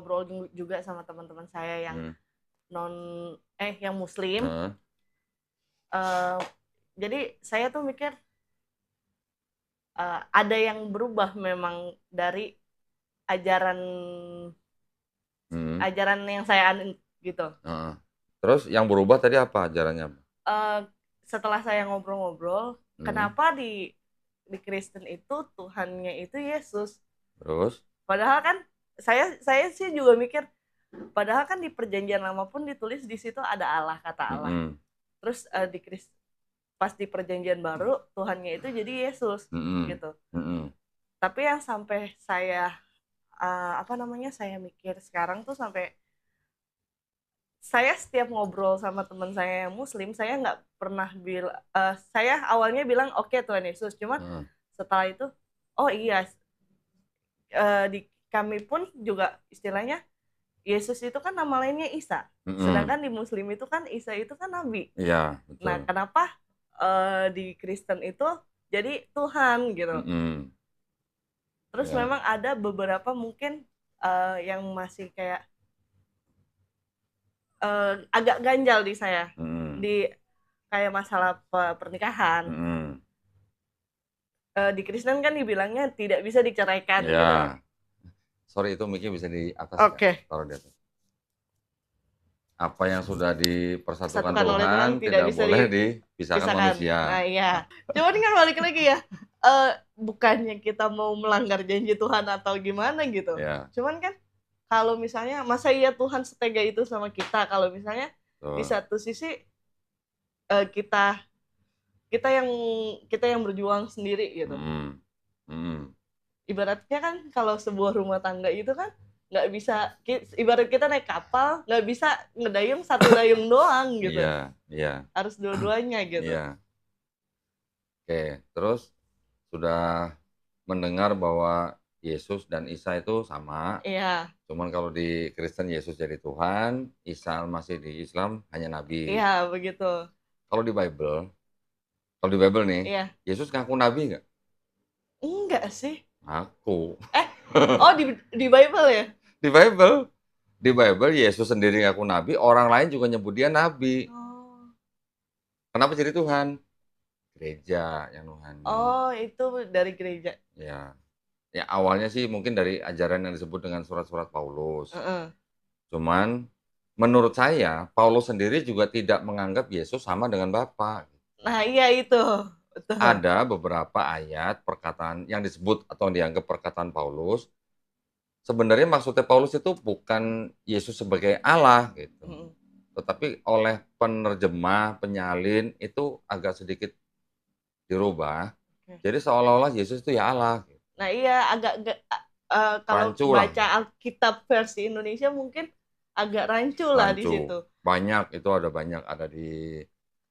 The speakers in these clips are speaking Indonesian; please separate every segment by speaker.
Speaker 1: ngobrol juga sama teman-teman saya yang
Speaker 2: Hmm.
Speaker 1: non yang muslim.
Speaker 2: Heeh.
Speaker 1: Jadi saya tuh mikir ada yang berubah memang dari ajaran
Speaker 2: Hmm.
Speaker 1: ajaran yang saya anut gitu.
Speaker 2: Heeh. Terus yang berubah tadi apa ajarannya?
Speaker 1: Eh, Setelah saya ngobrol-ngobrol,
Speaker 2: Hmm.
Speaker 1: kenapa di Kristen itu Tuhannya itu Yesus?
Speaker 2: Terus?
Speaker 1: Padahal kan saya sih juga mikir, padahal kan di Perjanjian Lama pun ditulis di situ ada Allah, kata Allah.
Speaker 2: Hmm.
Speaker 1: Terus pas di Perjanjian Baru Tuhannya itu jadi Yesus
Speaker 2: Hmm.
Speaker 1: gitu.
Speaker 2: Hmm.
Speaker 1: Tapi yang sampai saya saya mikir sekarang tuh, sampai saya setiap ngobrol sama teman saya yang muslim, saya nggak pernah bilang, saya awalnya bilang oke, Tuhan Yesus, cuman
Speaker 2: Heeh.
Speaker 1: setelah itu oh iya, di kami pun juga istilahnya Yesus itu kan nama lainnya Isa,
Speaker 2: Hmm.
Speaker 1: sedangkan di muslim itu kan Isa itu kan nabi.
Speaker 2: Iya, betul.
Speaker 1: Nah, kenapa di Kristen itu jadi Tuhan gitu?
Speaker 2: Hmm.
Speaker 1: Terus
Speaker 2: Ya.
Speaker 1: memang ada beberapa mungkin yang masih kayak agak ganjal di saya,
Speaker 2: Hmm.
Speaker 1: di kayak masalah pernikahan.
Speaker 2: Hmm.
Speaker 1: Di Kristen kan dibilangnya tidak bisa diceraikan gitu.
Speaker 2: Ya. Sorry, itu mic bisa di atas nggak?
Speaker 1: Oke.
Speaker 2: Taruh di atas. Apa yang sudah dipersatukan
Speaker 1: Disatukan oleh
Speaker 2: Tuhan
Speaker 1: Tuhan tidak
Speaker 2: tidak
Speaker 1: bisa
Speaker 2: boleh dipisahkan
Speaker 1: dipisahkan. Nah
Speaker 2: manusia.
Speaker 1: iya, cuman kan balik lagi ya, bukannya kita mau melanggar janji Tuhan atau gimana gitu,
Speaker 2: Ya,
Speaker 1: cuman kan kalau misalnya masa iya Tuhan setega itu sama kita, kalau misalnya di
Speaker 2: betul.
Speaker 1: satu sisi kita kita yang kita yang berjuang sendiri gitu.
Speaker 2: Hmm. Hmm.
Speaker 1: Ibaratnya kan kalau sebuah rumah tangga itu kan nggak bisa, ibarat kita naik kapal nggak bisa ngedayung satu dayung doang gitu,
Speaker 2: Iya, iya,
Speaker 1: harus dua-duanya gitu.
Speaker 2: iya. Oke, terus sudah mendengar bahwa Yesus dan Isa itu sama.
Speaker 1: Iya,
Speaker 2: Cuman kalau di Kristen Yesus jadi Tuhan, Isa masih di Islam hanya nabi.
Speaker 1: iya begitu.
Speaker 2: Kalau di Bible, kalau di Bible nih,
Speaker 1: Iya,
Speaker 2: Yesus ngaku nabi nggak?
Speaker 1: enggak sih.
Speaker 2: Ngaku.
Speaker 1: eh oh, di Bible ya.
Speaker 2: Di Bible, di Bible Yesus sendiri ngaku nabi, orang lain juga nyebut dia nabi.
Speaker 1: Oh,
Speaker 2: Kenapa jadi Tuhan? Gereja yang nuhani.
Speaker 1: oh, itu dari gereja.
Speaker 2: Ya, ya awalnya sih mungkin dari ajaran yang disebut dengan surat-surat Paulus.
Speaker 1: Heeh.
Speaker 2: Cuman menurut saya Paulus sendiri juga tidak menganggap Yesus sama dengan Bapa.
Speaker 1: Nah iya itu, betul.
Speaker 2: Ada beberapa ayat perkataan yang disebut atau dianggap perkataan Paulus, sebenarnya maksudnya Paulus itu bukan Yesus sebagai Allah gitu.
Speaker 1: Mm-mm.
Speaker 2: Tetapi oleh penerjemah, penyalin itu agak sedikit dirubah.
Speaker 1: Oke.
Speaker 2: Jadi seolah-olah Yesus itu ya Allah.
Speaker 1: Nah iya, agak kalau
Speaker 2: Rancu lah,
Speaker 1: baca Alkitab versi Indonesia mungkin agak rancu lah di
Speaker 2: rancu.
Speaker 1: situ.
Speaker 2: Banyak, itu ada banyak. Ada di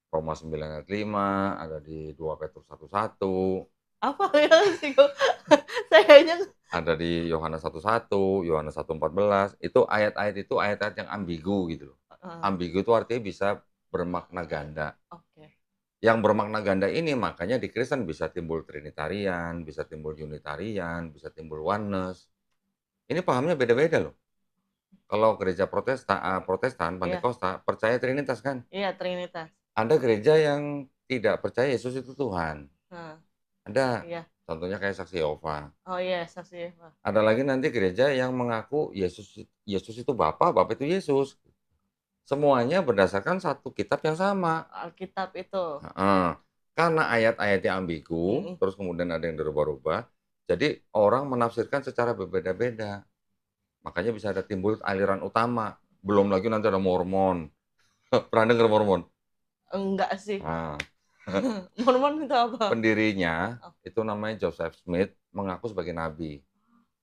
Speaker 2: Roma 9 ayat 5, ada di 2 Petrus 1:1,
Speaker 1: Apa ya sih kok? Sayanya.
Speaker 2: ada di Yohanes 1:1, Yohanes 1:14. Itu ayat-ayat itu ayat-ayat yang ambigu gitu loh. Ambigu itu artinya bisa bermakna ganda.
Speaker 1: Oke.
Speaker 2: Yang bermakna ganda ini makanya di Kristen bisa timbul Trinitarian, bisa timbul Unitarian, bisa timbul Oneness. Ini pahamnya beda-beda loh. Kalau gereja Protestan,
Speaker 1: Iya,
Speaker 2: Pantekosta percaya Trinitas kan.
Speaker 1: iya Trinitas.
Speaker 2: Ada gereja yang tidak percaya Yesus itu Tuhan.
Speaker 1: Nah,
Speaker 2: Ada.
Speaker 1: iya.
Speaker 2: Contohnya kayak Saksi Yehova.
Speaker 1: Oh iya, saksi Yehova.
Speaker 2: Ada lagi nanti gereja yang mengaku Yesus itu Bapa, Bapa itu Yesus. Semuanya berdasarkan satu kitab yang sama.
Speaker 1: Alkitab itu.
Speaker 2: Heeh. Karena ayat-ayatnya ambigu,
Speaker 1: Mm-mm.
Speaker 2: terus kemudian ada yang dirubah-rubah, jadi orang menafsirkan secara berbeda-beda. Makanya bisa ada timbul aliran utama. Belum lagi nanti ada Mormon. Pernah dengar Mormon?
Speaker 1: Enggak sih.
Speaker 2: Nah,
Speaker 1: Mormon itu apa?
Speaker 2: pendirinya
Speaker 1: Oh,
Speaker 2: itu namanya Joseph Smith, mengaku sebagai nabi,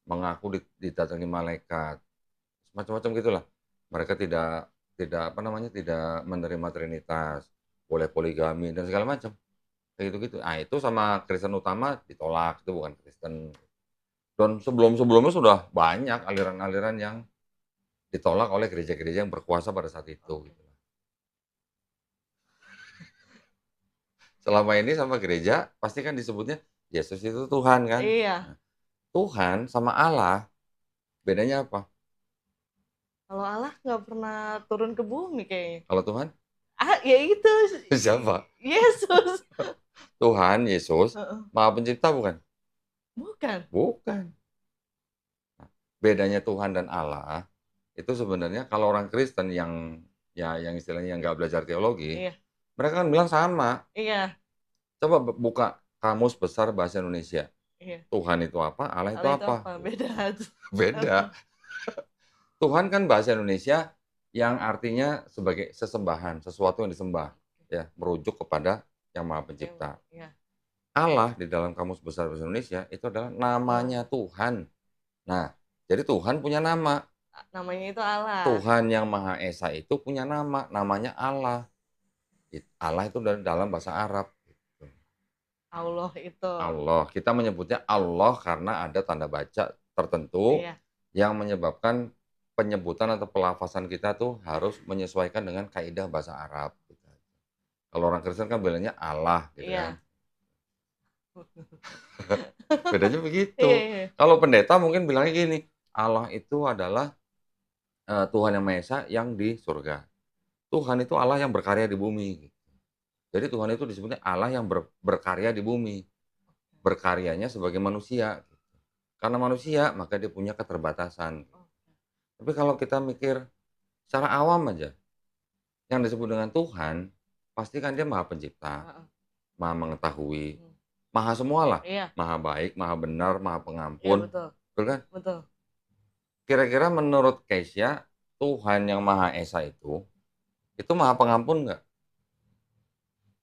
Speaker 2: mengaku didatangi malaikat, macam-macam gitulah. Mereka tidak tidak apa namanya tidak menerima Trinitas, boleh poligami dan segala macam kayak gitu-gitu. Ah itu sama Kristen utama ditolak, itu bukan Kristen. Dan sebelum-sebelumnya sudah banyak aliran-aliran yang ditolak oleh gereja-gereja yang berkuasa pada saat itu.
Speaker 1: oke.
Speaker 2: Gitu. Selama ini sama gereja pasti kan disebutnya Yesus itu Tuhan kan.
Speaker 1: Iya.
Speaker 2: Nah, Tuhan sama Allah bedanya apa?
Speaker 1: Kalau Allah nggak pernah turun ke bumi kayaknya.
Speaker 2: Kalau Tuhan?
Speaker 1: Ya itu,
Speaker 2: Siapa?
Speaker 1: Yesus.
Speaker 2: Tuhan Yesus
Speaker 1: Heeh.
Speaker 2: Maha Pencipta bukan?
Speaker 1: Bukan.
Speaker 2: Bukan. Nah, bedanya Tuhan dan Allah itu sebenarnya kalau orang Kristen yang ya yang istilahnya yang nggak belajar teologi,
Speaker 1: Iya,
Speaker 2: mereka kan bilang sama.
Speaker 1: iya,
Speaker 2: Coba buka Kamus Besar Bahasa Indonesia.
Speaker 1: iya.
Speaker 2: Tuhan itu apa? Allah itu
Speaker 1: Allah itu
Speaker 2: apa?
Speaker 1: apa?
Speaker 2: Gitu.
Speaker 1: Beda.
Speaker 2: Beda. Tuhan kan bahasa Indonesia yang artinya sebagai sesembahan, sesuatu yang disembah, ya, merujuk kepada yang Maha Pencipta.
Speaker 1: Iya.
Speaker 2: Allah di dalam Kamus Besar Bahasa Indonesia itu adalah
Speaker 1: Oh,
Speaker 2: namanya Tuhan. Nah, jadi Tuhan punya nama.
Speaker 1: namanya itu Allah.
Speaker 2: Tuhan yang Maha Esa itu punya nama, namanya Allah. Allah itu dalam bahasa Arab. Gitu.
Speaker 1: Allah itu.
Speaker 2: Allah. Kita menyebutnya Allah karena ada tanda baca tertentu
Speaker 1: Iya.
Speaker 2: yang menyebabkan penyebutan atau pelafasan kita tuh harus menyesuaikan dengan kaidah bahasa Arab. Gitu. Kalau orang Kristen kan bilangnya Allah, gitu kan.
Speaker 1: Iya.
Speaker 2: Bedanya
Speaker 1: Iya,
Speaker 2: begitu.
Speaker 1: iya.
Speaker 2: Kalau pendeta mungkin bilangnya gini, Allah itu adalah Tuhan yang Maha Esa yang di surga. Tuhan itu Allah yang berkarya di bumi. Gitu. Jadi Tuhan itu disebutnya Allah yang berkarya di bumi. Berkaryanya sebagai manusia. Gitu. Karena manusia, maka dia punya keterbatasan. Tapi kalau kita mikir secara awam aja, yang disebut dengan Tuhan, pasti kan dia Maha Pencipta,
Speaker 1: Heeh.
Speaker 2: Maha Mengetahui,
Speaker 1: Hmm.
Speaker 2: Maha semualah,
Speaker 1: Iya,
Speaker 2: Maha baik, Maha benar, Maha
Speaker 1: iya
Speaker 2: pengampun,
Speaker 1: betul.
Speaker 2: betul kan?
Speaker 1: Betul.
Speaker 2: Kira-kira menurut Keisha, Tuhan yang Maha Esa itu Maha Pengampun nggak?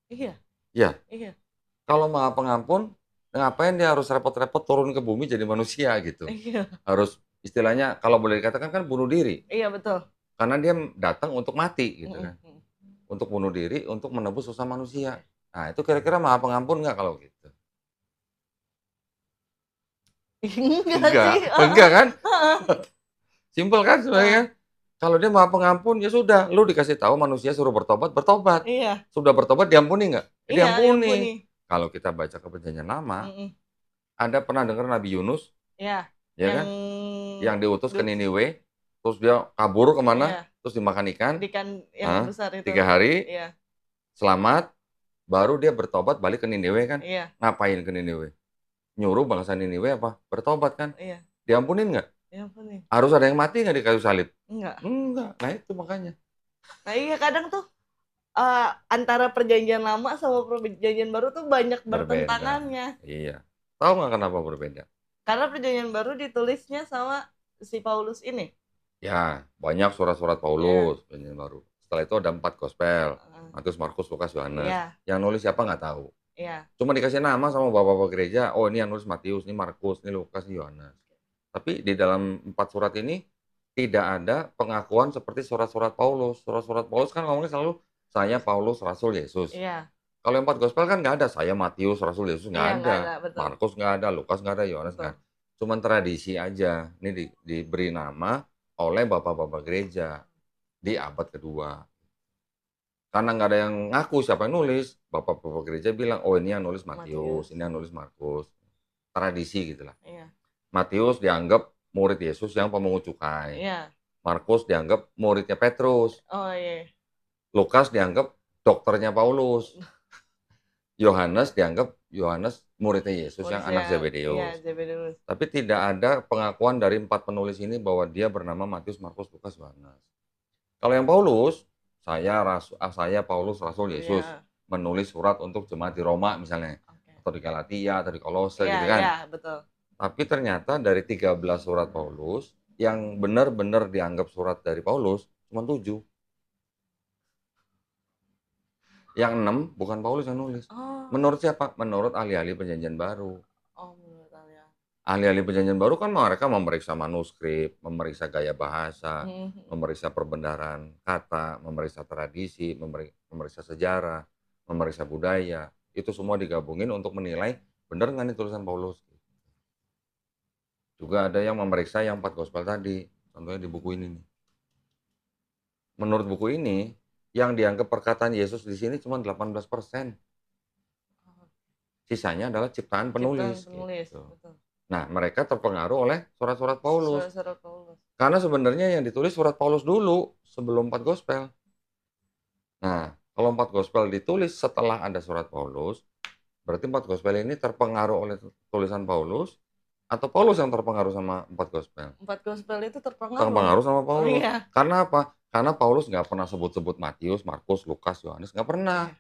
Speaker 1: Iya,
Speaker 2: Ya,
Speaker 1: iya.
Speaker 2: kalau Maha Pengampun, ngapain dia harus repot-repot turun ke bumi jadi manusia gitu?
Speaker 1: Iya.
Speaker 2: Harus istilahnya kalau boleh dikatakan kan bunuh diri,
Speaker 1: Iya betul.
Speaker 2: karena dia datang untuk mati gitu
Speaker 1: Mm-mm.
Speaker 2: kan, untuk bunuh diri, untuk menebus dosa manusia.
Speaker 1: Oke.
Speaker 2: Nah itu kira-kira Maha Pengampun nggak kalau gitu?
Speaker 1: Enggak
Speaker 2: Enggak,
Speaker 1: sih.
Speaker 2: enggak kan?
Speaker 1: Heeh.
Speaker 2: Simpel kan sebenarnya
Speaker 1: Heeh.
Speaker 2: kan? Kalau dia Maha Pengampun, ya sudah, lu dikasih tahu manusia suruh bertobat, bertobat.
Speaker 1: Iya,
Speaker 2: Sudah bertobat diampuni nggak? Ya
Speaker 1: iya, ya ampun
Speaker 2: diampuni.
Speaker 1: nih.
Speaker 2: Kalau kita baca ke Perjanjian Lama,
Speaker 1: Mm-mm.
Speaker 2: ada pernah dengar Nabi Yunus,
Speaker 1: Iya,
Speaker 2: ya
Speaker 1: yang
Speaker 2: kan? Yang diutus ke
Speaker 1: dut,
Speaker 2: Niniwe, terus dia kabur kemana?
Speaker 1: iya,
Speaker 2: Terus dimakan ikan,
Speaker 1: ikan yang
Speaker 2: ah,
Speaker 1: besar itu.
Speaker 2: 3 hari,
Speaker 1: Iya,
Speaker 2: selamat, baru dia bertobat balik ke Niniwe kan?
Speaker 1: iya,
Speaker 2: Ngapain ke Niniwe? Nyuruh bangsa Niniwe apa? Bertobat kan?
Speaker 1: iya,
Speaker 2: Diampunin nggak?
Speaker 1: ya ampun nih.
Speaker 2: Harus ada yang mati nggak di kayu salib?
Speaker 1: Enggak.
Speaker 2: Enggak. Nah itu makanya.
Speaker 1: Nah iya kadang tuh antara perjanjian lama sama perjanjian baru tuh banyak
Speaker 2: Berbeda.
Speaker 1: bertentangannya.
Speaker 2: Iya. Tahu nggak kenapa berbeda?
Speaker 1: Karena perjanjian baru ditulisnya sama si Paulus ini.
Speaker 2: Ya, banyak surat-surat
Speaker 1: Iya.
Speaker 2: Paulus, Perjanjian Baru. Setelah itu ada 4 gospel.
Speaker 1: Heeh.
Speaker 2: Matius, Markus, Lukas, Yohanes.
Speaker 1: Iya,
Speaker 2: Yang nulis siapa nggak tahu.
Speaker 1: iya.
Speaker 2: Cuma dikasih nama sama bapak-bapak gereja, oh ini yang nulis Matius, ini Markus, ini Lukas, ini Yohanes. Tapi di dalam 4 surat ini tidak ada pengakuan seperti surat-surat Paulus. Surat-surat Paulus kan ngomongnya selalu saya Paulus, Rasul Yesus.
Speaker 1: Iya.
Speaker 2: Kalau yang 4 gospel kan nggak ada saya Matius, Rasul Yesus,
Speaker 1: Iya,
Speaker 2: nggak
Speaker 1: nggak
Speaker 2: ada.
Speaker 1: ada, betul.
Speaker 2: Markus nggak ada, Lukas nggak ada, Yohanes
Speaker 1: Betul.
Speaker 2: nggak ada. Cuman tradisi aja. Ini diberi nama oleh bapak-bapak gereja di abad kedua. Karena nggak ada yang ngaku siapa yang nulis, bapak-bapak gereja bilang, oh ini yang nulis
Speaker 1: Matius.
Speaker 2: Matius, ini yang nulis Markus. Tradisi gitulah.
Speaker 1: Iya.
Speaker 2: Matius dianggap murid Yesus yang pemungut cukai.
Speaker 1: Iya.
Speaker 2: Markus dianggap muridnya Petrus.
Speaker 1: Oh iya.
Speaker 2: Lukas dianggap dokternya Paulus. Yohanes dianggap muridnya Yesus yang anak
Speaker 1: Iya,
Speaker 2: Zebedeus.
Speaker 1: Zebedeus.
Speaker 2: Tapi tidak ada pengakuan dari 4 penulis ini bahwa dia bernama Matius, Markus, Lukas, Yohanes. Kalau yang Paulus, saya Paulus Rasul Yesus
Speaker 1: Iya.
Speaker 2: menulis surat untuk jemaat di Roma misalnya,
Speaker 1: Oke.
Speaker 2: atau di Galatia, atau di Kolose
Speaker 1: Iya,
Speaker 2: gitu kan.
Speaker 1: iya, betul.
Speaker 2: Tapi ternyata dari 13 surat Paulus yang benar-benar dianggap surat dari Paulus cuma 7. Yang 6 bukan Paulus yang nulis.
Speaker 1: Oh.
Speaker 2: Menurut siapa? Menurut ahli-ahli Perjanjian Baru.
Speaker 1: Oh, menurut kalian.
Speaker 2: Ahli-ahli Perjanjian Baru kan mereka memeriksa manuskrip, memeriksa gaya bahasa,
Speaker 1: Mhm.
Speaker 2: memeriksa perbendaharaan kata, memeriksa tradisi, memeriksa sejarah, memeriksa budaya. Itu semua digabungin untuk menilai benar nggak nih tulisan Paulus. Juga ada yang memeriksa yang 4 gospel tadi. Contohnya di buku ini nih. Menurut buku ini, yang dianggap perkataan Yesus di sini cuma 18%. Sisanya adalah ciptaan penulis.
Speaker 1: Ciptaan penulis,
Speaker 2: Gitu.
Speaker 1: betul.
Speaker 2: Nah, mereka terpengaruh oleh surat-surat Paulus.
Speaker 1: Surat-surat Paulus.
Speaker 2: Karena sebenarnya yang ditulis surat Paulus dulu sebelum 4 gospel. Nah, kalau 4 gospel ditulis setelah ada surat Paulus, berarti 4 gospel ini terpengaruh oleh tulisan Paulus atau Paulus yang terpengaruh sama 4 gospel?
Speaker 1: 4 gospel itu terpengaruh.
Speaker 2: Terpengaruh sama
Speaker 1: Oh
Speaker 2: Paulus.
Speaker 1: iya.
Speaker 2: Karena apa? Karena Paulus nggak pernah sebut-sebut Matius, Markus, Lukas, Yohanes, nggak pernah.
Speaker 1: Iya.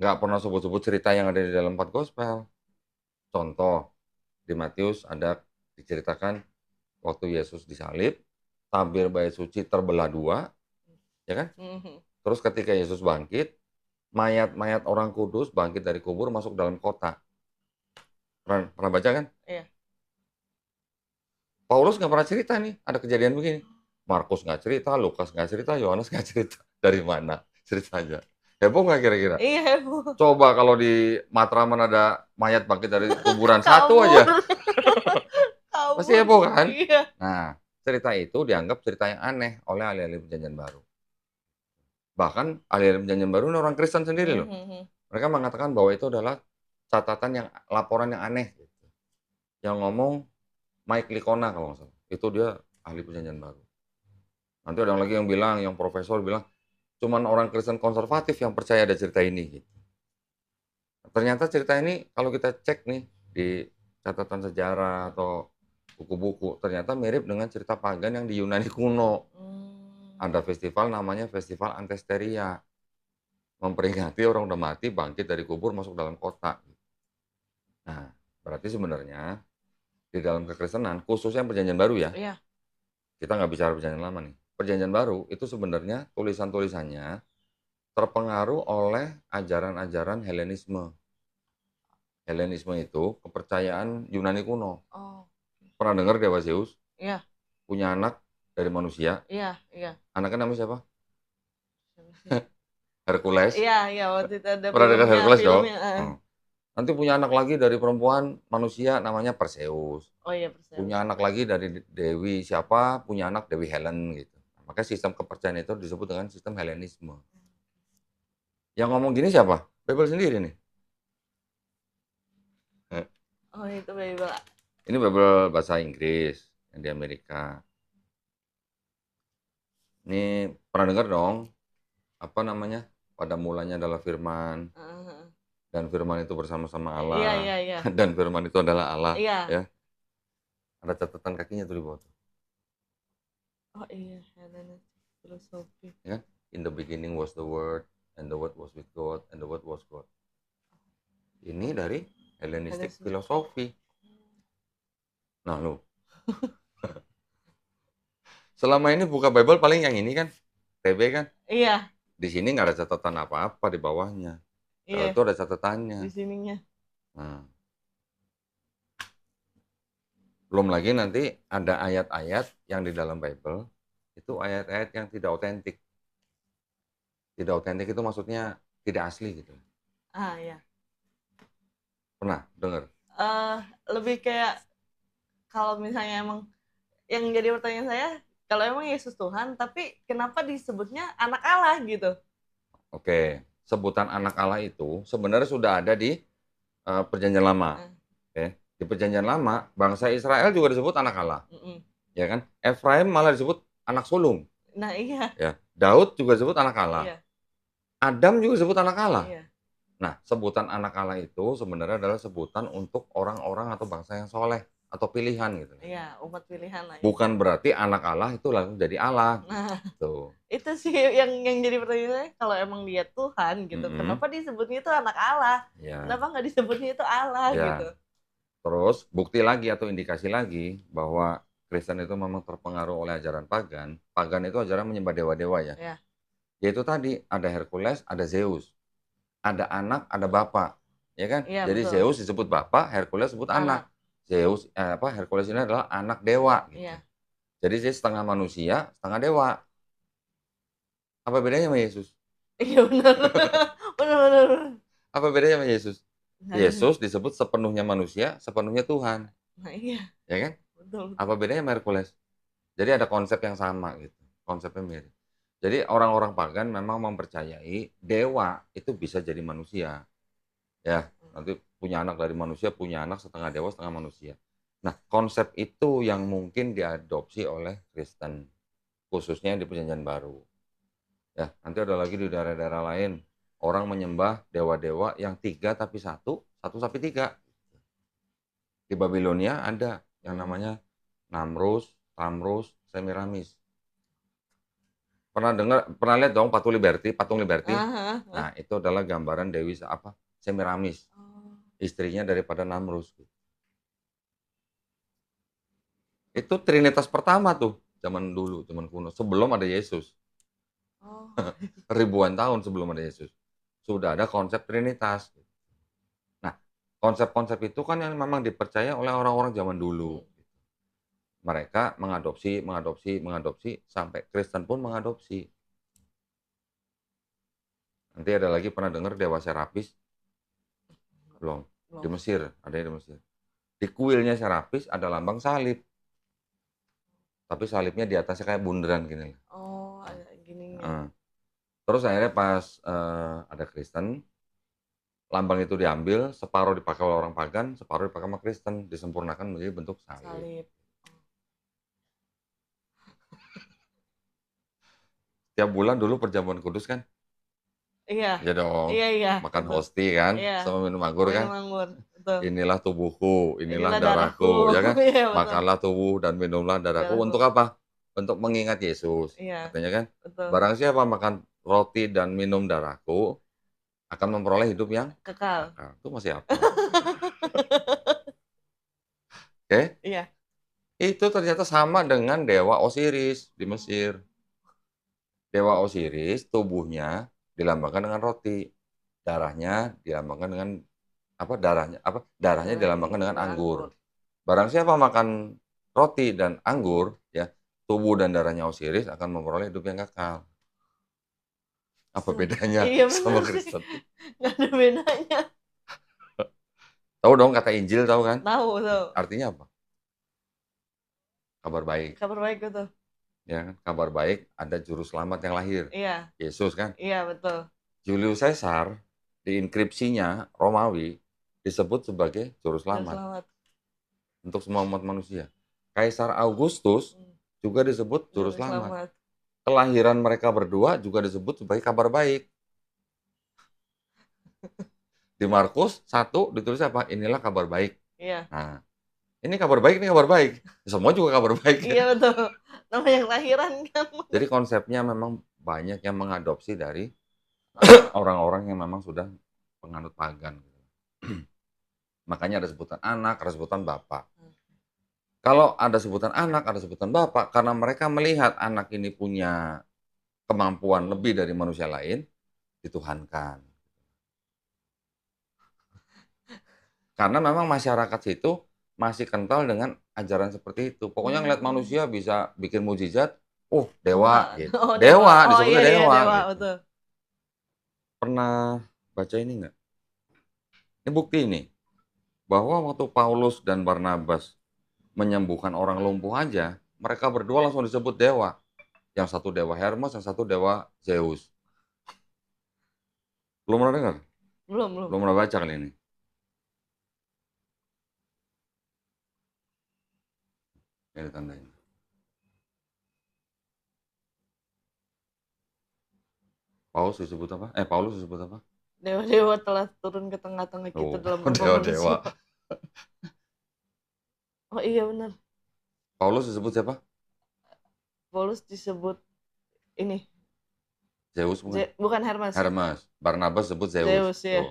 Speaker 2: Nggak pernah sebut-sebut cerita yang ada di dalam 4 gospel. Contoh, di Matius ada diceritakan waktu Yesus disalib, tabir bait suci terbelah dua, ya kan?
Speaker 1: Mhm.
Speaker 2: Terus ketika Yesus bangkit, mayat-mayat orang kudus bangkit dari kubur masuk dalam kota. Pernah baca kan?
Speaker 1: Iya.
Speaker 2: Paulus nggak pernah cerita nih, ada kejadian begini. Markus nggak cerita, Lukas nggak cerita, Yohanes nggak cerita. Dari mana ceritanya? Heboh nggak kira-kira?
Speaker 1: Iya, heboh.
Speaker 2: Coba kalau di Matraman ada mayat bangkit dari kuburan satu
Speaker 1: Kabur.
Speaker 2: aja, pasti
Speaker 1: Kabur.
Speaker 2: heboh kan?
Speaker 1: Iya.
Speaker 2: Nah, cerita itu dianggap cerita yang aneh oleh ahli-ahli perjanjian baru. Bahkan ahli-ahli perjanjian baru ini orang Kristen sendiri loh.
Speaker 1: Mhm.
Speaker 2: Mereka mengatakan bahwa itu adalah catatan yang laporan yang aneh. Yang ngomong Mike Licona kalau nggak salah. Itu dia ahli perjanjian baru. Nanti ada lagi yang bilang, yang profesor bilang, cuman orang Kristen konservatif yang percaya ada cerita ini. Gitu. Ternyata cerita ini kalau kita cek nih di catatan sejarah atau buku-buku, ternyata mirip dengan cerita pagan yang di Yunani kuno. Ada festival namanya Festival Antesteria. Memperingati orang udah mati, bangkit dari kubur, masuk dalam kota. Nah, berarti sebenarnya di dalam kekristenan, khususnya perjanjian baru ya,
Speaker 1: Iya.
Speaker 2: kita nggak bicara perjanjian lama nih. Perjanjian baru itu sebenarnya tulisan-tulisannya terpengaruh oleh ajaran-ajaran Helenisme. Helenisme itu kepercayaan Yunani kuno.
Speaker 1: Oh.
Speaker 2: Pernah dengar Dewa Zeus
Speaker 1: Iya.
Speaker 2: punya anak dari manusia?
Speaker 1: Iya, iya.
Speaker 2: Anaknya namanya siapa?
Speaker 1: Siapa sih?
Speaker 2: Hercules.
Speaker 1: Iya, iya, waktu itu ada
Speaker 2: Pernah dengar Hercules dong?
Speaker 1: filmnya.
Speaker 2: Nanti punya anak lagi dari perempuan manusia namanya Perseus.
Speaker 1: Oh iya, Perseus.
Speaker 2: Punya anak lagi dari Dewi siapa? Punya anak Dewi Helen gitu. Makanya sistem kepercayaan itu disebut dengan sistem Helenisme. Yang ngomong gini siapa? Bible sendiri nih.
Speaker 1: Oh itu Bible.
Speaker 2: Ini Bible bahasa Inggris yang di Amerika. Ini pernah dengar dong? Apa namanya? Pada mulanya adalah firman. Dan firman itu bersama-sama Allah.
Speaker 1: Iya, iya, iya.
Speaker 2: Dan firman itu adalah Allah.
Speaker 1: Iya.
Speaker 2: Ya. Ada catatan kakinya tuh di bawah.
Speaker 1: Oh iya, Hellenistic philosophy.
Speaker 2: Ya. In the beginning was the Word, and the Word was with God, and the Word was God. Ini dari Hellenistic philosophy. Nah, lu. Selama ini buka Bible paling yang ini kan, TB kan?
Speaker 1: Iya.
Speaker 2: Di sini nggak ada catatan apa-apa di bawahnya. Kalau
Speaker 1: Iya.
Speaker 2: itu ada catatannya.
Speaker 1: Di sininya.
Speaker 2: Nah. Belum lagi nanti ada ayat-ayat yang di dalam Bible, itu ayat-ayat yang tidak otentik. Tidak otentik itu maksudnya tidak asli gitu.
Speaker 1: Ah, iya.
Speaker 2: Pernah dengar?
Speaker 1: Lebih kayak kalau misalnya emang yang jadi pertanyaan saya, kalau emang Yesus Tuhan, tapi kenapa disebutnya anak Allah gitu?
Speaker 2: Oke, sebutan anak Allah itu sebenarnya sudah ada di Perjanjian Lama. Oke. Di Perjanjian Lama, bangsa Israel juga disebut anak Allah. Ya kan? Efraim malah disebut anak sulung.
Speaker 1: Nah, iya.
Speaker 2: Ya. Daud juga disebut anak Allah.
Speaker 1: Iya.
Speaker 2: Adam juga disebut anak Allah.
Speaker 1: Iya.
Speaker 2: Nah, sebutan anak Allah itu sebenarnya adalah sebutan untuk orang-orang atau bangsa yang soleh atau pilihan gitu.
Speaker 1: Iya, umat pilihan lah. Ya.
Speaker 2: Bukan berarti anak Allah itu langsung jadi Allah.
Speaker 1: Nah,
Speaker 2: tuh.
Speaker 1: Itu sih yang jadi pertanyaan saya, kalau emang dia Tuhan gitu, kenapa disebutnya itu anak Allah?
Speaker 2: Ya.
Speaker 1: Kenapa nggak disebutnya itu Allah gitu?
Speaker 2: Terus bukti lagi atau indikasi lagi bahwa Kristen itu memang terpengaruh oleh ajaran pagan. Pagan itu ajaran menyembah dewa-dewa ya.
Speaker 1: Ya. Yaitu
Speaker 2: tadi ada Hercules, ada Zeus. Ada anak, ada bapak. Ya kan?
Speaker 1: Ya,
Speaker 2: jadi betul. Zeus disebut bapak, Hercules disebut anak. Zeus Hercules ini adalah anak dewa gitu. Ya. Jadi dia setengah manusia, setengah dewa. Apa bedanya sama Yesus?
Speaker 1: Iya benar. Benar.
Speaker 2: Apa bedanya sama Yesus? Yesus disebut sepenuhnya manusia, sepenuhnya Tuhan.
Speaker 1: Nah, iya.
Speaker 2: Ya kan?
Speaker 1: Betul.
Speaker 2: Apa bedanya sama Hercules? Jadi ada konsep yang sama gitu. Konsepnya mirip. Jadi orang-orang pagan memang mempercayai dewa itu bisa jadi manusia. Ya, nanti punya anak dari manusia, punya anak setengah dewa, setengah manusia. Nah, konsep itu yang mungkin diadopsi oleh Kristen, khususnya di Perjanjian Baru. Ya, nanti ada lagi di daerah-daerah lain, orang menyembah dewa-dewa yang 3 tapi satu, satu tapi 3. Di Babilonia ada yang namanya Namrus, Tamrus, Semiramis. Pernah lihat dong patung Liberty, patung Liberty?
Speaker 1: Ah.
Speaker 2: Nah, itu adalah gambaran Dewi apa? Semiramis,
Speaker 1: Oh.
Speaker 2: istrinya daripada Namrus. Itu Trinitas pertama tuh, zaman dulu, zaman kuno, sebelum ada Yesus.
Speaker 1: Oh.
Speaker 2: Ribuan tahun sebelum ada Yesus. Sudah ada konsep Trinitas. Nah, konsep-konsep itu kan yang memang dipercaya oleh orang-orang zaman dulu. Mereka mengadopsi, mengadopsi, mengadopsi, sampai Kristen pun mengadopsi. Nanti ada lagi pernah dengar Dewa Serapis? Belum. Di
Speaker 1: Belum.
Speaker 2: Mesir, ada di Mesir. Di kuilnya Serapis ada lambang salib. Tapi salibnya di atasnya kayak bundaran gini.
Speaker 1: Oh, ada gininya.
Speaker 2: Nah, terus akhirnya pas ada Kristen, lambang itu diambil, separuh dipakai oleh orang pagan, separuh dipakai sama Kristen, disempurnakan menjadi bentuk salib.
Speaker 1: Salib.
Speaker 2: Tiap bulan dulu perjamuan kudus kan?
Speaker 1: Iya.
Speaker 2: Ya dong.
Speaker 1: Iya, iya.
Speaker 2: Makan
Speaker 1: Betul.
Speaker 2: hosti kan,
Speaker 1: Iya.
Speaker 2: sama minum anggur kan?
Speaker 1: Minum anggur. Betul.
Speaker 2: Inilah tubuhku, inilah
Speaker 1: Inilah darahku.
Speaker 2: darahku, ya kan?
Speaker 1: Iya, betul.
Speaker 2: Makanlah tubuh dan minumlah darahku.
Speaker 1: Darahku.
Speaker 2: Untuk apa? Untuk mengingat Yesus.
Speaker 1: Iya.
Speaker 2: Katanya kan?
Speaker 1: Betul.
Speaker 2: Barang siapa makan roti dan minum darahku, akan memperoleh hidup yang
Speaker 1: Kekal.
Speaker 2: kekal. Itu masih apa? Oke?
Speaker 1: Iya.
Speaker 2: Itu ternyata sama dengan Dewa Osiris di Mesir. Dewa Osiris, tubuhnya dilambangkan dengan roti. Darahnya dilambangkan dengan apa? Darahnya dilambangkan dengan anggur. Barang siapa makan roti dan anggur, ya, tubuh dan darahnya Osiris akan memperoleh hidup yang kekal. Apa bedanya
Speaker 1: Iya,
Speaker 2: sama
Speaker 1: bener sih.
Speaker 2: Kristen?
Speaker 1: Nggak ada bedanya.
Speaker 2: Tahu dong kata Injil, tahu kan?
Speaker 1: Tahu, tahu.
Speaker 2: Artinya apa? Kabar baik.
Speaker 1: Kabar baik betul.
Speaker 2: Ya kan? Kabar baik, ada juru selamat yang lahir.
Speaker 1: Iya.
Speaker 2: Yesus kan?
Speaker 1: Iya, betul.
Speaker 2: Julius Caesar di inskripsinya Romawi disebut sebagai juru selamat
Speaker 1: Selamat.
Speaker 2: untuk semua umat manusia. Kaisar Augustus juga disebut juru
Speaker 1: Juru
Speaker 2: selamat.
Speaker 1: selamat.
Speaker 2: Kelahiran mereka berdua juga disebut sebagai kabar baik. Di Markus 1 ditulis apa? Inilah kabar baik.
Speaker 1: Iya.
Speaker 2: Nah, ini kabar baik, ini kabar baik. Semua juga kabar baik.
Speaker 1: Iya, betul. Namanya kelahiran kan.
Speaker 2: Jadi konsepnya memang banyak yang mengadopsi dari orang-orang yang memang sudah penganut pagan. Makanya ada sebutan anak, ada sebutan bapak. Kalau ada sebutan anak, ada sebutan bapak, karena mereka melihat anak ini punya kemampuan lebih dari manusia lain, dituhankan. Karena memang masyarakat situ masih kental dengan ajaran seperti itu. Pokoknya ngeliat manusia bisa bikin mujizat, dewa gitu.
Speaker 1: Oh,
Speaker 2: Dewa,
Speaker 1: Oh,
Speaker 2: disebutnya
Speaker 1: iya, iya,
Speaker 2: dewa.
Speaker 1: dewa,
Speaker 2: Gitu.
Speaker 1: betul.
Speaker 2: Pernah baca ini nggak? Ini bukti ini, bahwa waktu Paulus dan Barnabas menyembuhkan orang lumpuh aja, mereka berdua langsung disebut dewa. Yang satu dewa Hermes, yang satu dewa Zeus. Belum pernah dengar?
Speaker 1: Belum.
Speaker 2: Belum pernah baca kali ini. Ini tandanya. Paulus disebut apa? Paulus disebut apa?
Speaker 1: Dewa-dewa telah turun ke tengah-tengah kita dalam
Speaker 2: dewa-dewa.
Speaker 1: Oh iya benar.
Speaker 2: Paulus disebut siapa?
Speaker 1: Paulus disebut ini.
Speaker 2: Zeus bukan?
Speaker 1: Bukan Hermes.
Speaker 2: Hermes. Barnabas disebut Zeus.
Speaker 1: Zeus ya.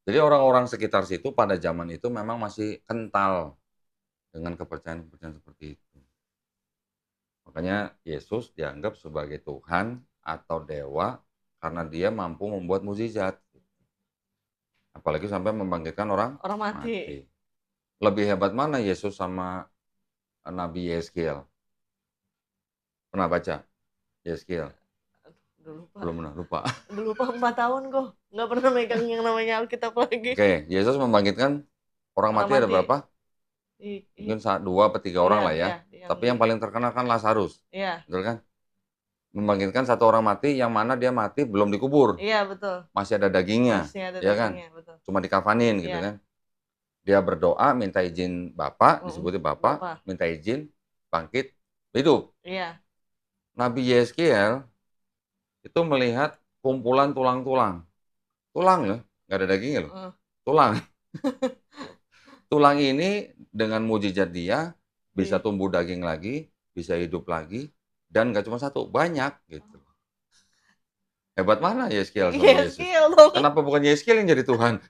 Speaker 2: Jadi orang-orang sekitar situ pada zaman itu memang masih kental dengan kepercayaan-kepercayaan seperti itu. Makanya Yesus dianggap sebagai Tuhan atau dewa karena dia mampu membuat mukjizat. Apalagi sampai membangkitkan orang mati. Lebih hebat mana Yesus sama Nabi Yeskiel? Pernah baca Yeskiel? Belum pernah, lupa.
Speaker 1: Udah lupa 4 tahun kok. Nggak pernah megang yang namanya Alkitab lagi.
Speaker 2: Oke, Yesus membangkitkan orang mati ada berapa? Mungkin 2 atau 3 orang lah ya. Tapi yang paling terkenal kan Lazarus.
Speaker 1: Iya.
Speaker 2: Betul kan? Membangkitkan 1 orang mati yang mana dia mati belum dikubur.
Speaker 1: Iya, betul.
Speaker 2: Masih ada dagingnya.
Speaker 1: Masih ada
Speaker 2: ya
Speaker 1: dagingnya,
Speaker 2: kan?
Speaker 1: Betul.
Speaker 2: Cuma dikafanin gitu kan. Dia berdoa, minta izin Bapak, disebutnya Bapak,
Speaker 1: Bapak.
Speaker 2: minta izin, bangkit, hidup.
Speaker 1: Iya.
Speaker 2: Nabi Yeskiel itu melihat kumpulan tulang-tulang. Tulang loh, nggak ada dagingnya loh. Tulang. Tulang ini dengan mujizat dia bisa tumbuh daging lagi, bisa hidup lagi, dan nggak cuma satu, banyak gitu. Hebat mana Yeskiel sama Yesus? Kenapa bukan Yeskiel yang jadi Tuhan?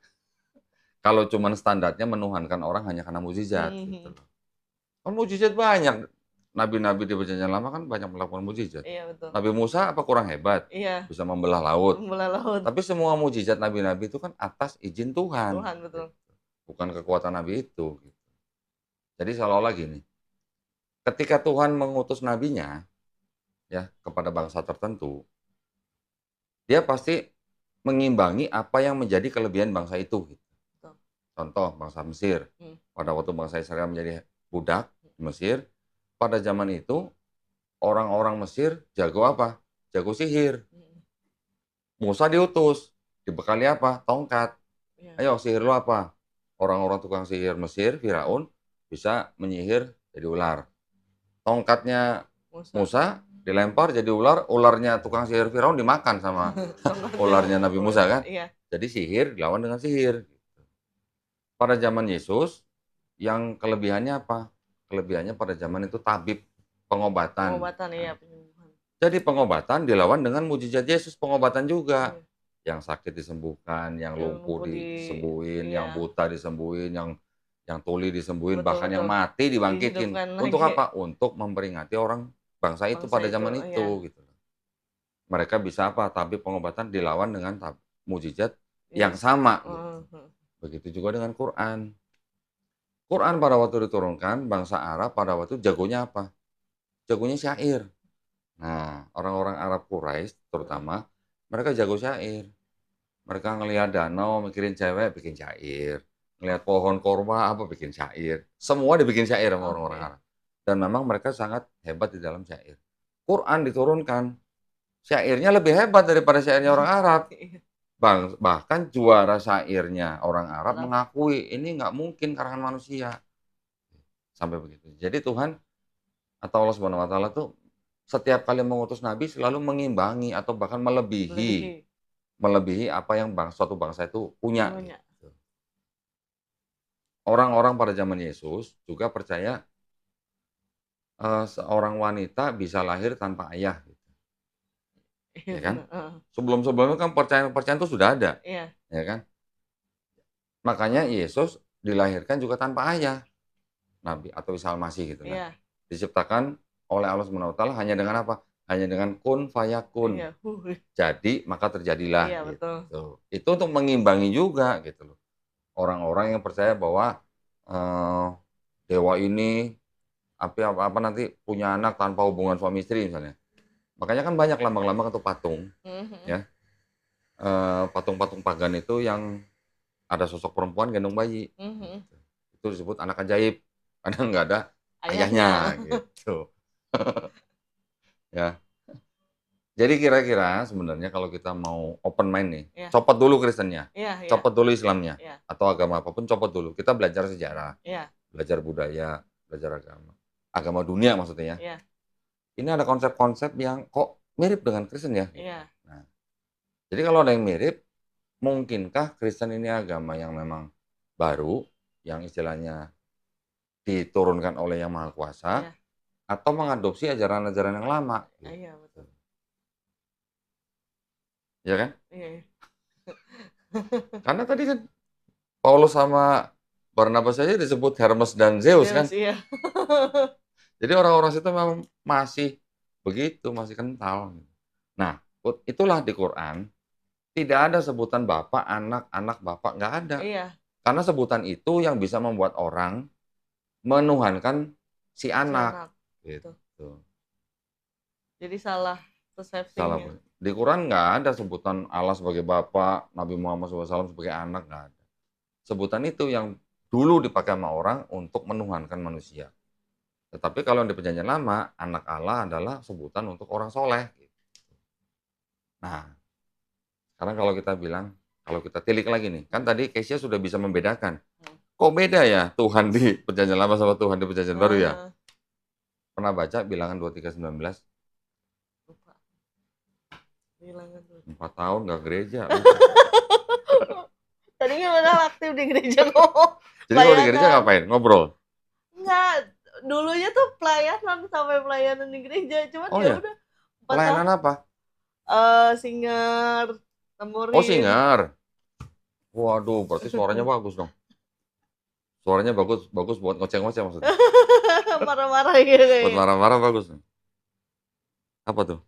Speaker 2: Kalau cuma standarnya menuhankan orang hanya karena mujizat. Gitu. Kan mujizat banyak. Nabi-nabi di perjanjian lama kan banyak melakukan mujizat.
Speaker 1: Iya, betul.
Speaker 2: Nabi Musa apa kurang hebat?
Speaker 1: Iya.
Speaker 2: Bisa membelah laut.
Speaker 1: Membelah laut.
Speaker 2: Tapi semua mujizat nabi-nabi itu kan atas izin Tuhan.
Speaker 1: Tuhan, betul.
Speaker 2: Bukan kekuatan nabi itu. Jadi seolah-olah gini, ketika Tuhan mengutus nabinya ya kepada bangsa tertentu, dia pasti mengimbangi apa yang menjadi kelebihan bangsa itu. Contoh bangsa Mesir, pada waktu bangsa Israel menjadi budak di Mesir, pada zaman itu orang-orang Mesir jago apa? Jago sihir. Musa diutus, dibekali apa? Tongkat. Ayo sihir lu apa? Orang-orang tukang sihir Mesir, Firaun, bisa menyihir jadi ular. Tongkatnya Musa dilempar jadi ular, ularnya tukang sihir Firaun dimakan sama ularnya Nabi Musa kan? Jadi sihir dilawan dengan sihir. Pada zaman Yesus, yang kelebihannya apa? Kelebihannya pada zaman itu tabib, pengobatan.
Speaker 1: Pengobatan, iya, penyembuhan.
Speaker 2: Jadi pengobatan dilawan dengan mujizat Yesus, pengobatan juga. Yang sakit disembuhkan, yang lumpuh disembuhin, yang buta disembuhin, yang tuli disembuhin, bahkan yang mati dibangkitin. Untuk apa? Untuk memperingati orang bangsa itu pada zaman itu. Gitu. Mereka bisa apa? Tabib pengobatan dilawan dengan mujizat yang sama. Gitu. Begitu juga dengan Quran. Quran pada waktu diturunkan, bangsa Arab pada waktu jagonya apa? Jagonya syair. Nah, orang-orang Arab Quraisy terutama, mereka jago syair. Mereka ngelihat danau, mikirin cewek, bikin syair. Ngelihat pohon korma, apa, bikin syair. Semua dibikin syair sama orang-orang Arab. Dan memang mereka sangat hebat di dalam syair. Quran diturunkan, syairnya lebih hebat daripada syairnya orang Arab. Bahkan juara syairnya orang Arab mengakui ini nggak mungkin karangan manusia. Sampai begitu. Jadi Tuhan atau Allah Subhanahu wa taala tuh setiap kali mengutus nabi selalu mengimbangi atau bahkan melebihi apa yang suatu bangsa itu punya. Gitu. Orang-orang pada zaman Yesus juga percaya seorang wanita bisa lahir tanpa ayah. Ya kan? Sebelum-sebelumnya kan percayaan itu sudah ada. Ya kan? Makanya Yesus dilahirkan juga tanpa ayah. Nabi atau Isa Al-Masih gitu kan. Diciptakan oleh Allah Subhanahu wa taala hanya dengan apa? Hanya dengan kun fayakun. Jadi maka terjadilah gitu. Itu untuk mengimbangi juga gitu loh. Orang-orang yang percaya bahwa dewa ini apa nanti punya anak tanpa hubungan suami istri misalnya. Makanya kan banyak lambang-lambang atau patung, ya, patung-patung pagan itu yang ada sosok perempuan gendong bayi, itu disebut anak ajaib, karena nggak ada ayahnya, gitu. Ya, jadi kira-kira sebenarnya kalau kita mau open mind nih, copot dulu Kristennya, copot dulu Islamnya, atau agama apapun copot dulu. Kita belajar sejarah, belajar budaya, belajar agama dunia maksudnya ya. Ini ada konsep-konsep yang kok mirip dengan Kristen ya? Nah, jadi kalau ada yang mirip, mungkinkah Kristen ini agama yang memang baru, yang istilahnya diturunkan oleh Yang Maha Kuasa, atau mengadopsi ajaran-ajaran yang lama? Iya, betul. Ya kan? Karena tadi kan Paulus sama Barnabas saja disebut Hermes dan Zeus kan? Jadi orang-orang situ memang masih begitu, masih kental. Nah, itulah di Quran tidak ada sebutan bapak, anak bapak, nggak ada. Karena sebutan itu yang bisa membuat orang menuhankan si anak. Gitu.
Speaker 1: Jadi salah persepsinya.
Speaker 2: Di Quran nggak ada sebutan Allah sebagai bapak, Nabi Muhammad SAW sebagai anak, nggak ada. Sebutan itu yang dulu dipakai sama orang untuk menuhankan manusia. Tetapi kalau di perjanjian lama, anak Allah adalah sebutan untuk orang soleh. Nah, sekarang kalau kita bilang, kalau kita tilik lagi nih, kan tadi Kesia sudah bisa membedakan Kok beda ya Tuhan di Perjanjian Lama sama Tuhan di Perjanjian Baru ya?
Speaker 1: Heeh,
Speaker 2: Pernah baca Bilangan 23:19?
Speaker 1: lupa. Bilangan tuh.
Speaker 2: 4 tahun nggak gereja.
Speaker 1: Tadinya padahal aktif di gereja ngomong
Speaker 2: Jadi kalau di gereja
Speaker 1: pelayanan.
Speaker 2: ngapain? Ngobrol?
Speaker 1: Enggak, dulunya tuh pelayanan sampai pelayanan di gereja, cuman
Speaker 2: Oh
Speaker 1: ya
Speaker 2: ya,
Speaker 1: udah 4 tahun
Speaker 2: pelayanan apa?
Speaker 1: singer,
Speaker 2: Oh
Speaker 1: tamborin.
Speaker 2: singer. Waduh, berarti suaranya bagus dong. Suaranya bagus, bagus buat ngoceh-ngoceh maksudnya.
Speaker 1: Marah-marah gitu
Speaker 2: Buat
Speaker 1: kayaknya.
Speaker 2: marah-marah bagus. Apa tuh?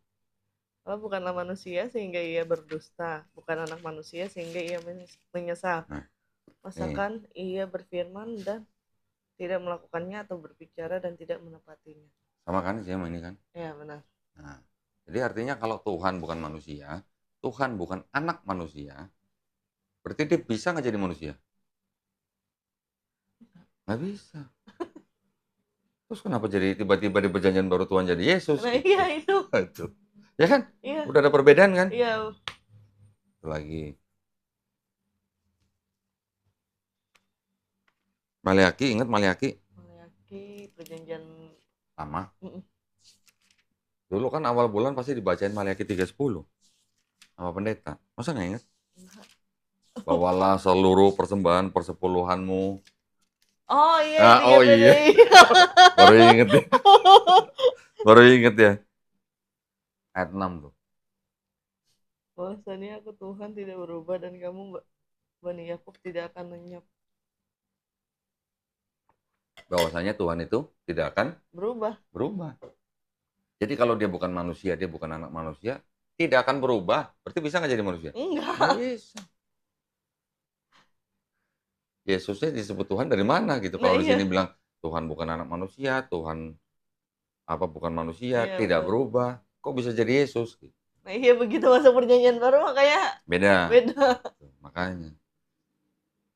Speaker 1: Allah bukanlah manusia sehingga ia berdusta, bukan anak manusia sehingga ia menyesal.
Speaker 2: Nah, nih,
Speaker 1: Masakan ia berfirman dan tidak melakukannya atau berbicara dan tidak menepatinya.
Speaker 2: sama kan sih sama ini kan?
Speaker 1: Ya benar.
Speaker 2: Nah, jadi artinya kalau Tuhan bukan manusia, Tuhan bukan anak manusia, berarti dia bisa nggak jadi manusia? Nggak bisa. Terus kenapa jadi tiba-tiba di Perjanjian Baru Tuhan jadi Yesus?
Speaker 1: Nah
Speaker 2: Gitu.
Speaker 1: iya itu.
Speaker 2: Itu. Ya kan?
Speaker 1: Iya.
Speaker 2: Udah ada perbedaan kan?
Speaker 1: Iya.
Speaker 2: Itu lagi. Maliaki, ingat Maliaki?
Speaker 1: Meliaki perjanjian.
Speaker 2: Lama.
Speaker 1: Mm-mm.
Speaker 2: Dulu kan awal bulan pasti dibacain Maliaki 3:10 sama pendeta. Masa nggak ingat? Bawalah seluruh persembahan persepuluhanmu.
Speaker 1: Oh iya
Speaker 2: Ah,
Speaker 1: tiga
Speaker 2: oh iya.
Speaker 1: PDI.
Speaker 2: Baru inget ya. Baru inget ya. Ayat 6 tuh.
Speaker 1: Bahwasanya aku Tuhan tidak berubah dan kamu Bani Yakub tidak akan lenyap.
Speaker 2: Bahwasanya Tuhan itu tidak akan
Speaker 1: Berubah.
Speaker 2: berubah. Jadi kalau dia bukan manusia, dia bukan anak manusia, tidak akan berubah. Berarti bisa nggak jadi manusia? Nggak
Speaker 1: Enggak.
Speaker 2: bisa. Yesusnya disebut Tuhan dari mana gitu?
Speaker 1: Nah
Speaker 2: Kalau di sini
Speaker 1: iya.
Speaker 2: bilang Tuhan bukan anak manusia, Tuhan apa bukan manusia,
Speaker 1: Iya
Speaker 2: tidak
Speaker 1: betul.
Speaker 2: berubah. Kok bisa jadi Yesus?
Speaker 1: Nah iya begitu masuk perjanjian baru makanya
Speaker 2: Beda.
Speaker 1: beda.
Speaker 2: Makanya.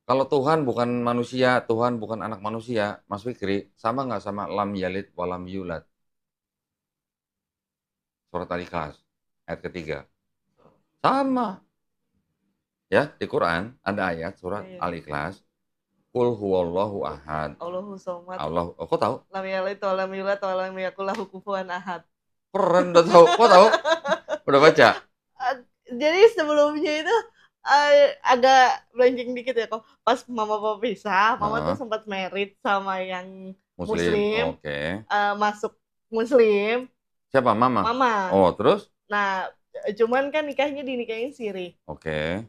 Speaker 2: Kalau Tuhan bukan manusia, Tuhan bukan anak manusia, Mas Fikri, sama nggak sama lam yalid walam yulad? Surat Al-Ikhlas, ayat ketiga. Sama. Ya, di Quran ada ayat surat
Speaker 1: Iya.
Speaker 2: Al-Ikhlas. Qul huwallahu ahad.
Speaker 1: Allahu somad.
Speaker 2: Allah, oh, kok tahu?
Speaker 1: Lam yalid wa lam yulad wa lam yakul lahu kufuwan ahad.
Speaker 2: Keren, udah tahu. Kok tahu? Udah baca?
Speaker 1: Jadi sebelumnya itu agak melenceng dikit ya kok. Pas mama papa pisah, mama tuh
Speaker 2: Heeh,
Speaker 1: sempat merit sama yang
Speaker 2: Muslim,
Speaker 1: muslim,
Speaker 2: oke.
Speaker 1: masuk muslim,
Speaker 2: Siapa? Mama?
Speaker 1: mama.
Speaker 2: Oh, terus?
Speaker 1: Nah, cuman kan nikahnya dinikahin siri.
Speaker 2: Oke.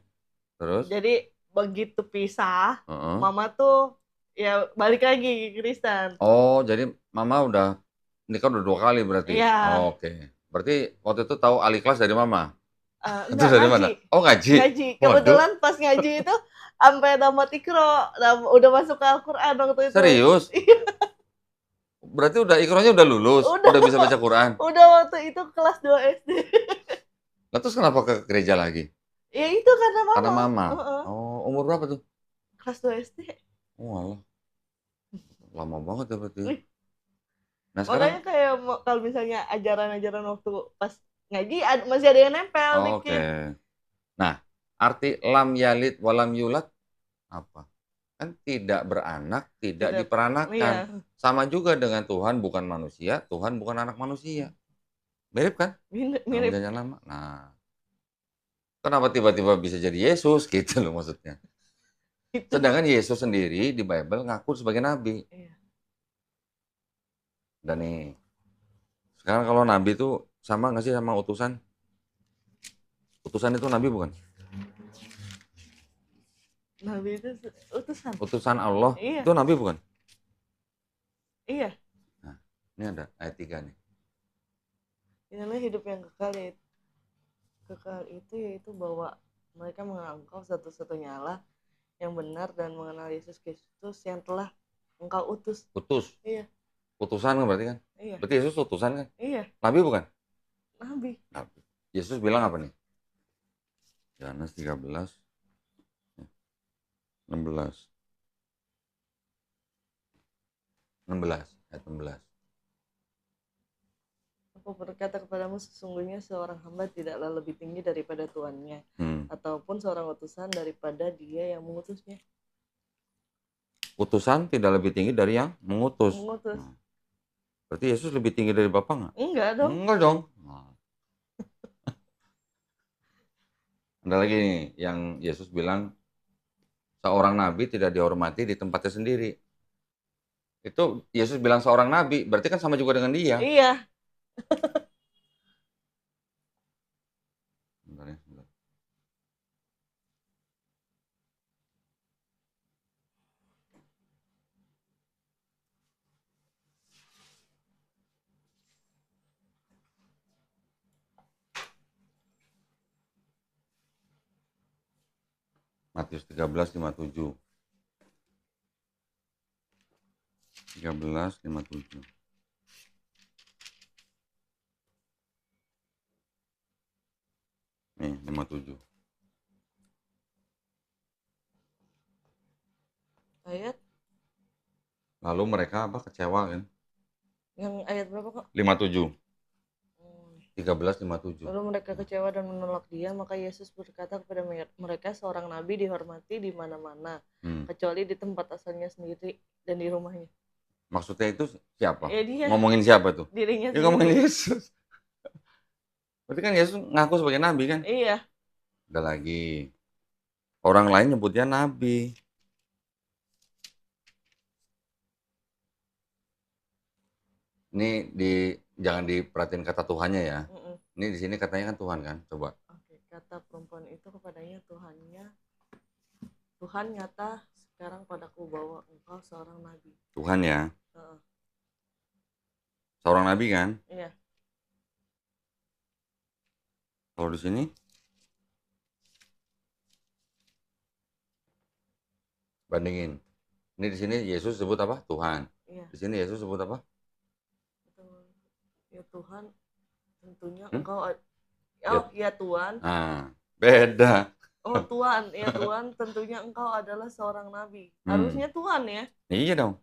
Speaker 2: Terus?
Speaker 1: Jadi begitu pisah,
Speaker 2: Heeh.
Speaker 1: mama tuh ya balik lagi ke Kristen.
Speaker 2: Oh, jadi Mama udah nikah udah 2 kali berarti?
Speaker 1: Iya,
Speaker 2: Oke. Berarti waktu itu tahu Al-Ikhlas dari Mama? Itu
Speaker 1: enggak
Speaker 2: dari
Speaker 1: ngaji.
Speaker 2: mana? Oh, ngaji?
Speaker 1: Ngaji.
Speaker 2: Waduh,
Speaker 1: Kebetulan pas ngaji itu sampai tamat ikro, udah masuk ke Al-Qur'an waktu itu.
Speaker 2: serius? Berarti udah Iqronya udah lulus?
Speaker 1: Udah
Speaker 2: Udah bisa baca Quran?
Speaker 1: udah waktu itu kelas 2 SD.
Speaker 2: Lah terus kenapa ke gereja lagi?
Speaker 1: Ya itu karena
Speaker 2: Karena
Speaker 1: mama.
Speaker 2: Mama?
Speaker 1: Heeh.
Speaker 2: Oh, umur berapa tuh?
Speaker 1: Kelas 2 SD.
Speaker 2: Oh, alah. Lama banget ya berarti.
Speaker 1: Wih,
Speaker 2: Nah sekarang,
Speaker 1: makanya kayak kalau misalnya ajaran-ajaran waktu pas ngaji masih ada yang nempel
Speaker 2: oh, oke.
Speaker 1: dikit.
Speaker 2: Nah, arti lam yalid walam yulad apa? Kan tidak beranak, tidak
Speaker 1: Tidak.
Speaker 2: diperanakan.
Speaker 1: Iya,
Speaker 2: Sama juga dengan Tuhan bukan manusia, Tuhan bukan anak manusia. Mirip kan? Sama
Speaker 1: mirip
Speaker 2: perjanjian lama. Nah, kenapa tiba-tiba bisa jadi Yesus gitu loh maksudnya.
Speaker 1: itu.
Speaker 2: Sedangkan Yesus sendiri di Bible ngaku sebagai nabi.
Speaker 1: Iya.
Speaker 2: Dan nih, sekarang kalau nabi itu sama nggak sih sama utusan? Utusan itu nabi bukan?
Speaker 1: Nabi itu utusan.
Speaker 2: Utusan Allah
Speaker 1: Iya,
Speaker 2: itu nabi bukan?
Speaker 1: iya.
Speaker 2: Nah, ini ada ayat 3 nih.
Speaker 1: Inilah hidup yang kekal yaitu kekal itu yaitu bahwa mereka mengenal engkau satu-satunya Allah yang benar dan mengenal Yesus Kristus yang telah engkau utus.
Speaker 2: Utus.
Speaker 1: Iya,
Speaker 2: Utusan kan berarti kan?
Speaker 1: iya,
Speaker 2: Berarti Yesus utusan kan?
Speaker 1: iya.
Speaker 2: Nabi bukan?
Speaker 1: Nabi.
Speaker 2: Nabi. Yesus bilang apa nih? Yohanes 13, 16. 16, ayat 16.
Speaker 1: Aku berkata kepadamu sesungguhnya seorang hamba tidaklah lebih tinggi daripada tuannya, ataupun seorang utusan daripada dia yang mengutusnya.
Speaker 2: Utusan tidak lebih tinggi dari yang mengutus.
Speaker 1: Mengutus.
Speaker 2: Nah, berarti Yesus lebih tinggi dari Bapa nggak?
Speaker 1: Enggak dong.
Speaker 2: Enggak dong. Nah, ada lagi nih yang Yesus bilang seorang nabi tidak dihormati di tempatnya sendiri. Itu Yesus bilang seorang nabi, berarti kan sama juga dengan dia.
Speaker 1: Iya.
Speaker 2: Bentar ya, bentar. Matius 13:57. 13:57. Nih, 57.
Speaker 1: Ayat
Speaker 2: Lalu mereka apa? Kecewa kan?
Speaker 1: yang ayat berapa kok?
Speaker 2: 57.
Speaker 1: Hmm.
Speaker 2: 13:57.
Speaker 1: Lalu mereka kecewa dan menolak dia, maka Yesus berkata kepada mereka, seorang nabi dihormati di mana-mana, kecuali di tempat asalnya sendiri dan di rumahnya.
Speaker 2: Maksudnya itu siapa?
Speaker 1: Ya dia,
Speaker 2: Ngomongin siapa tuh?
Speaker 1: dirinya
Speaker 2: Ya
Speaker 1: sendiri.
Speaker 2: ngomongin Yesus. Berarti kan Yesus ngaku sebagai nabi kan?
Speaker 1: Iya.
Speaker 2: Ada lagi. Orang lain nyebutnya nabi. Ini jangan diperhatiin kata Tuhannya ya.
Speaker 1: Mm-mm.
Speaker 2: Ini di sini katanya kan Tuhan kan? Coba.
Speaker 1: Oke, kata perempuan itu kepadanya, Tuhan nyata sekarang padaku bahwa engkau seorang nabi.
Speaker 2: Tuhan ya.
Speaker 1: Uh,
Speaker 2: Seorang nabi kan?
Speaker 1: iya.
Speaker 2: Kalau di sini bandingin. Ini di sini Yesus sebut apa? Tuhan.
Speaker 1: Iya.
Speaker 2: Di sini Yesus sebut apa?
Speaker 1: Ya Tuhan, tentunya engkau. Oh ya Tuhan.
Speaker 2: Nah, beda.
Speaker 1: Oh Tuhan, ya Tuhan, tentunya engkau adalah seorang nabi. Harusnya Tuhan ya.
Speaker 2: Iya dong.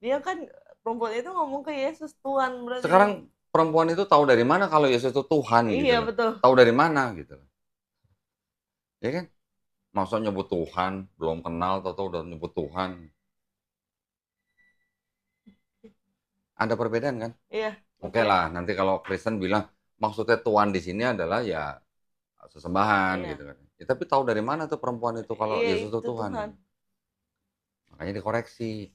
Speaker 1: Dia kan perempuan itu ngomong ke Yesus Tuhan berarti.
Speaker 2: Sekarang perempuan itu tahu dari mana kalau Yesus itu Tuhan gitu.
Speaker 1: Iya betul.
Speaker 2: Tahu dari mana gitu. Ya kan? Masa nyebut Tuhan, belum kenal tahu udah nyebut Tuhan. Ada perbedaan kan?
Speaker 1: Iya.
Speaker 2: Oke lah, nanti kalau Kristen bilang maksudnya Tuhan di sini adalah ya sesembahan gitu kan. Ya, tapi tahu dari mana tuh perempuan itu kalau Yesus itu Tuhan. Makanya dikoreksi.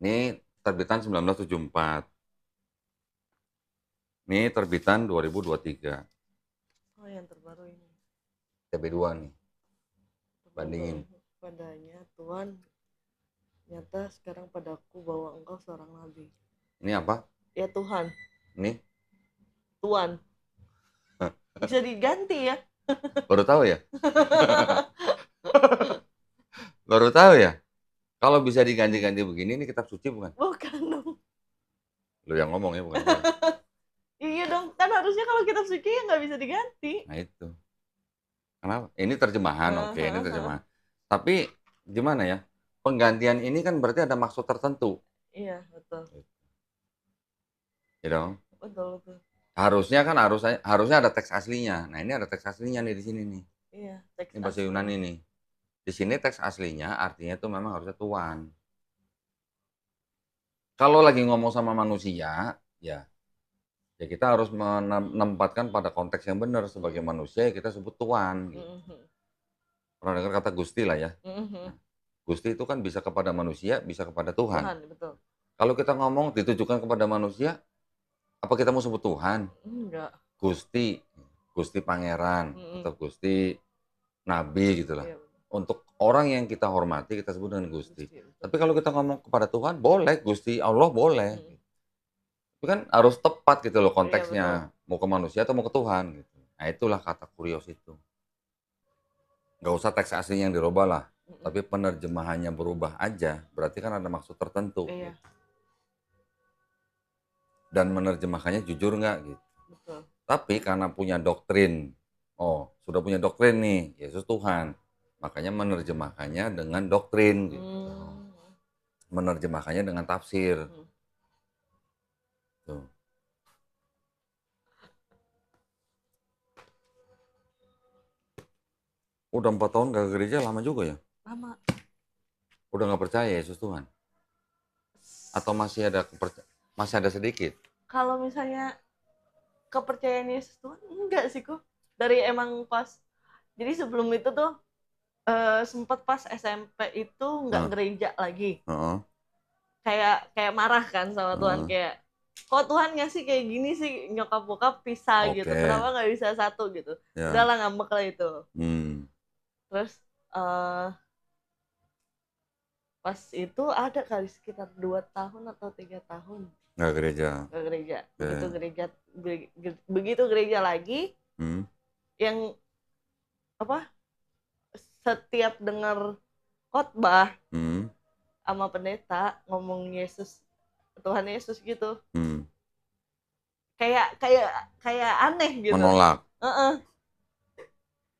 Speaker 2: Ini terbitan 1974. Ini terbitan 2023.
Speaker 1: Oh yang terbaru ini.
Speaker 2: TB2 nih. Bandingin.
Speaker 1: Padanya Tuhan nyata sekarang padaku bahwa engkau seorang nabi.
Speaker 2: Ini apa?
Speaker 1: Ya Tuhan.
Speaker 2: Ini?
Speaker 1: Tuhan. Bisa diganti ya?
Speaker 2: Baru tahu ya? Baru tahu ya? Kalau bisa diganti-ganti begini, ini kitab suci bukan?
Speaker 1: Bukan dong.
Speaker 2: Lu yang ngomong ya, bukan?
Speaker 1: Iya dong, kan harusnya kalau kitab suci ya nggak bisa diganti.
Speaker 2: Nah itu. Kenapa? Ini terjemahan, oke, ini terjemahan. Tapi gimana ya? Penggantian ini kan berarti ada maksud tertentu.
Speaker 1: Iya, betul.
Speaker 2: Ya dong?
Speaker 1: Betul, betul.
Speaker 2: Harusnya ada teks aslinya. Nah, ini ada teks aslinya nih di sini nih.
Speaker 1: Iya, teks
Speaker 2: ini bahasa Yunani nih. Di sini teks aslinya artinya itu memang harusnya Tuhan. Kalau lagi ngomong sama manusia, ya kita harus menempatkan pada konteks yang benar. Sebagai manusia ya kita sebut Tuhan. Gitu. Pernah dengar kata Gusti lah ya? Nah, Gusti itu kan bisa kepada manusia, bisa kepada Tuhan.
Speaker 1: Tuhan, betul.
Speaker 2: Kalau kita ngomong ditujukan kepada manusia, apa kita mau sebut Tuhan?
Speaker 1: Enggak.
Speaker 2: Gusti Pangeran, atau Gusti Nabi gitulah. Iya. Untuk orang yang kita hormati kita sebut dengan Gusti. Tapi kalau kita ngomong kepada Tuhan, boleh Gusti Allah boleh. Itu kan harus tepat gitu loh konteksnya. Iya, mau ke manusia atau mau ke Tuhan gitu. Nah itulah kata kurios itu. Nggak usah teks aslinya yang dirubah lah. Tapi penerjemahannya berubah aja, berarti kan ada maksud tertentu. Iya. Gitu. Dan menerjemahkannya jujur nggak gitu. Betul. Tapi karena punya doktrin, sudah punya doktrin nih, Yesus Tuhan. Makanya menerjemahkannya dengan doktrin gitu. Menerjemahkannya dengan tafsir. Tuh. Udah 4 tahun gak ke gereja, lama juga ya?
Speaker 1: Lama.
Speaker 2: Udah nggak percaya Yesus Tuhan? Atau masih ada sedikit?
Speaker 1: Kalau misalnya kepercayaan Yesus Tuhan, enggak sih kok. Dari emang pas, jadi sebelum itu tuh sempet pas SMP itu nggak
Speaker 2: Heeh,
Speaker 1: gereja lagi.
Speaker 2: heeh,
Speaker 1: Kayak kayak marah kan sama Tuhan,
Speaker 2: heeh.
Speaker 1: kayak kok Tuhan ngasih kayak gini sih, nyokap bokap pisah gitu,
Speaker 2: Oke,
Speaker 1: kenapa nggak bisa satu gitu.
Speaker 2: ya.
Speaker 1: Udahlah, ngambek lah itu.
Speaker 2: Hmm,
Speaker 1: Terus eh pas itu ada kali sekitar 2 tahun atau 3 tahun
Speaker 2: nggak gereja.
Speaker 1: ke gereja. begitu
Speaker 2: Oke.
Speaker 1: gereja Begitu gereja lagi,
Speaker 2: Hmm,
Speaker 1: yang apa, setiap dengar khotbah
Speaker 2: hmm,
Speaker 1: sama pendeta ngomong Yesus, Tuhan Yesus gitu,
Speaker 2: hmm.
Speaker 1: kayak kayak kayak aneh gitu.
Speaker 2: Menolak.
Speaker 1: Heeh.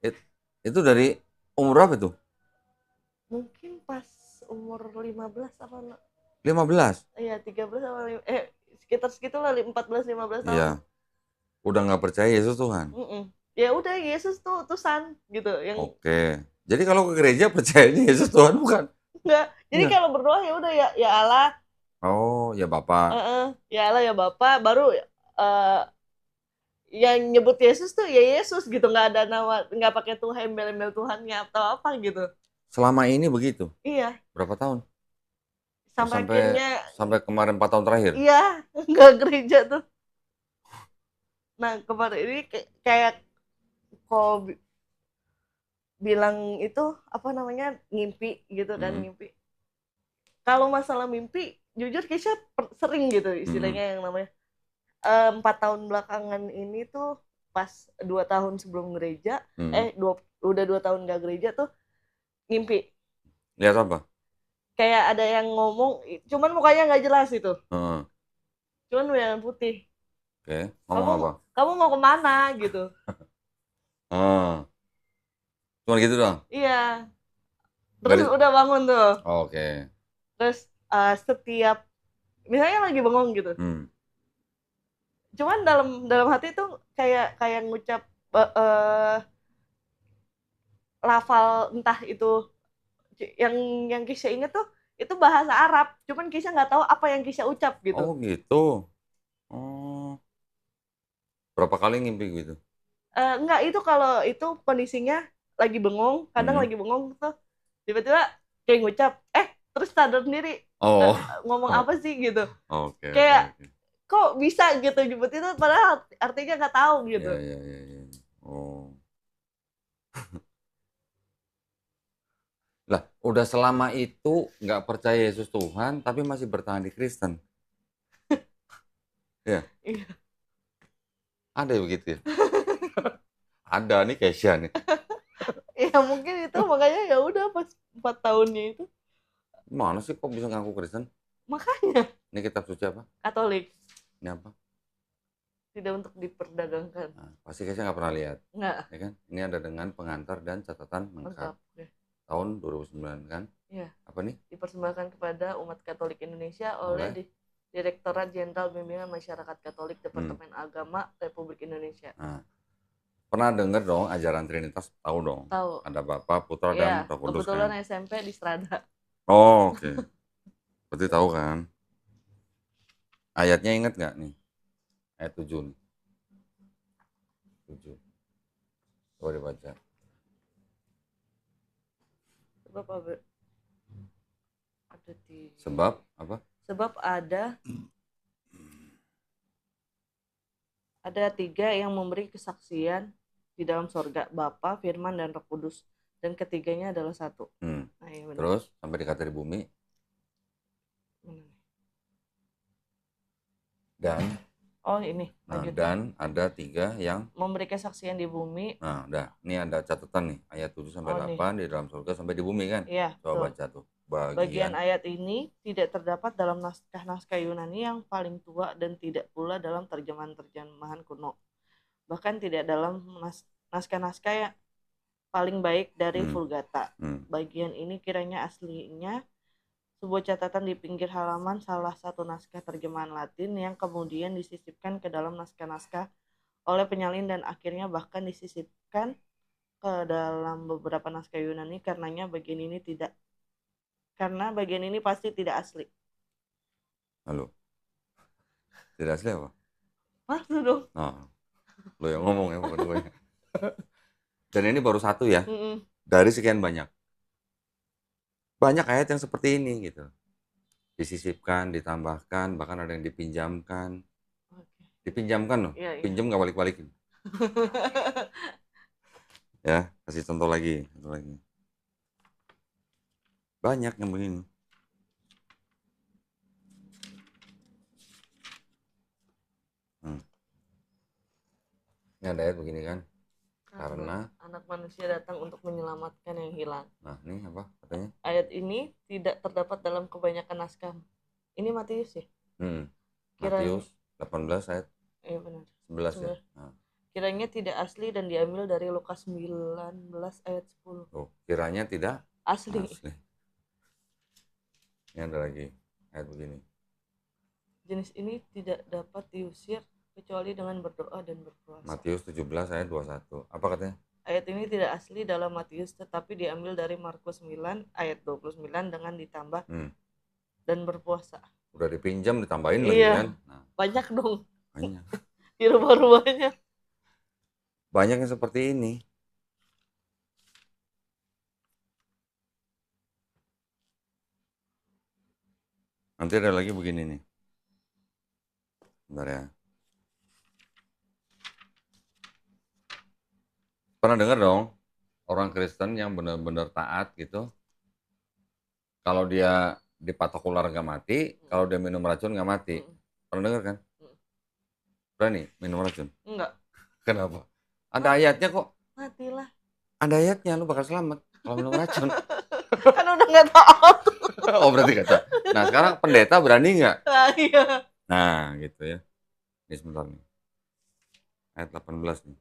Speaker 2: It- itu dari umur berapa tuh?
Speaker 1: Mungkin pas umur 15 apa,
Speaker 2: 15.
Speaker 1: iya 13 apa sekitar segitu lah, 14 15 tahun.
Speaker 2: Iya. Udah nggak percaya Yesus Tuhan.
Speaker 1: Mm-mm. Ya udah, Yesus tuh utusan gitu yang
Speaker 2: Oke. Jadi kalau ke gereja percayanya Yesus Tuhan bukan?
Speaker 1: enggak. Jadi
Speaker 2: Enggak.
Speaker 1: kalau berdoa ya udah, ya ya Allah,
Speaker 2: Oh, ya Bapak.
Speaker 1: ya Allah ya Bapa, baru yang nyebut Yesus tuh ya Yesus gitu, nggak ada nama, nggak pakai Tuhan, embel-embel Tuhannya atau apa gitu.
Speaker 2: Selama ini begitu.
Speaker 1: Iya,
Speaker 2: Berapa tahun? Oh,
Speaker 1: sampai
Speaker 2: sampai
Speaker 1: akhirnya
Speaker 2: sampai kemarin 4 tahun terakhir.
Speaker 1: iya nggak gereja tuh. Nah kemarin ini kayak kok bilang itu apa namanya, ngimpi gitu kan,
Speaker 2: Hmm,
Speaker 1: ngimpi. Kalau masalah mimpi, jujur Keisha sering gitu
Speaker 2: hmm,
Speaker 1: istilahnya, yang namanya 4 tahun belakangan ini tuh, pas 2 tahun sebelum gereja,
Speaker 2: hmm.
Speaker 1: udah 2 tahun gak gereja tuh, ngimpi
Speaker 2: Lihat apa?
Speaker 1: kayak ada yang ngomong, cuman mukanya nggak jelas itu,
Speaker 2: Heeh.
Speaker 1: cuman bayangan putih.
Speaker 2: Oke.
Speaker 1: kamu
Speaker 2: Ngomong apa?
Speaker 1: kamu mau kemana gitu.
Speaker 2: Ah, cuma gitu doang.
Speaker 1: Iya,
Speaker 2: Nggak
Speaker 1: terus
Speaker 2: di...
Speaker 1: udah bangun tuh.
Speaker 2: Oke.
Speaker 1: Terus setiap misalnya lagi bengong gitu,
Speaker 2: Hmm.
Speaker 1: cuman dalam dalam hati tuh kayak kayak ngucap, eh, eh, lafal, entah itu yang Kisah inget tuh, itu bahasa Arab, cuman Kisah nggak tahu apa yang Kisah ucap gitu.
Speaker 2: Oh, gitu. Oh, berapa kali ngimpi gitu?
Speaker 1: Enggak, itu kalau itu kondisinya lagi bengong, kadang
Speaker 2: Hmm.
Speaker 1: lagi bengong tuh tiba-tiba kayak ngucap, terus sadar sendiri,
Speaker 2: Oh.
Speaker 1: ngomong apa sih gitu,
Speaker 2: Oke, oke,
Speaker 1: kayak
Speaker 2: oke.
Speaker 1: kok bisa gitu nyebut itu, padahal artinya nggak tahu gitu.
Speaker 2: Ya, ya, ya, ya. Oh. Lah, udah selama itu nggak percaya Yesus Tuhan, tapi masih bertahan di Kristen. Ya,
Speaker 1: Iya.
Speaker 2: ada yang begitu ya? Ada nih Kesha nih.
Speaker 1: Ya mungkin itu makanya ya udah, pas 4 tahunnya itu,
Speaker 2: Mana sih kok bisa ngaku Kristen?
Speaker 1: makanya
Speaker 2: Ini kitab suci apa?
Speaker 1: Katolik,
Speaker 2: Ini apa?
Speaker 1: tidak untuk diperdagangkan.
Speaker 2: Nah, pasti Kesha nggak pernah lihat.
Speaker 1: Nggak
Speaker 2: Ya kan? Ini ada dengan pengantar dan catatan lengkap.
Speaker 1: lengkap deh.
Speaker 2: Tahun 2009 kan?
Speaker 1: Iya,
Speaker 2: Apa nih?
Speaker 1: dipersembahkan kepada umat Katolik Indonesia oleh
Speaker 2: Oleh?
Speaker 1: Direktorat Jenderal Bimbingan Masyarakat Katolik,
Speaker 2: Hmm.
Speaker 1: Departemen Agama Republik Indonesia.
Speaker 2: Nah, pernah dengar dong ajaran Trinitas? Tahu dong.
Speaker 1: Tahu?
Speaker 2: Ada Bapa, Putra, dan
Speaker 1: Iya,
Speaker 2: Roh Kudus kan?
Speaker 1: kebetulan SMP di Strada.
Speaker 2: Oh, oke. Berarti tahu kan? Ayatnya inget nggak nih? Ayat 7 nih. 7. Coba dibaca.
Speaker 1: Sebab ada di
Speaker 2: Sebab apa?
Speaker 1: sebab ada 3 yang memberi kesaksian di dalam sorga, Bapa, Firman, dan Roh Kudus, dan ketiganya adalah satu.
Speaker 2: Hmm.
Speaker 1: Nah, iya benar.
Speaker 2: Terus sampai dikata di bumi
Speaker 1: Benar.
Speaker 2: dan
Speaker 1: Oh ini lanjut.
Speaker 2: dan ada 3 yang
Speaker 1: Memberi kesaksian di bumi.
Speaker 2: nah udah ini ada catatan nih ayat 7 sampai
Speaker 1: Oh nih,
Speaker 2: 8 di dalam surga sampai di bumi kan.
Speaker 1: iya
Speaker 2: Coba
Speaker 1: betul.
Speaker 2: baca tuh
Speaker 1: Bagian
Speaker 2: bagian.
Speaker 1: ayat ini tidak terdapat dalam naskah-naskah Yunani yang paling tua dan tidak pula dalam terjemahan-terjemahan kuno. Bahkan tidak dalam naskah-naskah yang paling baik dari
Speaker 2: Hmm.
Speaker 1: Vulgata.
Speaker 2: Hmm.
Speaker 1: Bagian ini kiranya aslinya sebuah catatan di pinggir halaman salah satu naskah terjemahan Latin yang kemudian disisipkan ke dalam naskah-naskah oleh penyalin dan akhirnya bahkan disisipkan ke dalam beberapa naskah Yunani. Karenanya bagian ini tidak Karena bagian ini pasti tidak asli.
Speaker 2: Halo, tidak asli apa?
Speaker 1: Masuk dong.
Speaker 2: Nah, lo yang ngomong ya, bukan gue. Dan ini baru satu ya,
Speaker 1: Mm-mm.
Speaker 2: dari sekian banyak. Banyak ayat yang seperti ini gitu. Disisipkan, ditambahkan, bahkan ada yang dipinjamkan.
Speaker 1: Oke.
Speaker 2: Dipinjamkan loh,
Speaker 1: Iya, iya.
Speaker 2: pinjam nggak balik-balikin. Ya, kasih contoh lagi, contoh lagi. Banyak yang begini. Hmm. Ini ada ayat begini kan. Karena
Speaker 1: anak manusia datang untuk menyelamatkan yang hilang.
Speaker 2: Nah, ini apa katanya?
Speaker 1: Ayat ini tidak terdapat dalam kebanyakan naskah. Ini Matius ya? Kiranya,
Speaker 2: Matius 18 ayat
Speaker 1: iya benar.
Speaker 2: 11 ya.
Speaker 1: 11.
Speaker 2: Nah,
Speaker 1: Kiranya tidak asli dan diambil dari Lukas 19 ayat 10.
Speaker 2: kiranya tidak
Speaker 1: Asli.
Speaker 2: asli. Ini ada lagi ayat begini.
Speaker 1: Jenis ini tidak dapat diusir kecuali dengan berdoa dan berpuasa.
Speaker 2: Matius 17 ayat 21. Apa katanya?
Speaker 1: Ayat ini tidak asli dalam Matius tetapi diambil dari Markus 9 ayat 29 dengan ditambah dan berpuasa.
Speaker 2: Udah dipinjam ditambahin lagi kan? Nah,
Speaker 1: banyak dong.
Speaker 2: banyak.
Speaker 1: Dirubah-rubahnya.
Speaker 2: Banyak yang seperti ini. Nanti ada lagi begini nih. Bentar ya. Pernah dengar dong orang Kristen yang benar-benar taat gitu. Kalau dia dipatok ular nggak mati, kalau dia minum racun nggak mati. Pernah dengar kan? Berani minum racun?
Speaker 1: Enggak.
Speaker 2: Kenapa? Ada ayatnya kok.
Speaker 1: Matilah.
Speaker 2: Ada ayatnya, lu bakal selamat kalau minum racun.
Speaker 1: Kan udah nggak taat.
Speaker 2: Oh berarti kata. Nah sekarang pendeta berani nggak?
Speaker 1: Iya.
Speaker 2: Nah gitu ya. Ini sebentar nih. Ayat 18 nih.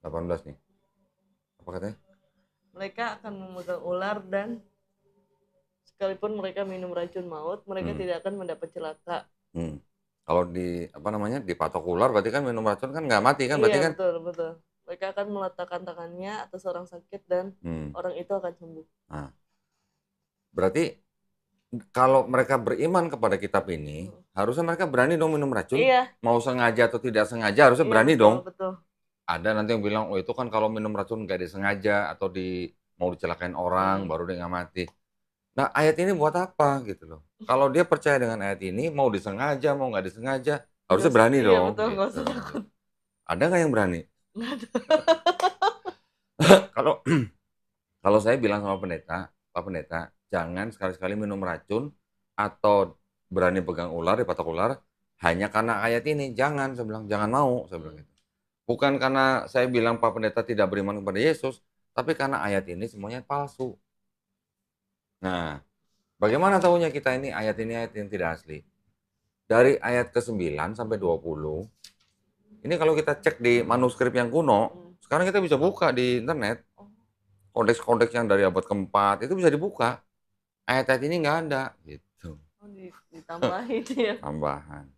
Speaker 2: 18 nih. Apa katanya?
Speaker 1: Mereka akan memegang ular dan sekalipun mereka minum racun maut, mereka tidak akan mendapat celaka.
Speaker 2: Kalau dipatok ular berarti kan minum racun kan nggak mati kan? Berarti
Speaker 1: iya,
Speaker 2: kan?
Speaker 1: Betul. Mereka akan meletakkan tangannya atas orang sakit dan orang itu akan sembuh.
Speaker 2: Nah, berarti kalau mereka beriman kepada kitab ini, harusnya mereka berani dong minum racun.
Speaker 1: Iya.
Speaker 2: Mau sengaja atau tidak sengaja harusnya berani dong.
Speaker 1: Betul.
Speaker 2: Ada nanti yang bilang, oh itu kan kalau minum racun nggak disengaja atau mau dicelakain orang baru dia nggak mati. Nah ayat ini buat apa gitu loh. Kalau dia percaya dengan ayat ini, mau disengaja mau nggak disengaja, harusnya berani dong.
Speaker 1: Betul, nggak usah takut.
Speaker 2: Ada nggak yang berani?
Speaker 1: Nggak ada.
Speaker 2: Kalau saya bilang sama pendeta, Pak Pendeta, jangan sekali-sekali minum racun atau berani pegang ular, dipatok ular, hanya karena ayat ini. Jangan, saya bilang, jangan mau. Saya bilang gitu. Bukan karena saya bilang Pak Pendeta tidak beriman kepada Yesus, tapi karena ayat ini semuanya palsu. Nah, bagaimana tahunya kita ini ayat yang tidak asli? Dari ayat ke-9 sampai 20, ini kalau kita cek di manuskrip yang kuno, sekarang kita bisa buka di internet. Kodeks-kodeks yang dari abad ke-4 itu bisa dibuka. Ayat-ayat ini nggak ada gitu.
Speaker 1: Oh, ditambahin ya.
Speaker 2: Tambahan.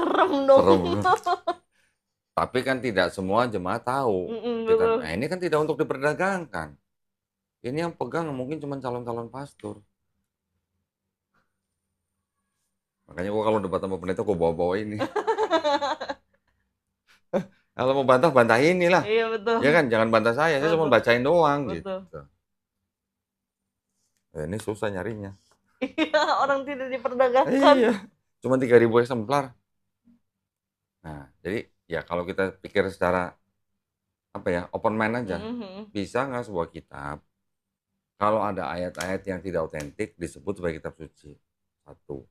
Speaker 1: Serem dong.
Speaker 2: Tapi kan tidak semua jemaat tahu. Nah ini kan tidak untuk diperdagangkan. Ini yang pegang mungkin cuma calon-calon pastor. Makanya gua kalau debat sama pendeta gua bawa-bawa ini. Kalau mau bantah, bantah inilah.
Speaker 1: Iya betul.
Speaker 2: Ya kan, jangan bantah saya cuma bacain doang
Speaker 1: betul.
Speaker 2: Gitu. Ini susah nyarinya.
Speaker 1: Iya, orang tidak diperdagangkan.
Speaker 2: Iya, cuma 3.000 eksemplar. Nah, jadi ya kalau kita pikir secara open mind aja, bisa nggak sebuah kitab kalau ada ayat-ayat yang tidak otentik disebut sebagai kitab suci? Satu.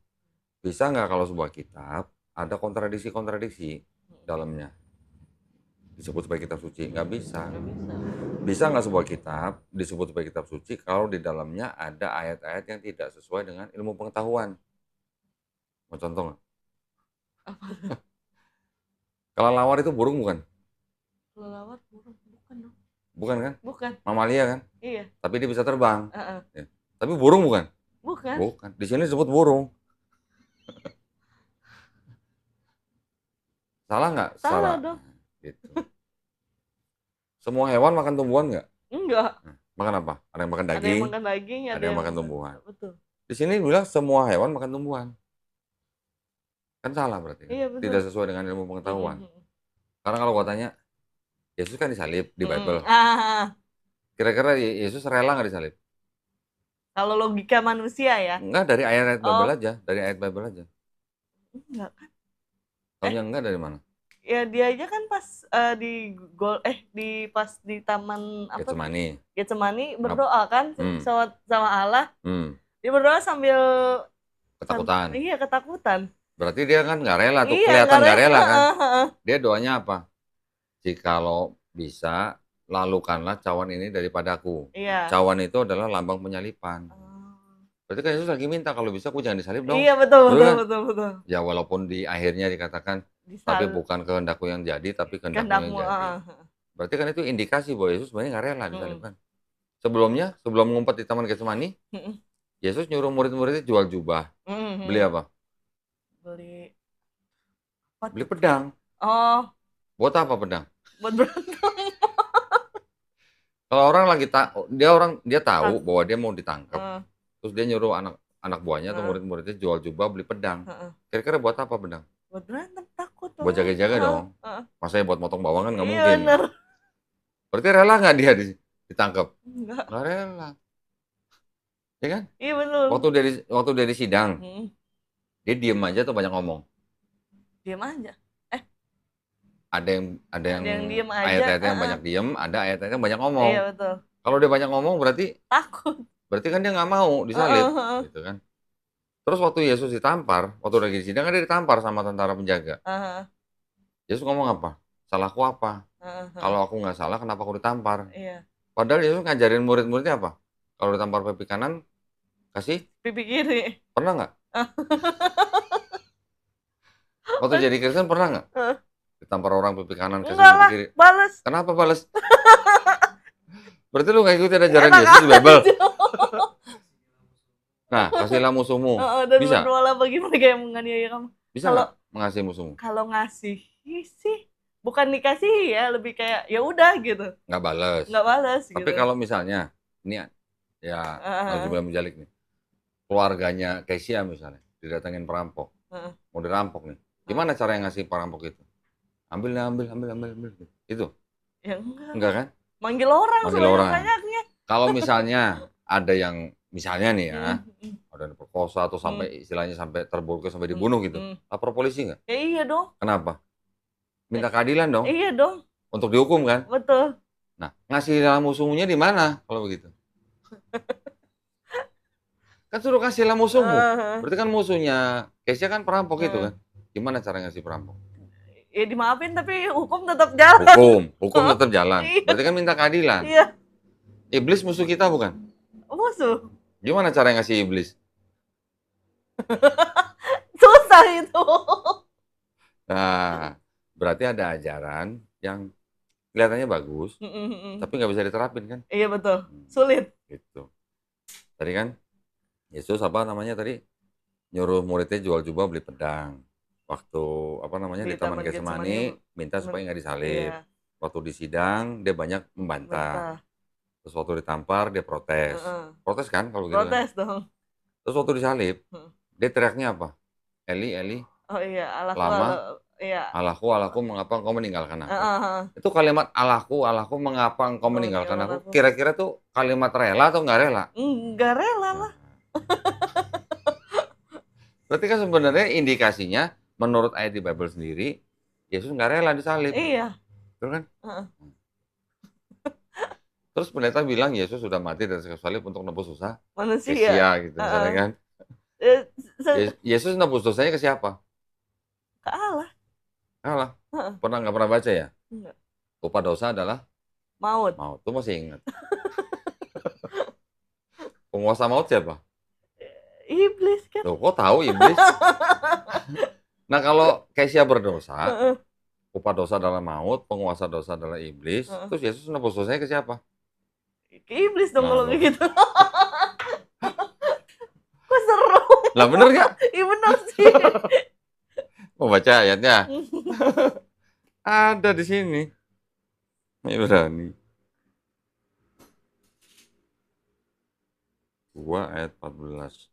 Speaker 2: Bisa nggak kalau sebuah kitab ada kontradiksi-kontradiksi dalamnya disebut sebagai kitab suci? Nggak bisa. Bisa nggak sebuah kitab disebut sebagai kitab suci kalau di dalamnya ada ayat-ayat yang tidak sesuai dengan ilmu pengetahuan? Mau contoh nggak? Kelelawar itu burung bukan?
Speaker 1: Kelelawar burung bukan dong.
Speaker 2: Bukan kan?
Speaker 1: Bukan.
Speaker 2: Mamalia kan?
Speaker 1: Iya.
Speaker 2: Tapi dia bisa terbang. Ya. Tapi burung bukan?
Speaker 1: Bukan.
Speaker 2: Bukan. Di sini disebut burung. Salah nggak?
Speaker 1: Salah dong.
Speaker 2: Gitu. Semua hewan makan tumbuhan nggak?
Speaker 1: Enggak.
Speaker 2: Nah, makan apa? Ada yang makan
Speaker 1: Ada yang
Speaker 2: daging,
Speaker 1: makan daging,
Speaker 2: ada yang makan tumbuhan.
Speaker 1: betul.
Speaker 2: Di sini bilang semua hewan makan tumbuhan. Kan salah berarti kan?
Speaker 1: Iya betul.
Speaker 2: Tidak sesuai dengan ilmu pengetahuan. Karena kalau gua tanya, Yesus kan disalib di Bible. Kira-kira Yesus rela nggak disalib?
Speaker 1: Kalau logika manusia ya?
Speaker 2: Enggak, dari ayat-ayat Bible aja. Dari ayat Bible aja.
Speaker 1: Enggak kan?
Speaker 2: Taunya enggak dari mana?
Speaker 1: Ya dia aja kan pas pas di taman apa? Getsemani berdoa kan sama Allah. Dia berdoa sambil
Speaker 2: ketakutan.
Speaker 1: Iya, ketakutan.
Speaker 2: Berarti dia kan nggak rela tuh, kelihatan nggak rela kan? Dia doanya apa? Jikalau bisa, lalukanlah cawan ini daripadaku.
Speaker 1: Iya.
Speaker 2: Cawan itu adalah lambang penyalipan. Berarti kan Yesus lagi minta kalau bisa aku jangan disalib dong.
Speaker 1: Iya betul.
Speaker 2: Ya walaupun di akhirnya dikatakan tapi bukan kehendakku yang jadi, tapi kehendakmu yang jadi. Berarti kan itu indikasi bahwa Yesus sebenarnya nggak rela disalibkan. Sebelum ngumpet di Taman Getsemani, Yesus nyuruh murid-muridnya jual jubah. Beli apa? Beli pedang.
Speaker 1: Oh.
Speaker 2: Buat apa pedang?
Speaker 1: Buat berantem.
Speaker 2: Kalau orang lagi dia tahu bahwa dia mau ditangkap. Terus dia nyuruh anak buahnya atau murid-muridnya jual jubah, beli pedang. Kira-kira buat apa pedang?
Speaker 1: Buat berantem, takut.
Speaker 2: Buat jaga-jaga dong. Masa buat motong bawang kan nggak mungkin.
Speaker 1: Iya bener.
Speaker 2: Berarti rela nggak dia ditangkap?
Speaker 1: Enggak.
Speaker 2: Nggak rela. Ya kan?
Speaker 1: Iya betul.
Speaker 2: Waktu dia di sidang, dia diem aja atau banyak ngomong?
Speaker 1: Diem aja.
Speaker 2: Ada yang
Speaker 1: diem aja.
Speaker 2: Ayat-ayatnya yang banyak diem, ada ayat-ayatnya yang banyak ngomong.
Speaker 1: Iya betul.
Speaker 2: Kalau dia banyak ngomong berarti
Speaker 1: takut.
Speaker 2: Berarti kan dia nggak mau disalib, gitu kan? Terus waktu Yesus ditampar, waktu lagi di sidang kan dia ditampar sama tentara penjaga. Yesus ngomong apa? Salahku apa? Kalau aku nggak salah, kenapa aku ditampar?
Speaker 1: Iya.
Speaker 2: Padahal Yesus ngajarin murid-muridnya apa? Kalau ditampar pipi kanan, kasih
Speaker 1: pipi kiri.
Speaker 2: Pernah nggak? Waktu jadi Kristen pernah nggak? Ditampar orang pipi kanan, kasih pipi kiri.
Speaker 1: Balas.
Speaker 2: Kenapa balas? Berarti lu nggak ikutin ajaran Yesus di Bible? Nah, kasihlah musuhmu.
Speaker 1: Dan
Speaker 2: bisa?
Speaker 1: berdoalah bagi mereka yang menganiaya kamu.
Speaker 2: Bisa nggak mengasihi musuhmu?
Speaker 1: Kalau ngasih sih, bukan dikasih ya, lebih kayak ya udah gitu.
Speaker 2: Nggak balas. Tapi
Speaker 1: gitu.
Speaker 2: kalau misalnya, ini ya, Nauzubillah min dzalik nih. Keluarganya Kesia misalnya, didatengin perampok. Mau dirampok nih. Gimana cara yang ngasih perampok itu? Ambil. Itu?
Speaker 1: Ya
Speaker 2: enggak kan?
Speaker 1: Manggil orang.
Speaker 2: Banyaknya. Kalau misalnya ada yang misalnya nih ya, ada yang perkosa atau sampai istilahnya sampai terburu sampai dibunuh gitu, lapor polisi nggak?
Speaker 1: Ya iya dong.
Speaker 2: Kenapa? Minta keadilan dong.
Speaker 1: Iya dong.
Speaker 2: Untuk dihukum kan?
Speaker 1: Betul.
Speaker 2: Nah, ngasihlah musuhnya di mana kalau begitu? Kan suruh kasihlah musuhmu. Berarti kan musuhnya Kesia kan perampok itu kan? Gimana cara ngasih perampok?
Speaker 1: Ya dimaafin tapi hukum tetap jalan.
Speaker 2: Hukum tetap jalan. Berarti kan minta keadilan.
Speaker 1: Iya.
Speaker 2: Iblis musuh kita bukan?
Speaker 1: Musuh.
Speaker 2: Gimana cara ngasih iblis?
Speaker 1: Susah itu.
Speaker 2: Nah, berarti ada ajaran yang kelihatannya bagus, tapi nggak bisa diterapin kan?
Speaker 1: Iya betul. Sulit.
Speaker 2: Gitu. Tadi kan Yesus tadi nyuruh muridnya jual jubah beli pedang. Waktu di Taman Getsemani minta supaya nggak disalib. Iya. Waktu di sidang dia banyak membantah. Terus waktu ditampar dia protes. Protes kan kalau gitu?
Speaker 1: Protes dong.
Speaker 2: Terus waktu disalib dia teriaknya apa? Eli, Eli.
Speaker 1: Oh iya,
Speaker 2: Allahku, mengapa engkau meninggalkan aku? Itu kalimat Allahku, mengapa engkau meninggalkan aku? Kira-kira tuh kalimat rela atau nggak rela?
Speaker 1: Nggak rela lah.
Speaker 2: Berarti kan sebenarnya indikasinya menurut ayat di Bible sendiri, Yesus nggak rela disalib.
Speaker 1: Iya.
Speaker 2: Betul kan? Terus pendeta bilang Yesus sudah mati dan salib untuk nebus dosa manusia gitu, kan? Yesus nebus dosanya ke siapa?
Speaker 1: Ke Allah.
Speaker 2: Allah. Nggak pernah baca ya?
Speaker 1: Enggak.
Speaker 2: Upah dosa adalah
Speaker 1: maut.
Speaker 2: Tuh masih ingat. Penguasa maut siapa?
Speaker 1: Iblis kan.
Speaker 2: Loh, kok tahu iblis? Nah, kalau Kesia berdosa, upah dosa adalah maut, penguasa dosa adalah iblis. Terus Yesus nebus dosanya ke siapa?
Speaker 1: Ke iblis dong kalau begitu. Kok seru?
Speaker 2: Lah bener nggak?
Speaker 1: Iya bener sih.
Speaker 2: Mau baca ayatnya? Ada di sini. Ibrani 2 ayat 14.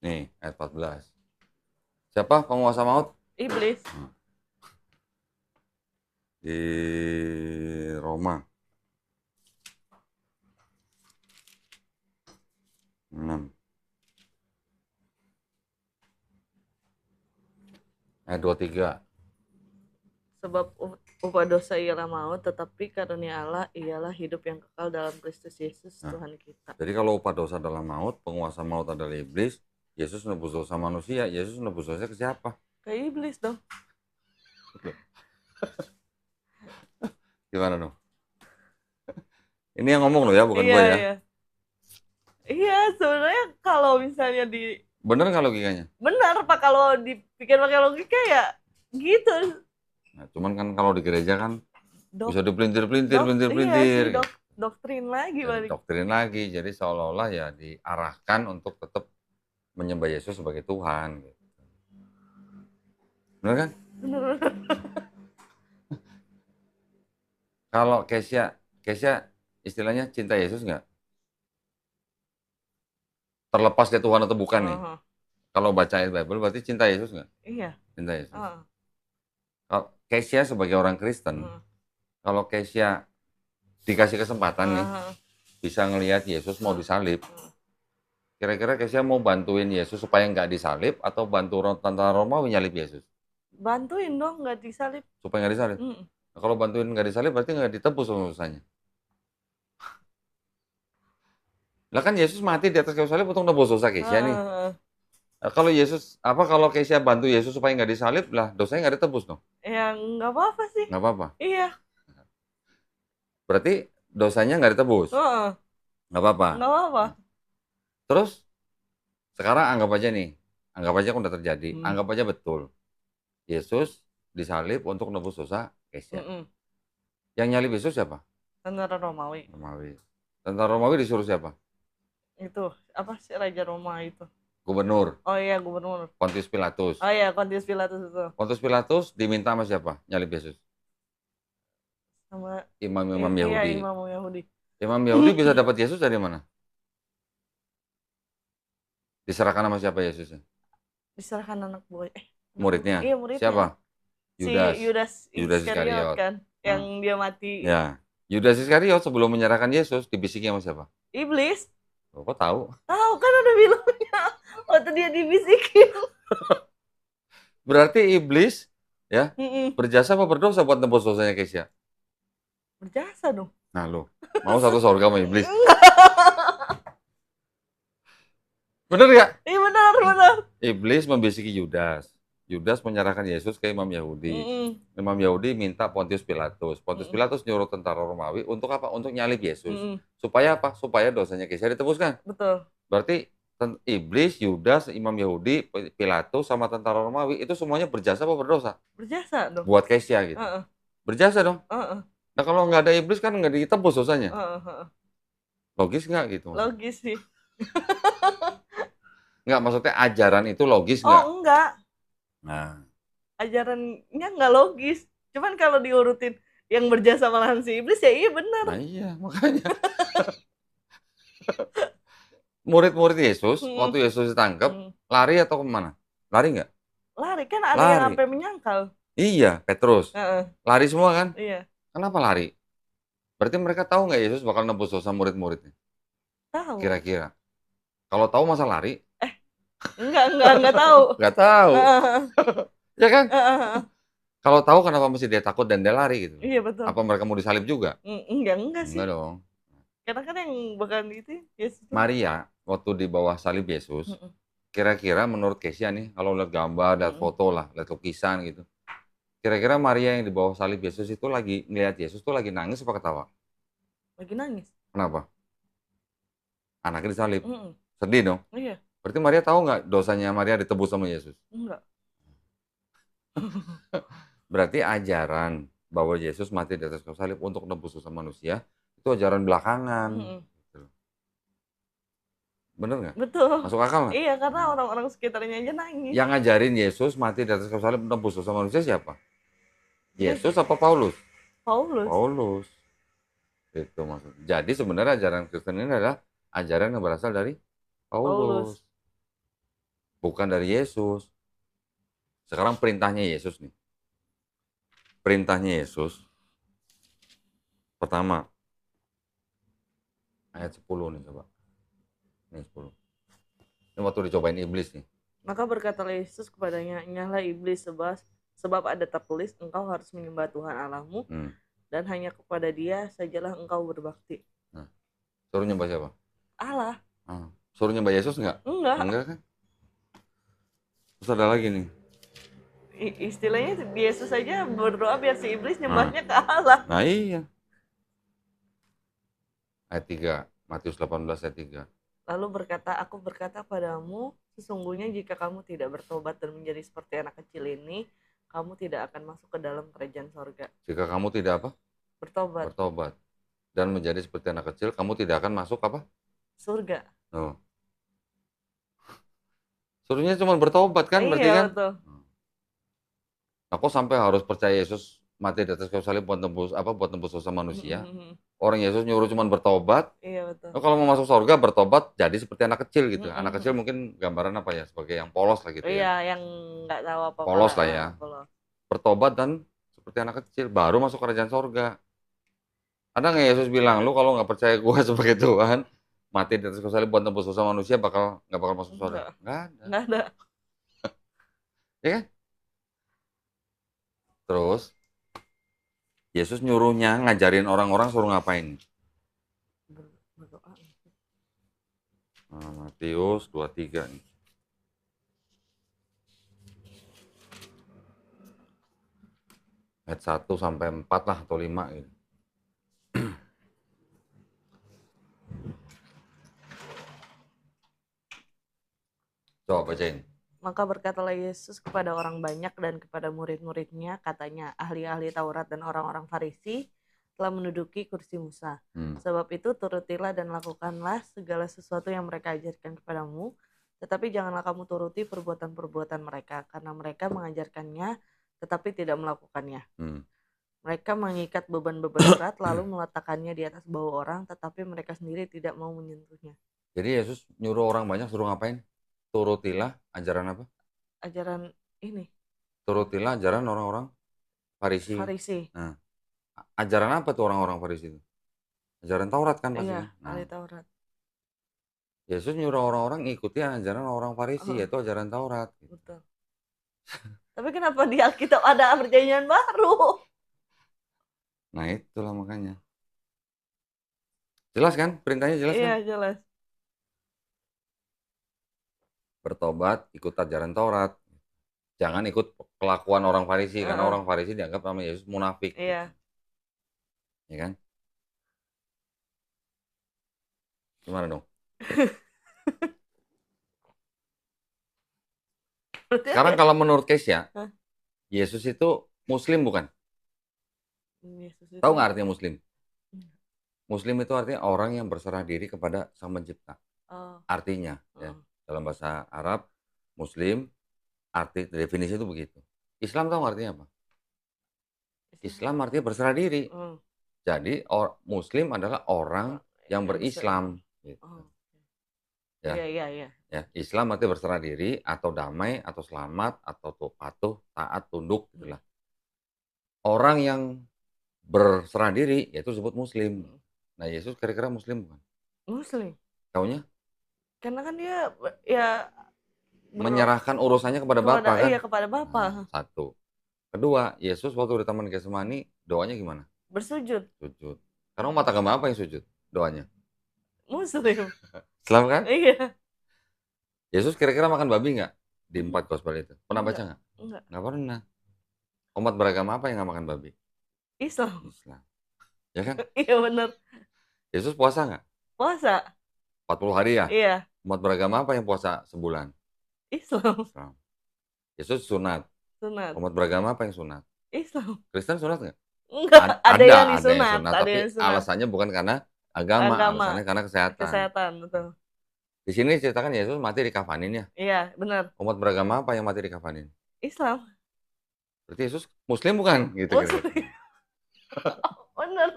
Speaker 2: Nih, ayat 14. Siapa penguasa maut?
Speaker 1: Iblis.
Speaker 2: Di Roma 6 ayat 23.
Speaker 1: Sebab upah dosa ialah maut, tetapi karunia Allah ialah hidup yang kekal dalam Kristus Yesus Tuhan kita.
Speaker 2: Jadi kalau upah dosa adalah maut, penguasa maut adalah iblis, Yesus nebus dosa manusia, Yesus nebus dosa ke siapa?
Speaker 1: Ke iblis dong.
Speaker 2: Gimana dong? Ini yang ngomong loh ya, bukan
Speaker 1: Iya,
Speaker 2: gue ya.
Speaker 1: iya. Iya, sebenarnya kalau misalnya
Speaker 2: Bener nggak logikanya?
Speaker 1: benar Pak, kalau dipikir pakai logika ya gitu.
Speaker 2: Nah, cuman kan kalau di gereja kan bisa
Speaker 1: Iya
Speaker 2: dipelintir-pelintir
Speaker 1: sih,
Speaker 2: gitu.
Speaker 1: doktrin lagi
Speaker 2: Jadi
Speaker 1: balik.
Speaker 2: doktrin lagi, jadi seolah-olah ya diarahkan untuk tetap menyembah Yesus sebagai Tuhan. Gitu. Bener kan?
Speaker 1: Bener.
Speaker 2: Kalau Kesia istilahnya cinta Yesus nggak? Terlepas dia Tuhan atau bukan nih. Kalau baca ayat Bible berarti cinta Yesus nggak?
Speaker 1: Iya.
Speaker 2: Cinta Yesus. Kalau Kesia sebagai orang Kristen, kalau Kesia dikasih kesempatan nih, bisa ngelihat Yesus mau disalib, kira-kira Kesia mau bantuin Yesus supaya nggak disalib atau bantu tentara Romawi nyalib Yesus?
Speaker 1: Bantuin dong, nggak disalib.
Speaker 2: Supaya nggak disalib? Nah, kalau bantuin nggak disalib berarti nggak ditebus dosanya. Lah kan Yesus mati di atas kayu salib untuk nebus dosa Kesia nih. Nah, kalau Kesia bantu Yesus supaya nggak disalib, lah dosanya nggak ditebus dong?
Speaker 1: Ya nggak apa-apa sih.
Speaker 2: Nggak apa-apa.
Speaker 1: Iya.
Speaker 2: Berarti dosanya nggak ditebus? Nggak apa-apa.
Speaker 1: Nggak apa-apa.
Speaker 2: Terus sekarang anggap aja nih, anggap aja udah terjadi, anggap aja betul. Yesus disalib untuk nebus dosa Kesia. Yang nyalib Yesus siapa?
Speaker 1: Tentara Romawi.
Speaker 2: Tentara Romawi disuruh siapa?
Speaker 1: Itu apa sih, Raja Roma itu?
Speaker 2: Gubernur.
Speaker 1: Oh iya, gubernur.
Speaker 2: Pontius Pilatus.
Speaker 1: Oh iya, Pontius Pilatus itu.
Speaker 2: Pontius Pilatus diminta sama siapa? Nyalib Yesus.
Speaker 1: Sama
Speaker 2: imam-imam Yahudi.
Speaker 1: Iya, imam Yahudi.
Speaker 2: Imam Yahudi bisa dapat Yesus dari mana? Diserahkan sama siapa Yesusnya?
Speaker 1: Diserahkan anak buah.
Speaker 2: Muridnya.
Speaker 1: Iya, muridnya.
Speaker 2: Siapa?
Speaker 1: Yudas Iskariot kan, yang dia mati.
Speaker 2: Ya. Yudas Iskariot sebelum menyerahkan Yesus dibisikin sama siapa?
Speaker 1: Iblis.
Speaker 2: Oh, kok tahu?
Speaker 1: Tahu kan, ada bilangnya waktu dia dibisikin.
Speaker 2: Berarti iblis ya berjasa apa berdosa buat nebus dosanya Kesia?
Speaker 1: Berjasa dong.
Speaker 2: Nah lo, mau satu surga sama iblis? Bener gak?
Speaker 1: Iya benar.
Speaker 2: Iblis membisiki Yudas. Yudas menyerahkan Yesus ke imam Yahudi. Imam Yahudi minta Pontius Pilatus. Pontius Pilatus nyuruh tentara Romawi untuk apa? Untuk nyalib Yesus. Supaya apa? Supaya dosanya Kesia ditebuskan.
Speaker 1: Betul.
Speaker 2: Berarti iblis, Yudas, imam Yahudi, Pilatus, sama tentara Romawi itu semuanya berjasa apa berdosa?
Speaker 1: Berjasa dong.
Speaker 2: Buat Kesia gitu. Berjasa dong. Nah kalau nggak ada iblis kan nggak ditebus dosanya. Logis nggak gitu?
Speaker 1: Logis sih.
Speaker 2: Nggak, maksudnya ajaran itu logis nggak?
Speaker 1: Oh enggak.
Speaker 2: Nah.
Speaker 1: Ajarannya nggak logis. Cuman kalau diurutin yang berjasa malahan si iblis, ya iya benar.
Speaker 2: Nah iya, makanya. Murid-murid Yesus, waktu Yesus ditangkap, lari atau kemana? Lari nggak?
Speaker 1: Lari, kan ada yang sampai menyangkal.
Speaker 2: Iya, Petrus. Lari semua kan?
Speaker 1: Iya.
Speaker 2: Kenapa lari? Berarti mereka tahu nggak Yesus bakal nebus dosa murid-muridnya?
Speaker 1: Tahu.
Speaker 2: Kira-kira. Kalau tahu masa lari?
Speaker 1: Enggak tahu.
Speaker 2: Nggak tahu. Ya kan? Kalau tahu kenapa mesti dia takut dan dia lari gitu?
Speaker 1: Iya betul.
Speaker 2: Apa mereka mau disalib juga?
Speaker 1: Enggak sih.
Speaker 2: Enggak dong.
Speaker 1: Karena kan yang bakal itu Yesus.
Speaker 2: Maria waktu di bawah salib Yesus, kira-kira menurut Kesia nih, kalau lihat gambar, lihat foto lah, lihat lukisan gitu, kira-kira Maria yang di bawah salib Yesus itu lagi ngeliat Yesus tuh lagi nangis apa ketawa?
Speaker 1: Lagi nangis.
Speaker 2: Kenapa? Anaknya disalib. Sedih dong?
Speaker 1: Iya.
Speaker 2: Berarti Maria tahu nggak dosanya Maria ditebus sama Yesus?
Speaker 1: Enggak.
Speaker 2: Berarti ajaran bahwa Yesus mati di atas kayu salib untuk nebus dosa manusia itu ajaran belakangan. Bener nggak?
Speaker 1: Betul.
Speaker 2: Masuk akal nggak?
Speaker 1: Iya, karena orang-orang sekitarnya aja nangis.
Speaker 2: Yang ngajarin Yesus mati di atas kayu salib nebus dosa manusia siapa? Yesus apa Paulus?
Speaker 1: Paulus.
Speaker 2: Paulus. Itu maksudnya. Jadi sebenarnya ajaran Kristen ini adalah ajaran yang berasal dari
Speaker 1: Paulus.
Speaker 2: Paulus, bukan dari Yesus. Sekarang perintahnya Yesus nih. Perintahnya Yesus. Pertama, ayat 10 nih coba. Ini 10. Ini waktu dicobain iblis nih.
Speaker 1: Maka berkatalah Yesus kepadanya, "Nyahlah iblis, sebab ada tertulis, engkau harus menyembah Tuhan Allahmu, dan hanya kepada Dia sajalah engkau berbakti."
Speaker 2: Nah, suruh nyembah siapa?
Speaker 1: Allah.
Speaker 2: Suruh nyembah Yesus enggak?
Speaker 1: Enggak.
Speaker 2: Enggak kan? Terus ada lagi nih.
Speaker 1: Istilahnya Yesus saja berdoa biar si iblis nyembahnya ke Allah.
Speaker 2: Nah iya. Ayat 3, Matius 18 ayat 3.
Speaker 1: Lalu berkata, "Aku berkata padamu, sesungguhnya jika kamu tidak bertobat dan menjadi seperti anak kecil ini, kamu tidak akan masuk ke dalam kerajaan sorga."
Speaker 2: Jika kamu tidak apa?
Speaker 1: Bertobat.
Speaker 2: Bertobat. Dan menjadi seperti anak kecil, kamu tidak akan masuk apa?
Speaker 1: Surga.
Speaker 2: Oh. Suruhnya cuma bertobat kan, berarti kan?
Speaker 1: Betul.
Speaker 2: Aku sampai harus percaya Yesus mati di atas kayu salib buat tembus dosa manusia. Orang Yesus nyuruh cuma bertobat.
Speaker 1: Iya betul.
Speaker 2: Kalau mau masuk surga bertobat jadi seperti anak kecil gitu. Anak kecil mungkin gambaran apa ya? Sebagai yang polos lah gitu ya.
Speaker 1: Iya, yang nggak tahu apa-apa.
Speaker 2: Polos lah ya. Bertobat dan seperti anak kecil baru masuk kerajaan surga. Ada nggak Yesus bilang, lu kalau nggak percaya gue sebagai Tuhan, mati di atas kayu salib buat tembus dosa manusia nggak bakal masuk surga? Nggak ada.
Speaker 1: Nggak ada.
Speaker 2: Ya kan? Terus Yesus nyuruhnya ngajarin orang-orang suruh ngapain?
Speaker 1: Berdoa.
Speaker 2: Matius 23 nih. Ayat 1 sampai 4 lah atau 5 gitu. Coba bacain.
Speaker 1: Maka berkatalah Yesus kepada orang banyak dan kepada murid-muridnya, katanya, ahli-ahli Taurat dan orang-orang Farisi telah menduduki kursi Musa. Sebab itu turutilah dan lakukanlah segala sesuatu yang mereka ajarkan kepadamu, tetapi janganlah kamu turuti perbuatan-perbuatan mereka, karena mereka mengajarkannya tetapi tidak melakukannya. Mereka mengikat beban-beban berat lalu meletakkannya di atas bahu orang, tetapi mereka sendiri tidak mau menyentuhnya.
Speaker 2: Jadi Yesus nyuruh orang banyak suruh ngapain? Turutilah ajaran apa?
Speaker 1: Ajaran ini.
Speaker 2: Turutilah ajaran orang-orang Farisi. Nah, ajaran apa tuh orang-orang Farisi itu? Ajaran Taurat kan pasti.
Speaker 1: Iya, ahli Taurat.
Speaker 2: Yesus nyuruh orang-orang ikuti ajaran orang Farisi, yaitu ajaran Taurat.
Speaker 1: Betul. Tapi kenapa di Alkitab ada perjanjian baru?
Speaker 2: Nah itulah makanya. Jelas kan? Perintahnya jelas kan?
Speaker 1: Iya, jelas.
Speaker 2: Bertobat, ikut ajaran Taurat. Jangan ikut kelakuan orang Farisi, karena orang Farisi dianggap sama Yesus munafik.
Speaker 1: Iya.
Speaker 2: Gitu. Ya kan? Gimana dong? Sekarang kalau menurut Kesya, Yesus itu Muslim bukan? Tahu nggak artinya Muslim? Muslim itu artinya orang yang berserah diri kepada Sang Pencipta. Artinya, ya, dalam bahasa Arab, Muslim, arti definisi itu begitu. Islam tahu artinya apa? Islam artinya berserah diri. Jadi Muslim adalah orang yang berislam. Gitu. Ya.
Speaker 1: Iya.
Speaker 2: Ya, Islam artinya berserah diri atau damai atau selamat atau patuh, taat, tunduk gitulah. Orang yang berserah diri yaitu disebut Muslim. Nah, Yesus kira-kira Muslim bukan? Muslim. Taunya?
Speaker 1: Karena kan dia ya
Speaker 2: menyerahkan urusannya kepada Bapa kan?
Speaker 1: Iya, kepada Bapa.
Speaker 2: Satu. Kedua, Yesus waktu di Taman Getsemani doanya gimana?
Speaker 1: Bersujud.
Speaker 2: Sujud. Karena umat agama apa yang sujud doanya?
Speaker 1: Muslim.
Speaker 2: Islam kan?
Speaker 1: Iya.
Speaker 2: Yesus kira-kira makan babi nggak di 4 gospel itu? Pernah baca nggak?
Speaker 1: Enggak.
Speaker 2: Nggak pernah. Umat beragama apa yang nggak makan babi?
Speaker 1: Islam.
Speaker 2: Ya kan?
Speaker 1: Iya benar.
Speaker 2: Yesus puasa nggak?
Speaker 1: Puasa.
Speaker 2: 40 hari ya?
Speaker 1: Iya.
Speaker 2: Umat beragama apa yang puasa sebulan?
Speaker 1: Islam.
Speaker 2: Yesus sunat. Umat beragama apa yang sunat?
Speaker 1: Islam.
Speaker 2: Kristen sunat nggak?
Speaker 1: Enggak, ada yang disunat.
Speaker 2: Tapi alasannya bukan karena agama, alasannya karena kesehatan.
Speaker 1: Kesehatan, betul.
Speaker 2: Di sini ceritakan Yesus mati dikafanin ya?
Speaker 1: Iya, benar.
Speaker 2: Umat beragama apa yang mati dikafanin?
Speaker 1: Islam.
Speaker 2: Berarti Yesus Muslim bukan? Gitu kira-kira.
Speaker 1: Muslim. Bener.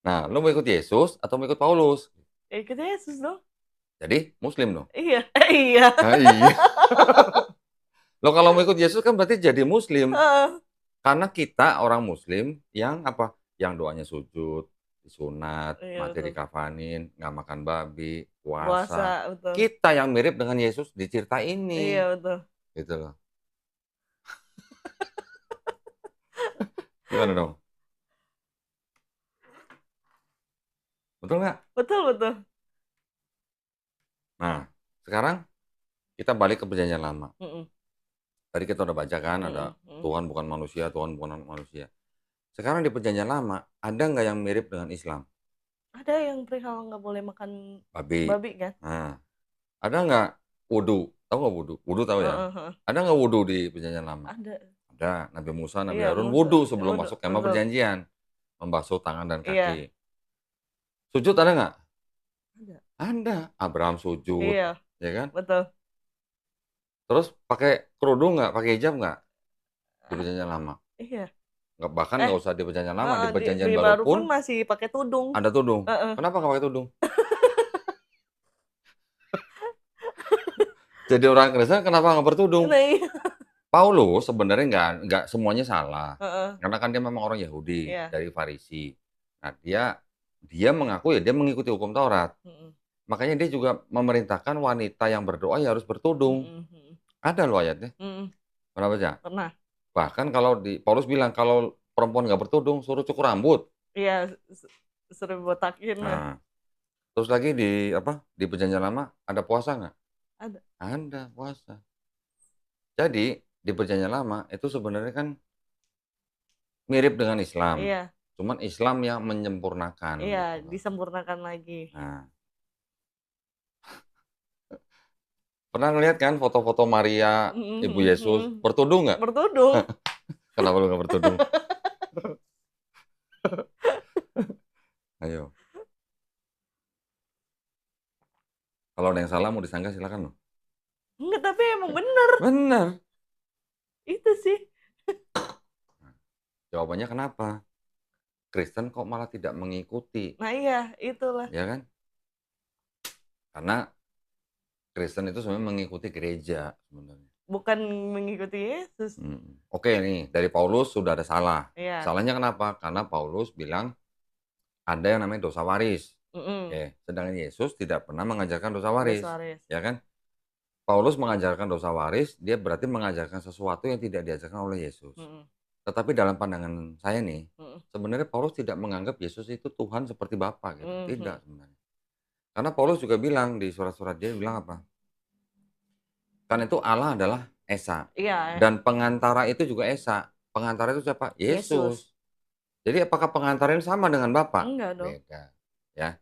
Speaker 2: Nah, lu mau ikut Yesus atau mau ikut Paulus?
Speaker 1: Ya ikut Yesus dong.
Speaker 2: Jadi Muslim dong.
Speaker 1: Iya. Iya.
Speaker 2: Nah, iya. Lo kalau mau ikut Yesus kan berarti jadi Muslim.
Speaker 1: Heeh.
Speaker 2: Karena kita orang Muslim yang apa? Yang doanya sujud, disunat,
Speaker 1: Iya
Speaker 2: mati
Speaker 1: betul.
Speaker 2: dikafanin, nggak makan babi, puasa.
Speaker 1: Puasa betul.
Speaker 2: Kita yang mirip dengan Yesus di cerita
Speaker 1: Iya
Speaker 2: ini.
Speaker 1: betul.
Speaker 2: Gitu loh. Gimana dong? Betul nggak?
Speaker 1: Betul betul.
Speaker 2: Nah, sekarang kita balik ke perjanjian lama.
Speaker 1: Mm-mm.
Speaker 2: Tadi kita udah baca kan, ada
Speaker 1: Mm-mm. Mm.
Speaker 2: Tuhan bukan manusia, Tuhan bukan manusia. Sekarang di perjanjian lama, ada nggak yang mirip dengan Islam?
Speaker 1: Ada yang perihal nggak boleh makan
Speaker 2: Babi.
Speaker 1: babi kan?
Speaker 2: Nah, ada nggak wudu? Tahu nggak wudu? Wudu tahu ya?
Speaker 1: Heeh, heeh.
Speaker 2: Ada nggak wudu di perjanjian lama?
Speaker 1: Ada.
Speaker 2: Ada. Nabi Musa, Nabi
Speaker 1: Iya
Speaker 2: Harun
Speaker 1: Musa.
Speaker 2: wudu sebelum
Speaker 1: Waduh,
Speaker 2: masuk kemah
Speaker 1: betul.
Speaker 2: perjanjian. Membasuh tangan dan
Speaker 1: Iya.
Speaker 2: kaki. Sujud ada nggak?
Speaker 1: Ada.
Speaker 2: Ada. Abraham sujud.
Speaker 1: Iya.
Speaker 2: Ya kan?
Speaker 1: Betul.
Speaker 2: Terus pakai kerudung nggak? Pakai hijab nggak? Di
Speaker 1: Ah,
Speaker 2: perjanjian lama?
Speaker 1: iya.
Speaker 2: Nggak, bahkan
Speaker 1: Eh,
Speaker 2: nggak usah di perjanjian lama. Di
Speaker 1: di
Speaker 2: perjanjian baru
Speaker 1: baru pun
Speaker 2: pun
Speaker 1: masih pakai tudung.
Speaker 2: ada tudung.
Speaker 1: Heeh.
Speaker 2: Kenapa nggak pakai tudung? Jadi orang Kristen kenapa nggak bertudung?
Speaker 1: Nah, iya.
Speaker 2: Paulus sebenarnya nggak semuanya salah.
Speaker 1: Heeh.
Speaker 2: Karena kan dia memang orang Yahudi
Speaker 1: Iya.
Speaker 2: dari Farisi. Nah, dia mengaku ya dia mengikuti hukum Taurat.
Speaker 1: Mm-mm.
Speaker 2: Makanya dia juga memerintahkan wanita yang berdoa ya harus bertudung.
Speaker 1: Mm-mm. Mm-mm.
Speaker 2: Ada loh ayatnya.
Speaker 1: Mm-mm.
Speaker 2: Pernah baca?
Speaker 1: Pernah.
Speaker 2: Bahkan kalau Paulus bilang kalau perempuan nggak bertudung suruh cukur rambut.
Speaker 1: Iya, sering botakin lah.
Speaker 2: Nah, terus lagi di perjanjian lama ada puasa nggak?
Speaker 1: Ada.
Speaker 2: Ada puasa. Jadi di perjanjian lama itu sebenarnya kan mirip dengan Islam.
Speaker 1: Iya.
Speaker 2: Cuman Islam yang menyempurnakan
Speaker 1: Iya,
Speaker 2: gitu loh.
Speaker 1: disempurnakan lagi.
Speaker 2: Nah, pernah ngeliat kan foto-foto Maria, Ibu Yesus
Speaker 1: Mm-mm.
Speaker 2: bertudung nggak?
Speaker 1: Bertudung.
Speaker 2: Kenapa lu nggak bertudung? Ayo. Kalau ada yang salah mau disanggah silakan loh.
Speaker 1: Enggak, tapi emang bener.
Speaker 2: Benar.
Speaker 1: Itu sih.
Speaker 2: Jawabannya kenapa? Kristen kok malah tidak mengikuti,
Speaker 1: Nah iya, itulah.
Speaker 2: ya kan? Karena Kristen itu sebenarnya mengikuti gereja sebenarnya.
Speaker 1: Bukan mengikuti Yesus.
Speaker 2: Oke nih, dari Paulus sudah ada salah.
Speaker 1: Iya.
Speaker 2: Salahnya kenapa? Karena Paulus bilang ada yang namanya dosa waris.
Speaker 1: Mm-mm.
Speaker 2: Sedangkan Yesus tidak pernah mengajarkan dosa waris.
Speaker 1: Dosa waris.
Speaker 2: Ya kan? Paulus mengajarkan dosa waris, dia berarti mengajarkan sesuatu yang tidak diajarkan oleh Yesus.
Speaker 1: Mm-mm.
Speaker 2: Tetapi dalam pandangan saya nih,
Speaker 1: Mm-mm.
Speaker 2: sebenarnya Paulus tidak menganggap Yesus itu Tuhan seperti Bapa gitu.
Speaker 1: Mm-hmm.
Speaker 2: Tidak sebenarnya. Karena Paulus juga bilang di surat-surat dia bilang apa? Karena itu Allah adalah Esa.
Speaker 1: Iya.
Speaker 2: Dan pengantara itu juga Esa. Pengantara itu siapa? Yesus. Jadi apakah pengantara ini sama dengan Bapa?
Speaker 1: Enggak dong.
Speaker 2: Beda. Ya.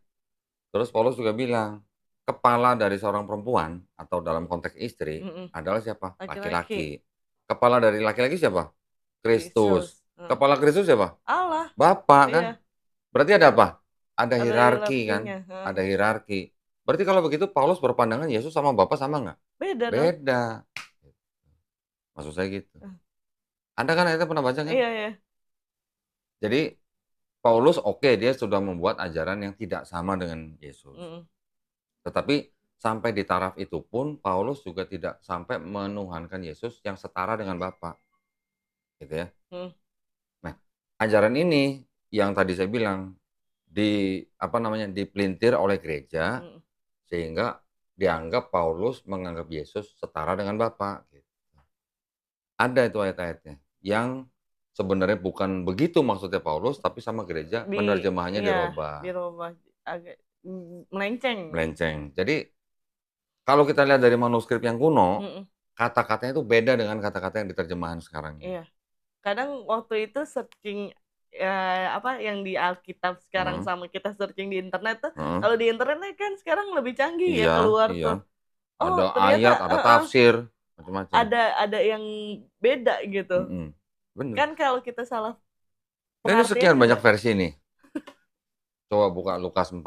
Speaker 2: Terus Paulus juga bilang, kepala dari seorang perempuan atau dalam konteks istri adalah siapa? Laki-laki. Kepala dari laki-laki siapa? Kristus. Kepala Kristus siapa?
Speaker 1: Allah.
Speaker 2: Bapa kan?
Speaker 1: Iya.
Speaker 2: Berarti ada apa? Ada hierarki kan?
Speaker 1: hierarkinya.
Speaker 2: Ada hierarki. Berarti kalau begitu Paulus berpandangan Yesus sama Bapa sama nggak?
Speaker 1: Beda dong.
Speaker 2: Beda. Maksud saya gitu. Anda kan ayatnya pernah baca kan?
Speaker 1: Iya, iya.
Speaker 2: Jadi Paulus dia sudah membuat ajaran yang tidak sama dengan Yesus. Tetapi sampai di taraf itu pun Paulus juga tidak sampai menuhankan Yesus yang setara dengan Bapa. Gitu ya. Nah, ajaran ini yang tadi saya bilang dipelintir oleh gereja sehingga dianggap Paulus menganggap Yesus setara dengan Bapa. Gitu. Ada itu ayat-ayatnya yang sebenarnya bukan begitu maksudnya Paulus, tapi sama gereja penerjemahannya dirubah.
Speaker 1: Dirubah agak melenceng.
Speaker 2: Melenceng. Jadi kalau kita lihat dari manuskrip yang kuno, kata-katanya itu beda dengan kata-kata yang diterjemahan sekarang.
Speaker 1: Iya. Kadang waktu itu searching yang di Alkitab sekarang sama kita searching di internet tuh, kalau di internet kan sekarang lebih canggih ya keluar tuh.
Speaker 2: Oh, ada ayat, ada tafsir, macam-macam.
Speaker 1: Ada yang beda gitu.
Speaker 2: Bener.
Speaker 1: Kan kalau kita salah.
Speaker 2: Ini sekian banyak versi nih. Coba buka Lukas 4.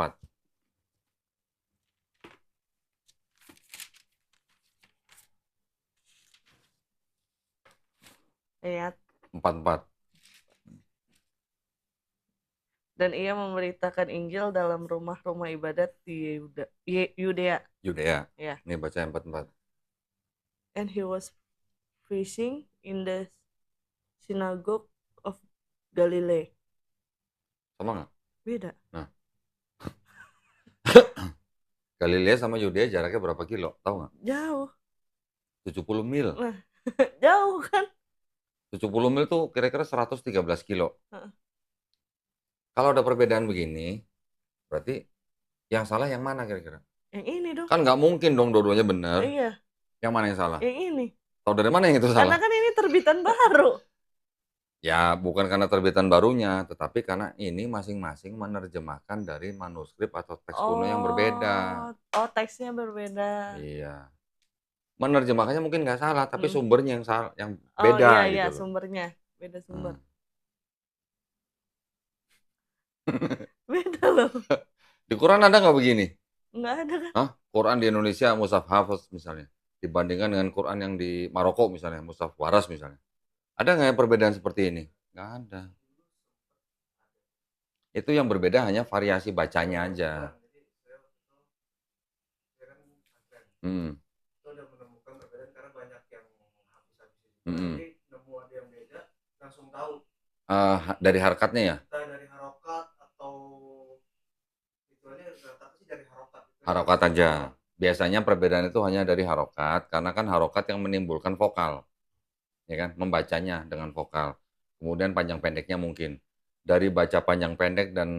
Speaker 1: Ayat.
Speaker 2: 44.
Speaker 1: Dan ia memberitakan Injil dalam rumah-rumah ibadat di Yudea.
Speaker 2: Yudea.
Speaker 1: Ya.
Speaker 2: Ini baca yang 44.
Speaker 1: And he was preaching in the synagogue of Galilee.
Speaker 2: Sama nggak?
Speaker 1: Beda.
Speaker 2: Nah, Galilea sama Yudea jaraknya berapa kilo? Tahu nggak?
Speaker 1: Jauh.
Speaker 2: 70 mil.
Speaker 1: Nah, jauh kan?
Speaker 2: 70 mil tuh kira-kira 113 kilo.
Speaker 1: Heeh.
Speaker 2: Kalau ada perbedaan begini, berarti yang salah yang mana kira-kira?
Speaker 1: Yang ini dong.
Speaker 2: Kan nggak mungkin dong dua-duanya benar.
Speaker 1: Iya.
Speaker 2: Yang mana yang salah?
Speaker 1: Yang ini.
Speaker 2: Tahu dari mana yang itu
Speaker 1: Karena
Speaker 2: salah?
Speaker 1: kan ini terbitan baru.
Speaker 2: Ya, bukan karena terbitan barunya, tetapi karena ini masing-masing menerjemahkan dari manuskrip atau teks kuno yang berbeda.
Speaker 1: Oh, teksnya berbeda.
Speaker 2: Iya. Menerjemahkannya mungkin nggak salah, tapi sumbernya yang salah, yang
Speaker 1: Oh
Speaker 2: beda
Speaker 1: iya,
Speaker 2: gitu loh.
Speaker 1: sumbernya. Beda sumber.
Speaker 2: Hmm.
Speaker 1: Beda loh.
Speaker 2: Di Quran ada nggak begini?
Speaker 1: Nggak ada kan?
Speaker 2: Hah? Quran di Indonesia Mushaf Hafiz misalnya, dibandingkan dengan Quran yang di Maroko misalnya, Mushaf Waras misalnya. Ada nggak yang perbedaan seperti ini? Nggak ada. Itu yang berbeda hanya variasi bacanya aja. Hmm.
Speaker 3: Itu udah menemukan perbedaan karena banyak yang habis-habis itu.
Speaker 2: Hmm.
Speaker 3: Jadi nemu ada yang beda, langsung tahu.
Speaker 2: Dari harakatnya ya?
Speaker 3: Entah dari harokat atau itu aja rata-rata sih dari harokat.
Speaker 2: Harokat aja. Biasanya perbedaan itu hanya dari harokat, karena kan harokat yang menimbulkan vokal, ya kan? Membacanya dengan vokal. Kemudian panjang pendeknya mungkin. Dari baca panjang pendek dan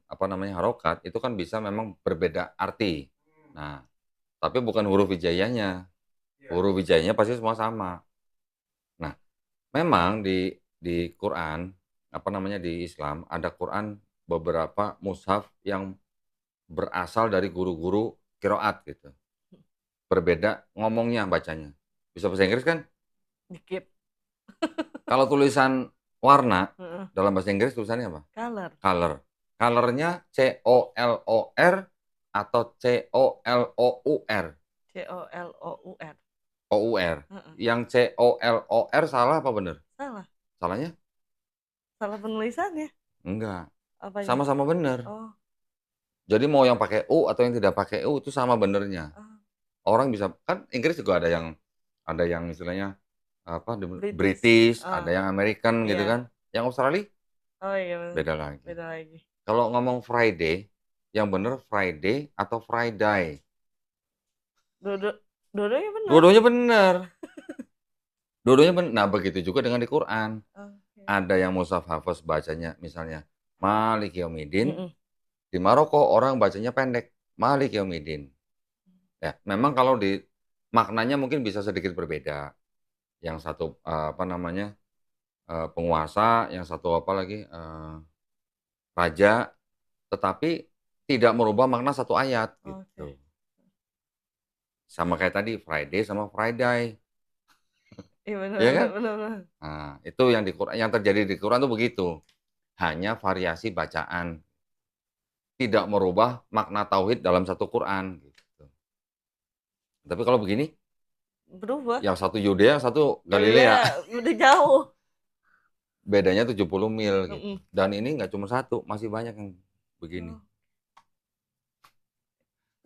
Speaker 2: apa namanya harokat itu kan bisa memang berbeda arti. Nah, tapi bukan huruf hijaiyahnya. Huruf hijaiyahnya pasti semua sama. Nah, memang di Quran apa namanya di Islam ada Quran beberapa mushaf yang berasal dari guru-guru qiraat gitu. Berbeda ngomongnya bacanya. Bisa bahasa Inggris kan?
Speaker 1: Dikit.
Speaker 2: Kalau tulisan warna dalam bahasa Inggris tulisannya apa?
Speaker 1: Color.
Speaker 2: Color. Colornya C-O-L-O-R atau C-O-L-O-U-R?
Speaker 1: C-O-L-O-U-R.
Speaker 2: O-U-R. Yang C-O-L-O-R salah apa benar?
Speaker 1: Salah.
Speaker 2: Salahnya?
Speaker 1: Salah penulisannya?
Speaker 2: Enggak.
Speaker 1: Apanya?
Speaker 2: Sama-sama benar.
Speaker 1: Oh.
Speaker 2: Jadi mau yang pakai U atau yang tidak pakai U itu sama benernya. Orang bisa kan Inggris juga ada yang istilahnya apa British, ada yang American gitu kan. Yang Australia?
Speaker 1: Oh iya benar.
Speaker 2: Beda lagi.
Speaker 1: Beda lagi.
Speaker 2: Kalau ngomong Friday, yang bener Friday atau Friday?
Speaker 1: Dua-duanya benar.
Speaker 2: Dua-duanya benar. Dua-duanya benar. Nah, begitu juga dengan di Quran. Ada yang mushaf Hafiz bacanya misalnya Malik Yaumidin. Di Maroko orang bacanya pendek, Malik Yaumidin. Ya, memang kalau di maknanya mungkin bisa sedikit berbeda. Yang satu apa namanya penguasa, yang satu apa lagi raja, tetapi tidak merubah makna satu ayat gitu. Sama kayak tadi Friday sama Friday.
Speaker 1: Iya benar,
Speaker 2: ya kan?
Speaker 1: benar.
Speaker 2: Nah, itu yang terjadi di Quran tuh begitu. Hanya variasi bacaan. Tidak merubah makna tauhid dalam satu Quran gitu. Tapi kalau begini
Speaker 1: berubah.
Speaker 2: Yang satu Yudea, yang satu Galilea.
Speaker 1: Udah jauh.
Speaker 2: Bedanya 70 mil gitu. Dan ini nggak cuma satu, masih banyak yang begini.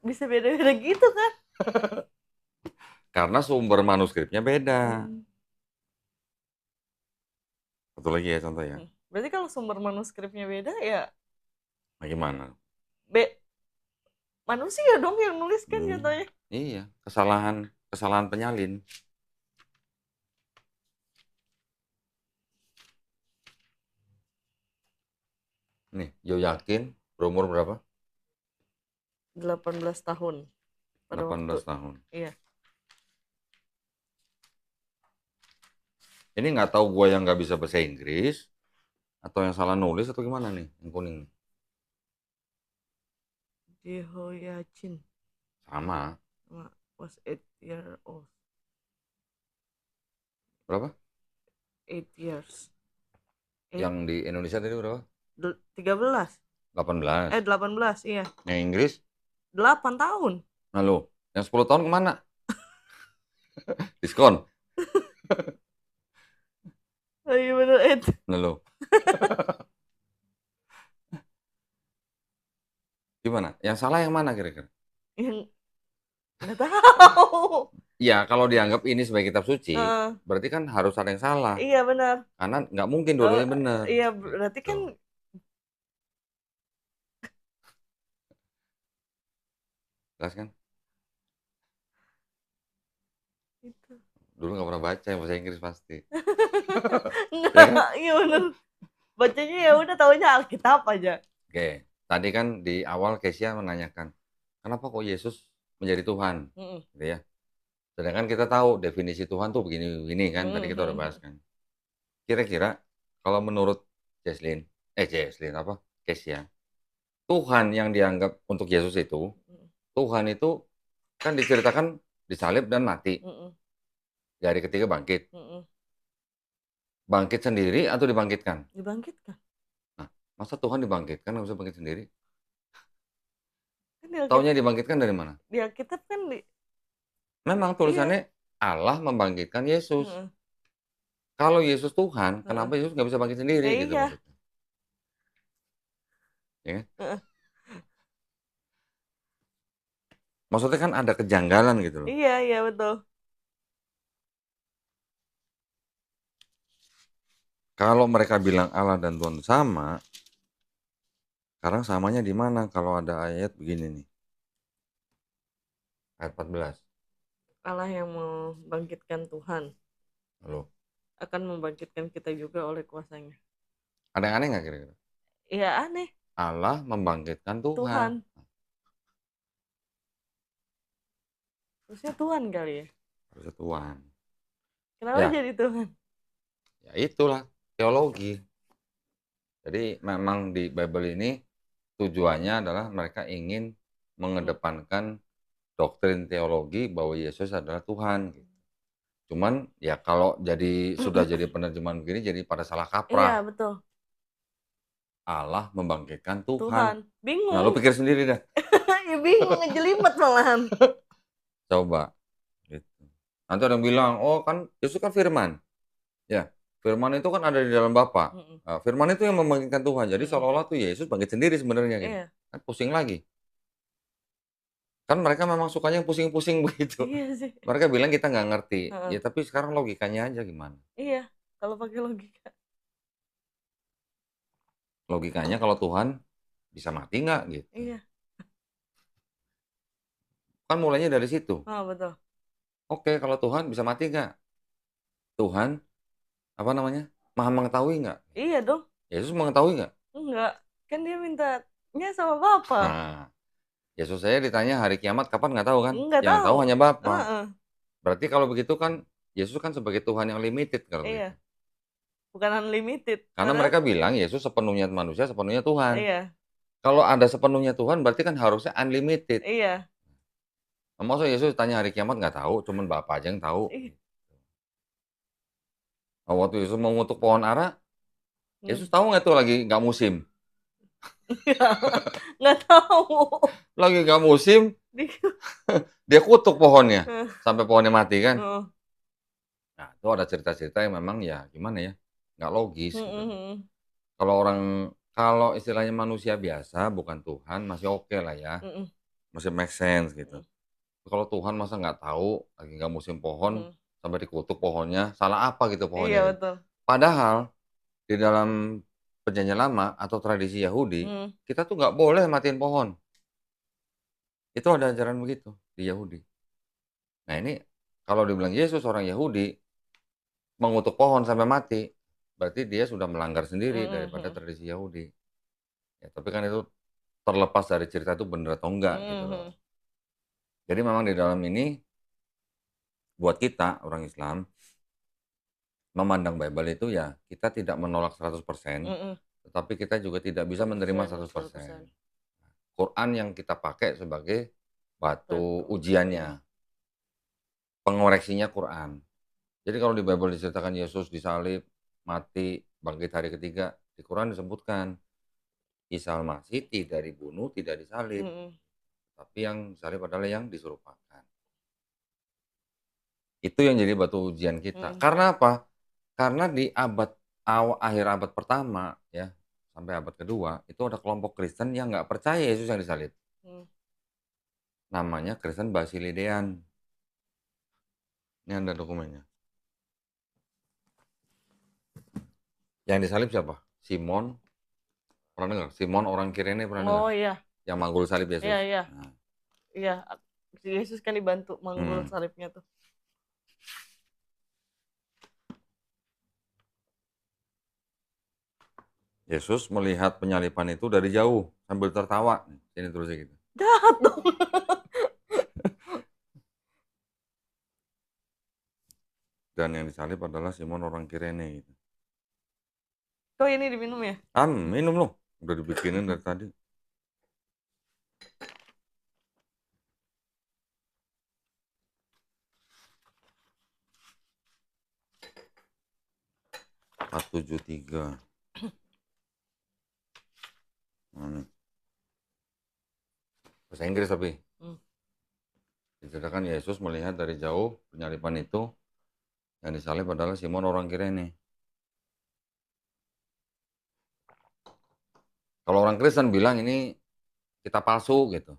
Speaker 1: Bisa beda-beda gitu kan?
Speaker 2: Karena sumber manuskripnya beda. Satu lagi ya contoh ya.
Speaker 1: Berarti kalau sumber manuskripnya beda ya
Speaker 2: gimana?
Speaker 1: Manusia dong yang nulis kan jatuhnya.
Speaker 2: Iya, kesalahan penyalin. Nih, Yoyakin berumur berapa?
Speaker 1: 18 tahun.
Speaker 2: 18 tahun.
Speaker 1: Iya.
Speaker 2: Ini nggak tahu gue yang nggak bisa bahasa Inggris atau yang salah nulis atau gimana nih yang kuning.
Speaker 1: Jehoiachin.
Speaker 2: Sama.
Speaker 1: Was 8 years old.
Speaker 2: Berapa?
Speaker 1: 8 years.
Speaker 2: Yang di Indonesia tadi berapa?
Speaker 1: 13.
Speaker 2: 18.
Speaker 1: 18, iya.
Speaker 2: Yang Inggris?
Speaker 1: 8 tahun.
Speaker 2: Nah lo, yang 10 tahun kemana? Diskon?
Speaker 1: Oh iya bener itu.
Speaker 2: Nah, lo gimana? Yang salah yang mana kira-kira?
Speaker 1: Yang nggak tahu.
Speaker 2: Ya, kalau dianggap ini sebagai kitab suci,
Speaker 1: Heeh.
Speaker 2: berarti kan harus ada yang salah.
Speaker 1: Iya benar.
Speaker 2: Karena nggak mungkin
Speaker 1: Oh,
Speaker 2: dua-duanya benar.
Speaker 1: iya berarti kan
Speaker 2: Gitu. Jelas kan?
Speaker 1: itu.
Speaker 2: Dulu nggak pernah baca yang bahasa Inggris pasti. Ya kan?
Speaker 1: Enggak, iya bener. Bacanya ya udah taunya Alkitab aja.
Speaker 2: Oke, tadi kan di awal Kesia menanyakan, kenapa kok Yesus menjadi Tuhan?
Speaker 1: Mm-mm.
Speaker 2: Gitu ya. Sedangkan kita tahu definisi Tuhan tuh begini-begini kan, tadi kita udah bahas
Speaker 1: Mm-mm.
Speaker 2: kan. Kira-kira kalau menurut Jesslyn apa? Kesia, Tuhan yang dianggap untuk Yesus itu, Tuhan itu kan diceritakan disalib dan mati.
Speaker 1: Mm-mm.
Speaker 2: Di hari ketiga bangkit.
Speaker 1: Mm-mm.
Speaker 2: Bangkit sendiri atau dibangkitkan?
Speaker 1: Dibangkitkan.
Speaker 2: Nah, masa Tuhan dibangkitkan nggak bisa bangkit sendiri?
Speaker 1: Kan di Alkitab,
Speaker 2: Taunya dibangkitkan dari mana?
Speaker 1: di Alkitab kan di
Speaker 2: Memang
Speaker 1: iya.
Speaker 2: tulisannya Allah membangkitkan Yesus.
Speaker 1: Heeh.
Speaker 2: Kalau Yesus Tuhan,
Speaker 1: Heeh.
Speaker 2: kenapa Yesus nggak bisa bangkit sendiri gitu
Speaker 1: Iya.
Speaker 2: maksudnya? Ya kan?
Speaker 1: Heeh.
Speaker 2: Maksudnya kan ada kejanggalan gitu loh.
Speaker 1: Iya, iya betul.
Speaker 2: Kalau mereka bilang Allah dan Tuhan sama, sekarang samanya di mana kalau ada ayat begini nih. Ayat 14.
Speaker 1: Allah yang membangkitkan Tuhan
Speaker 2: Lalu,
Speaker 1: akan membangkitkan kita juga oleh kuasanya.
Speaker 2: ada yang aneh nggak kira-kira?
Speaker 1: Iya aneh.
Speaker 2: Allah membangkitkan Tuhan.
Speaker 1: Tuhan. Terusnya Tuhan kali ya.
Speaker 2: Harusnya Tuhan.
Speaker 1: Kenapa
Speaker 2: Ya,
Speaker 1: jadi Tuhan?
Speaker 2: ya itulah teologi. Jadi memang di Bible ini tujuannya adalah mereka ingin mengedepankan doktrin teologi bahwa Yesus adalah Tuhan. Cuman ya kalau sudah jadi penerjemahan begini jadi pada salah
Speaker 1: Iya
Speaker 2: kaprah.
Speaker 1: betul.
Speaker 2: Allah membangkitkan Tuhan.
Speaker 1: Tuhan.
Speaker 2: Nah, lu
Speaker 1: Bingung.
Speaker 2: pikir sendiri dah.
Speaker 1: Ya bingung ngejelimet malahan.
Speaker 2: Coba. Gitu. Nanti ada yang bilang, oh kan Yesus kan firman. Ya, firman itu kan ada di dalam Bapa.
Speaker 1: Mm-mm.
Speaker 2: Nah, firman itu yang membangkitkan Tuhan. Jadi
Speaker 1: Mm-mm.
Speaker 2: seolah-olah tuh Yesus bangkit sendiri sebenarnya gitu.
Speaker 1: Iya.
Speaker 2: Kan pusing lagi. Kan mereka memang sukanya yang pusing-pusing begitu.
Speaker 1: Iya sih.
Speaker 2: Mereka bilang kita nggak ngerti.
Speaker 1: Heeh.
Speaker 2: Ya tapi sekarang logikanya aja gimana?
Speaker 1: Iya. Kalau pakai logika.
Speaker 2: Logikanya kalau Tuhan bisa mati nggak gitu.
Speaker 1: Iya.
Speaker 2: Kan mulainya dari situ.
Speaker 1: Oh betul.
Speaker 2: Oke, kalau Tuhan bisa mati nggak? Tuhan, apa namanya, maha mengetahui nggak?
Speaker 1: Iya dong.
Speaker 2: Yesus mengetahui nggak?
Speaker 1: Enggak. Kan dia mintanya sama Bapa.
Speaker 2: Nah, Yesus saya ditanya hari kiamat kapan nggak tahu kan?
Speaker 1: Enggak
Speaker 2: Yang tahu
Speaker 1: tahu.
Speaker 2: hanya Bapa.
Speaker 1: Heeh.
Speaker 2: Berarti kalau begitu kan Yesus kan sebagai Tuhan yang limited kalau begitu.
Speaker 1: Iya. Bukan unlimited.
Speaker 2: Karena mereka bilang Yesus sepenuhnya manusia, sepenuhnya Tuhan.
Speaker 1: Iya.
Speaker 2: Kalau ada sepenuhnya Tuhan berarti kan harusnya unlimited.
Speaker 1: Iya.
Speaker 2: Nah, masa Yesus tanya hari kiamat nggak tahu, cuman Bapa aja yang tahu.
Speaker 1: Iya.
Speaker 2: Nah, waktu Yesus mau ngutuk pohon ara, Yesus
Speaker 1: Hmm.
Speaker 2: tahu nggak tuh lagi nggak musim?
Speaker 1: Nggak tahu.
Speaker 2: Lagi nggak musim, dia kutuk pohonnya sampai pohonnya mati kan?
Speaker 1: Heeh.
Speaker 2: Nah, itu ada cerita-cerita yang memang ya gimana ya, nggak logis gitu.
Speaker 1: Heeh.
Speaker 2: Kalau istilahnya manusia biasa, bukan Tuhan, masih oke lah ya,
Speaker 1: Heeh.
Speaker 2: masih make sense gitu. Kalau Tuhan masa nggak tahu lagi nggak musim pohon sampai dikutuk pohonnya, salah apa gitu
Speaker 1: Iya
Speaker 2: pohonnya? Gitu.
Speaker 1: betul.
Speaker 2: Padahal di dalam perjanjian lama atau tradisi Yahudi, kita tuh nggak boleh matiin pohon. Itu ada ajaran begitu di Yahudi. Nah ini kalau dibilang Yesus orang Yahudi mengutuk pohon sampai mati, berarti dia sudah melanggar sendiri daripada tradisi Yahudi. Ya, tapi kan itu terlepas dari cerita itu benar atau enggak gitu loh. Jadi memang di dalam ini buat kita orang Islam memandang Bible itu ya kita tidak menolak 100%, tetapi kita juga tidak bisa menerima 100%. Quran yang kita pakai sebagai batu ujiannya. Pengoreksinya Quran. Jadi kalau di Bible diceritakan Yesus disalib, mati, bangkit hari ketiga, di Quran disebutkan Isa Al-Masih tidak dibunuh, tidak disalib. Tapi yang disalib adalah yang diserupakan. Itu yang jadi batu ujian kita. Karena apa? Karena di abad akhir abad pertama ya sampai abad kedua itu ada kelompok Kristen yang nggak percaya Yesus yang disalib.
Speaker 1: Hmm.
Speaker 2: Namanya Kristen Basilidean. Ini ada dokumennya. Yang disalib siapa? Simon. Pernah dengar? Simon orang Kirene pernah dengar?
Speaker 1: Oh iya,
Speaker 2: Yang manggul salib Yesus.
Speaker 1: iya.
Speaker 2: Nah,
Speaker 1: Iya, Yesus kan dibantu manggul
Speaker 2: Hmm.
Speaker 1: salibnya tuh.
Speaker 2: Yesus melihat penyaliban itu dari jauh sambil tertawa. Ini terusnya gitu.
Speaker 1: Jahat dong.
Speaker 2: Dan yang disalib adalah Simon orang Kirene gitu.
Speaker 1: Kok ini diminum ya?
Speaker 2: Minum loh. Udah dibikinin dari tadi. (473) Bahasa Inggris tapi. Diceritakan Yesus melihat dari jauh penyaliban itu, yang disalib adalah Simon orang Kirene. Kalau orang Kristen bilang ini kitab palsu gitu,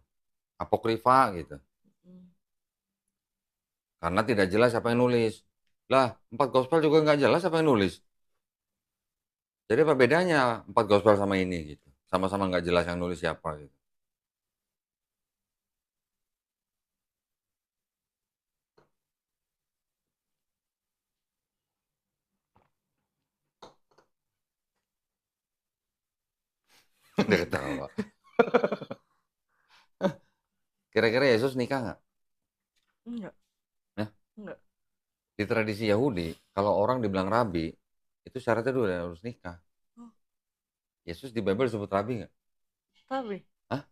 Speaker 2: apokrifa gitu, karena tidak jelas siapa yang nulis. Lah, 4 gospel juga nggak jelas siapa yang nulis. Jadi apa bedanya 4 gospel sama ini gitu? Sama-sama nggak jelas yang nulis siapa gitu. Dia ketawa. Kira-kira Yesus nikah nggak?
Speaker 1: Enggak.
Speaker 2: Ya?
Speaker 1: Enggak.
Speaker 2: Di tradisi Yahudi, kalau orang dibilang rabi, itu syaratnya dulu harus nikah. Yesus di Bible disebut rabi nggak?
Speaker 1: Tapi.
Speaker 2: Hah?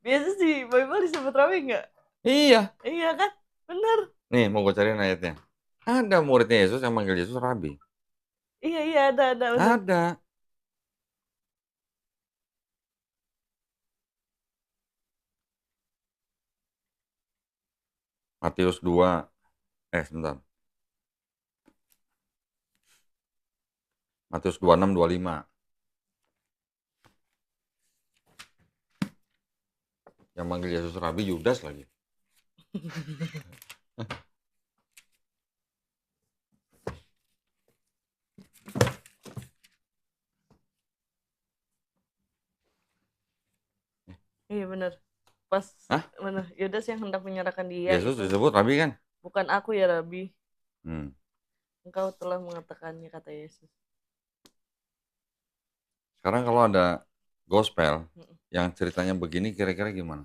Speaker 1: Biasa sih Bible disebut rabi nggak?
Speaker 2: Iya.
Speaker 1: Iya kan? Bener.
Speaker 2: Nih, mau gue cariin ayatnya. Ada muridnya Yesus yang manggil Yesus rabi.
Speaker 1: Iya ada bener.
Speaker 2: Ada. Matius 2. Sebentar. Matius 26, 25. Yang manggil Yesus rabi Yudas lagi.
Speaker 1: Iya bener. Pas
Speaker 2: Hah?
Speaker 1: bener. Yudas yang hendak menyerahkan dia.
Speaker 2: Yesus
Speaker 1: itu.
Speaker 2: disebut rabi kan?
Speaker 1: Bukan aku ya Rabi.
Speaker 2: Engkau
Speaker 1: telah mengatakannya, kata Yesus.
Speaker 2: Sekarang kalau ada gospel yang ceritanya begini, kira-kira gimana?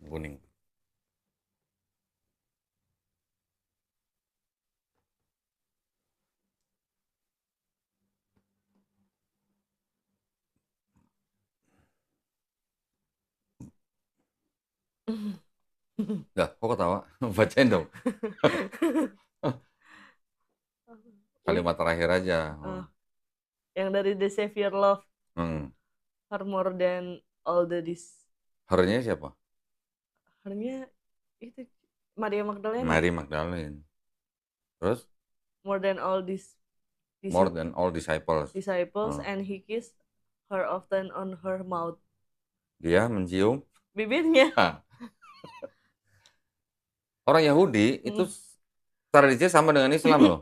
Speaker 2: Kuning. Dah, kok ketawa? Bacain dong. Kalimat terakhir aja.
Speaker 1: Yang dari The Savior Love. Her more than all the this.
Speaker 2: Her-nya siapa?
Speaker 1: Her-nya itu Maria Magdalena.
Speaker 2: Mary Magdalene. Terus?
Speaker 1: More than all this.
Speaker 2: More than all disciples.
Speaker 1: And he kissed her often on her mouth.
Speaker 2: Dia mencium
Speaker 1: bibirnya.
Speaker 2: Orang Yahudi itu tradisinya sama dengan Islam loh.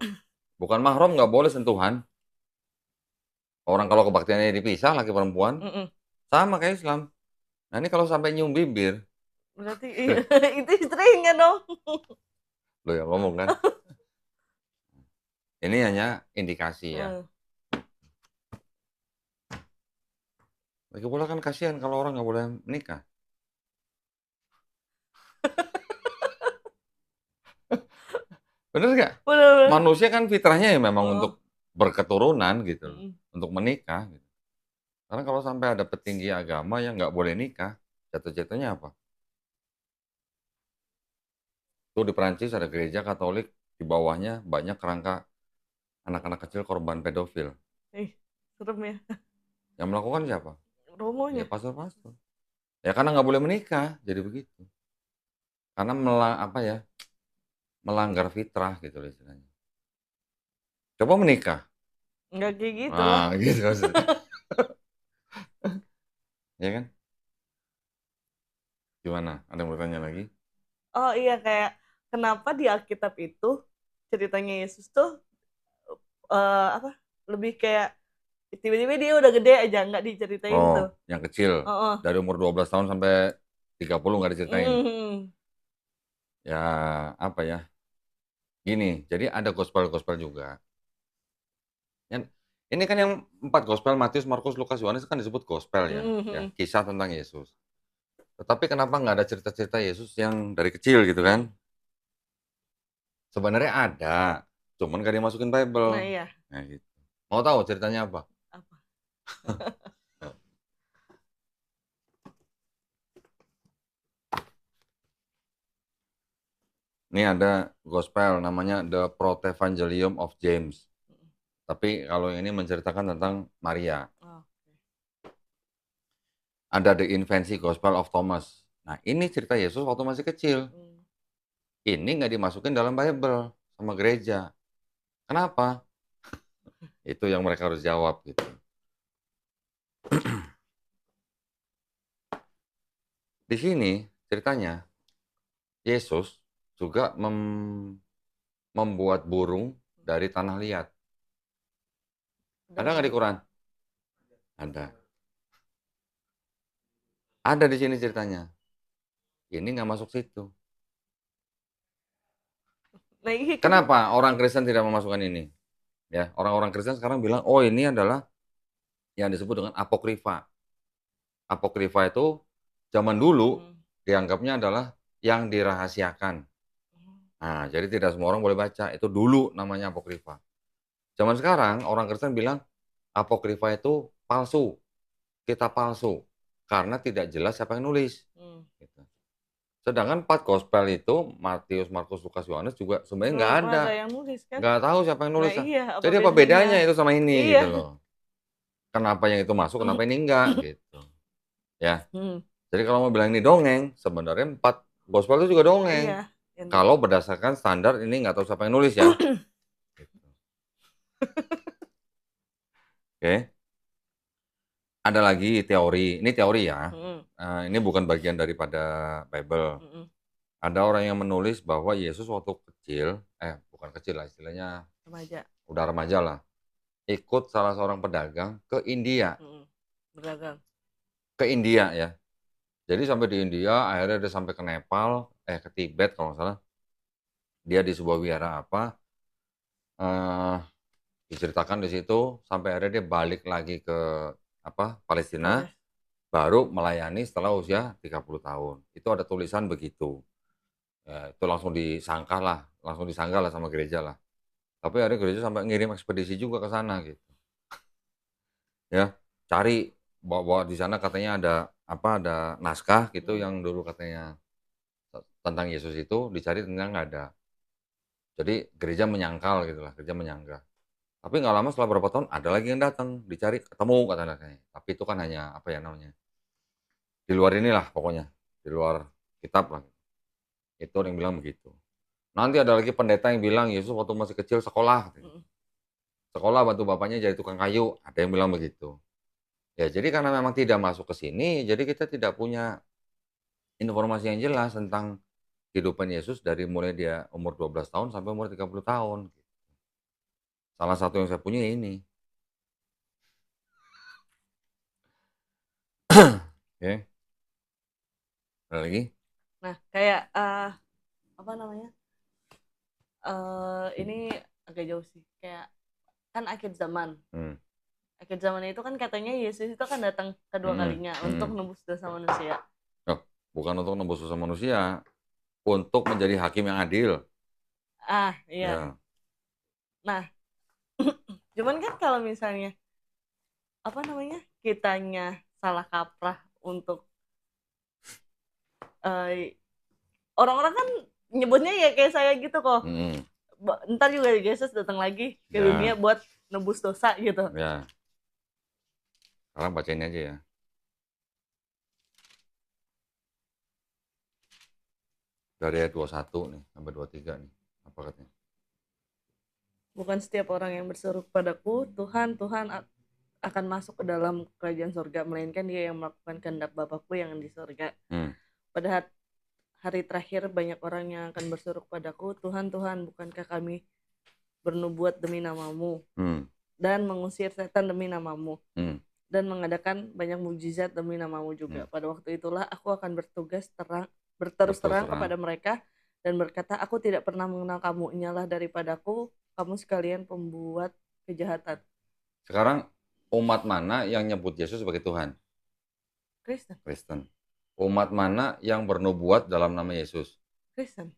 Speaker 2: Bukan mahram, nggak boleh sentuhan. Orang kalau kebaktiannya dipisah laki perempuan, sama kayak Islam. Nah ini kalau sampai nyium bibir,
Speaker 1: berarti itu istrinya dong.
Speaker 2: Lo yang ngomong kan. Ini hanya indikasi ya. Lagi pula kan kasihan kalau orang nggak boleh menikah. Bener nggak?
Speaker 1: Bener.
Speaker 2: Manusia kan fitrahnya ya memang untuk berketurunan gitu, untuk menikah. Gitu. Karena kalau sampai ada petinggi agama yang nggak boleh nikah, jatuh-jatuhnya apa? Tuh di Perancis ada gereja Katolik, di bawahnya banyak kerangka anak-anak kecil korban pedofil.
Speaker 1: Serem ya.
Speaker 2: Yang melakukan siapa?
Speaker 1: Romonya.
Speaker 2: Ya pastor-pastor. Ya karena nggak boleh menikah, jadi begitu. karena melanggar fitrah gitu loh istilahnya. Coba menikah.
Speaker 1: Nggak kayak gitu lah.
Speaker 2: Gitu maksudnya. Ya kan? Gimana? Ada yang mau tanya lagi?
Speaker 1: Oh iya, kayak kenapa di Alkitab itu ceritanya Yesus tuh apa lebih kayak tiba-tiba dia udah gede aja nggak diceritain tuh.
Speaker 2: Yang kecil.
Speaker 1: Oh,
Speaker 2: Dari umur 12 tahun sampai 30 nggak diceritain. Ya, apa ya? Gini, jadi ada gospel-gospel juga. Ini kan yang 4 gospel, Matius, Markus, Lukas, Yohanes kan disebut gospel ya. Kisah tentang Yesus. Tetapi kenapa nggak ada cerita-cerita Yesus yang dari kecil gitu kan? Sebenarnya ada, cuman nggak dimasukin Bible.
Speaker 1: Nah iya.
Speaker 2: Nah, gitu. Mau tahu ceritanya apa?
Speaker 1: Apa?
Speaker 2: Ini ada gospel namanya The Protevangelium of James. Tapi kalau yang ini menceritakan tentang Maria. Ada The Infancy Gospel of Thomas. Nah, ini cerita Yesus waktu masih kecil. Ini nggak dimasukin dalam Bible sama gereja. Kenapa? Itu yang mereka harus jawab gitu. Di sini ceritanya Yesus juga membuat burung dari tanah liat. Ada nggak di Quran? Ada. Ada di sini ceritanya. Ini nggak masuk situ.
Speaker 1: Nah, iya,
Speaker 2: Kenapa orang Kristen tidak memasukkan ini? Ya, orang-orang Kristen sekarang bilang, oh ini adalah yang disebut dengan apokrifa. Apokrifa itu zaman dulu dianggapnya adalah yang dirahasiakan. Nah, jadi tidak semua orang boleh baca. Itu dulu namanya apokrifa. Zaman sekarang orang Kristen bilang apokrifa itu palsu, kitab palsu, karena tidak jelas siapa yang nulis. Gitu. Sedangkan 4 gospel itu Matius, Markus, Lukas, Yohanes juga sebenarnya nggak ada.
Speaker 1: Yang nulis, kan?
Speaker 2: Nggak tahu siapa yang nulis.
Speaker 1: Nah, iya,
Speaker 2: jadi apa bedanya itu sama ini gitu loh. Kenapa yang itu masuk, kenapa ini enggak gitu. Ya. Jadi kalau mau bilang ini dongeng, sebenarnya 4 gospel itu juga dongeng. Iya. Kalau berdasarkan standar ini nggak tahu siapa yang nulis ya. Gitu. Oke. Ada lagi teori, ini teori ya. Ini bukan bagian daripada Bible. Ada orang yang menulis bahwa Yesus waktu kecil, bukan kecil lah istilahnya,
Speaker 1: remaja.
Speaker 2: Udah remaja lah, ikut salah seorang pedagang ke India.
Speaker 1: Berdagang.
Speaker 2: Ke India ya. Jadi sampai di India, akhirnya dia sampai ke Nepal, ke Tibet kalau nggak salah. Dia di sebuah wihara apa, diceritakan di situ, sampai akhirnya dia balik lagi ke Palestina, baru melayani setelah usia 30 tahun. Itu ada tulisan begitu. Ya, itu langsung disangka lah sama gereja lah. Tapi akhirnya gereja sampai ngirim ekspedisi juga ke sana gitu. Ya, cari bahwa di sana katanya ada naskah gitu yang dulu katanya tentang Yesus itu dicari, ternyata nggak ada. Jadi gereja menyangkal gitu lah, gereja menyangka. Tapi nggak lama setelah berapa tahun ada lagi yang datang, dicari ketemu katanya. Tapi itu kan hanya apa ya namanya? Di luar inilah pokoknya, di luar kitab lah. Itu orang yang bilang begitu. Nanti ada lagi pendeta yang bilang Yesus waktu masih kecil sekolah. Sekolah bantu bapaknya jadi tukang kayu, ada yang bilang begitu. Ya, jadi karena memang tidak masuk ke sini, jadi kita tidak punya informasi yang jelas tentang kehidupan Yesus dari mulai dia umur 12 tahun sampai umur 30 tahun. Salah satu yang saya punya ini. Oke. Ada lagi?
Speaker 1: Nah, kayak apa namanya? Ini agak jauh sih. Kayak kan akhir zaman. Akhir zaman itu kan katanya Yesus itu kan datang kedua kalinya untuk nembus dosa manusia.
Speaker 2: Bukan untuk nembus dosa manusia, untuk menjadi hakim yang adil.
Speaker 1: Iya. Ya. Nah, cuman kan kalau misalnya apa namanya, kitanya salah kaprah untuk orang-orang kan nyebutnya ya kayak saya gitu kok. Ntar juga Yesus datang lagi ke dunia buat nebus dosa gitu.
Speaker 2: Ya. Sekarang bacain aja ya. Dari ayat 21 nih sampai 23 nih. Apa katanya?
Speaker 1: Bukan setiap orang yang berseru kepadaku, Tuhan, Tuhan akan masuk ke dalam kerajaan surga, melainkan dia yang melakukan kehendak Bapakku yang di surga. Pada hari terakhir banyak orang yang akan berseru kepadaku, Tuhan, Tuhan, bukankah kami bernubuat demi namamu dan mengusir setan demi namamu dan mengadakan banyak mukjizat demi namamu juga. Pada waktu itulah aku akan berterus terang kepada mereka dan berkata, aku tidak pernah mengenal kamu, inyalah daripadaku kamu sekalian pembuat kejahatan.
Speaker 2: Sekarang umat mana yang nyebut Yesus sebagai Tuhan? Kristen. Umat mana yang bernubuat dalam nama Yesus?
Speaker 1: Kristen.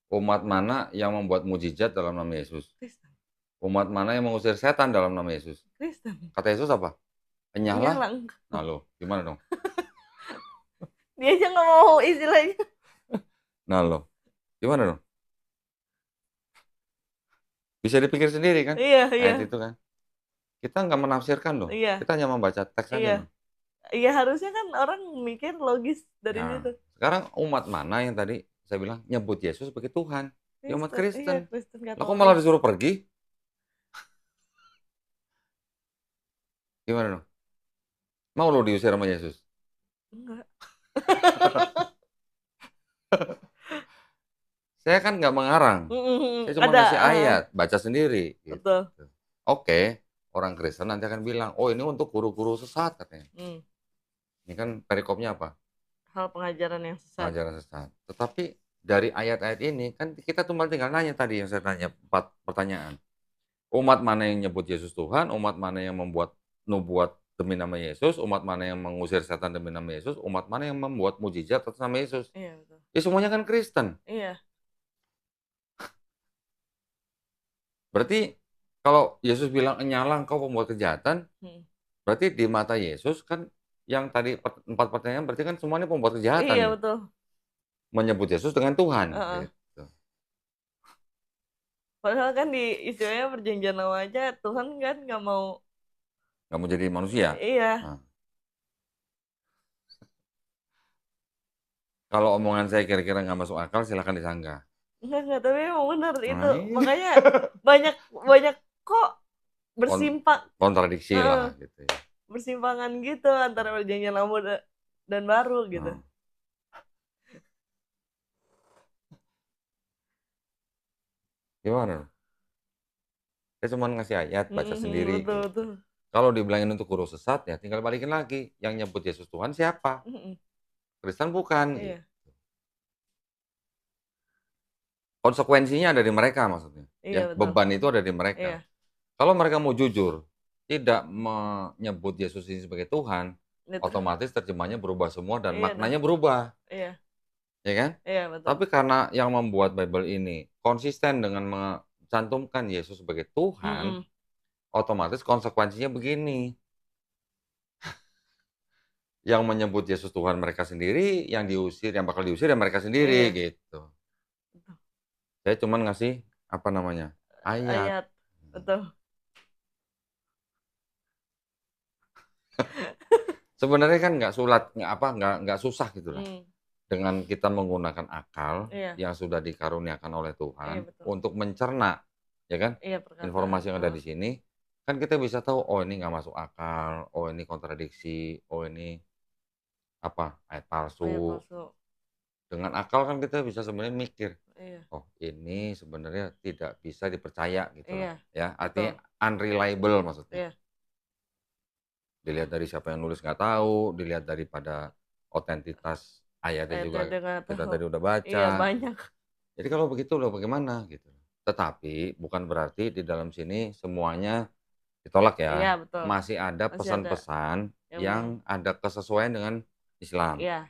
Speaker 2: Umat mana yang membuat mujizat dalam nama Yesus?
Speaker 1: Kristen.
Speaker 2: Umat mana yang mengusir setan dalam nama Yesus?
Speaker 1: Kristen.
Speaker 2: Kata Yesus apa? Enyahlah.
Speaker 1: Enyahlah.
Speaker 2: Nah lo, gimana dong?
Speaker 1: Dia aja nggak mau istilahnya.
Speaker 2: Nah lo, gimana dong? Bisa dipikir sendiri kan?
Speaker 1: Iya.
Speaker 2: Ayat itu kan? Kita nggak menafsirkan loh.
Speaker 1: Iya.
Speaker 2: Kita hanya membaca teks aja.
Speaker 1: Iya, harusnya kan orang mikir logis dari situ.
Speaker 2: Sekarang umat mana yang tadi saya bilang nyebut Yesus sebagai Tuhan? Ya umat Kristen.
Speaker 1: Iya, Kristen
Speaker 2: Kok malah disuruh pergi? Gimana dong? Mau lo diusir sama Yesus?
Speaker 1: Enggak.
Speaker 2: Saya kan nggak mengarang. Saya cuma ngasih ayat, baca sendiri. Gitu.
Speaker 1: Betul.
Speaker 2: Oke, orang Kristen nanti akan bilang, oh ini untuk guru-guru sesat katanya. Ini kan perikopnya apa?
Speaker 1: Hal pengajaran yang sesat.
Speaker 2: Pengajaran sesat. Tetapi dari ayat-ayat ini kan kita tinggal nanya tadi yang saya tanya 4 pertanyaan. Umat mana yang nyebut Yesus Tuhan? Umat mana yang membuat nubuat demi nama Yesus? Umat mana yang mengusir setan demi nama Yesus? Umat mana yang membuat mujizat atas nama Yesus?
Speaker 1: Iya, betul.
Speaker 2: Ya semuanya kan Kristen.
Speaker 1: Iya.
Speaker 2: Berarti kalau Yesus bilang enyala engkau pembuat kejahatan, berarti di mata Yesus kan yang tadi 4 pertanyaan berarti kan semuanya pembuat kejahatan.
Speaker 1: Iya, betul.
Speaker 2: Menyebut Yesus dengan Tuhan. Gitu.
Speaker 1: Padahal kan di istilahnya perjanjian lama aja Tuhan kan nggak mau
Speaker 2: jadi manusia.
Speaker 1: Iya.
Speaker 2: Kalau omongan saya kira-kira nggak masuk akal, silakan disanggah.
Speaker 1: Enggak, tapi emang benar itu. Makanya banyak kok bersimpang.
Speaker 2: Kontradiksi lah gitu ya.
Speaker 1: Bersimpangan gitu antara perjanjian lama dan baru gitu.
Speaker 2: Gimana? Saya cuma ngasih ayat, baca sendiri.
Speaker 1: Betul.
Speaker 2: Kalau dibilangin untuk guru sesat ya tinggal balikin lagi. Yang nyebut Yesus Tuhan siapa? Kristen bukan.
Speaker 1: Iya.
Speaker 2: Gitu. Konsekuensinya ada di mereka maksudnya.
Speaker 1: Iya, betul.
Speaker 2: Beban itu ada di mereka.
Speaker 1: Iya.
Speaker 2: Kalau mereka mau jujur, tidak menyebut Yesus ini sebagai Tuhan, otomatis terjemahnya berubah semua dan maknanya berubah.
Speaker 1: Iya.
Speaker 2: Ya kan?
Speaker 1: Iya, betul.
Speaker 2: Tapi karena yang membuat Bible ini konsisten dengan mencantumkan Yesus sebagai Tuhan, otomatis konsekuensinya begini. Yang menyebut Yesus Tuhan mereka sendiri, yang bakal diusir ya mereka sendiri gitu. Saya cuma ngasih ayat.
Speaker 1: Betul.
Speaker 2: Sebenarnya kan nggak susah gitu lah. Dengan kita menggunakan akal yang sudah dikaruniakan oleh Tuhan untuk mencerna, ya kan? Informasi yang ada di sini, kan kita bisa tahu, oh ini nggak masuk akal, oh ini kontradiksi, oh ini ayat palsu. Dengan akal kan kita bisa sebenarnya mikir, oh ini sebenarnya tidak bisa dipercaya gitu lah. Ya, artinya unreliable maksudnya. Dilihat dari siapa yang nulis nggak tahu, dilihat daripada otentitas ayatnya juga kita tadi udah baca.
Speaker 1: Iya, banyak.
Speaker 2: Jadi kalau begitu loh bagaimana gitu. Tetapi bukan berarti di dalam sini semuanya ditolak ya.
Speaker 1: Iya, betul.
Speaker 2: Masih ada pesan-pesan yang ada kesesuaian dengan Islam.
Speaker 1: Iya.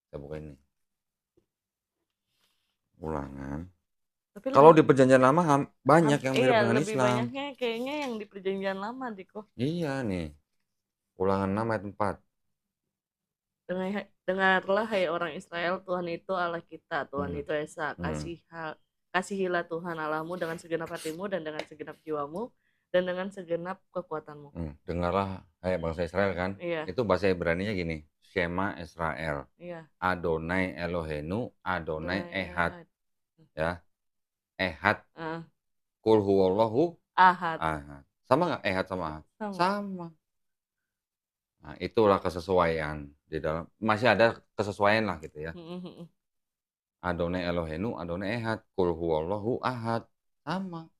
Speaker 2: Kita buka ini. Ulangan. Kalau di perjanjian lama banyak yang mirip dengan
Speaker 1: lebih
Speaker 2: Islam.
Speaker 1: Banyaknya kayaknya yang di perjanjian lama, Diko.
Speaker 2: Iya nih. Ulangan 6 ayat 4.
Speaker 1: Dengarlah hai orang Israel, Tuhan itu Allah kita, Tuhan itu Esa. Kasihilah Tuhan Allahmu dengan segenap hatimu dan dengan segenap jiwamu dan dengan segenap kekuatanmu.
Speaker 2: Dengarlah hai bangsa Israel kan.
Speaker 1: Iya.
Speaker 2: Itu bahasa Ibraninya gini. Shema Israel.
Speaker 1: Iya.
Speaker 2: Adonai Elohenu, Adonai Ehad. Ya. Ehad. Kul huwallahu
Speaker 1: Ahad.
Speaker 2: ahad. Sama nggak Ehad sama Ahad? Sama. Nah, itulah kesesuaian di dalam, masih ada kesesuaian lah gitu ya. Adonai Elohenu, Adonai Ehad, Kul huwallahu ahad. Sama.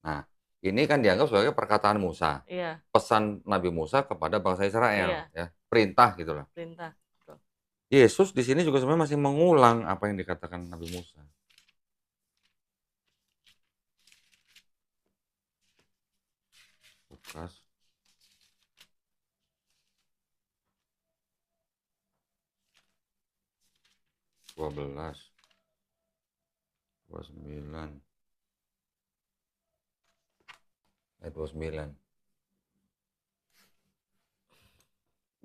Speaker 2: Nah, ini kan dianggap sebagai perkataan Musa.
Speaker 1: Iya.
Speaker 2: Pesan Nabi Musa kepada bangsa Israel,
Speaker 1: Iya.
Speaker 2: ya. Perintah gitulah.
Speaker 1: Perintah. Betul.
Speaker 2: Yesus di sini juga sebenarnya masih mengulang apa yang dikatakan Nabi Musa. Lukas 12 29 ayat 29.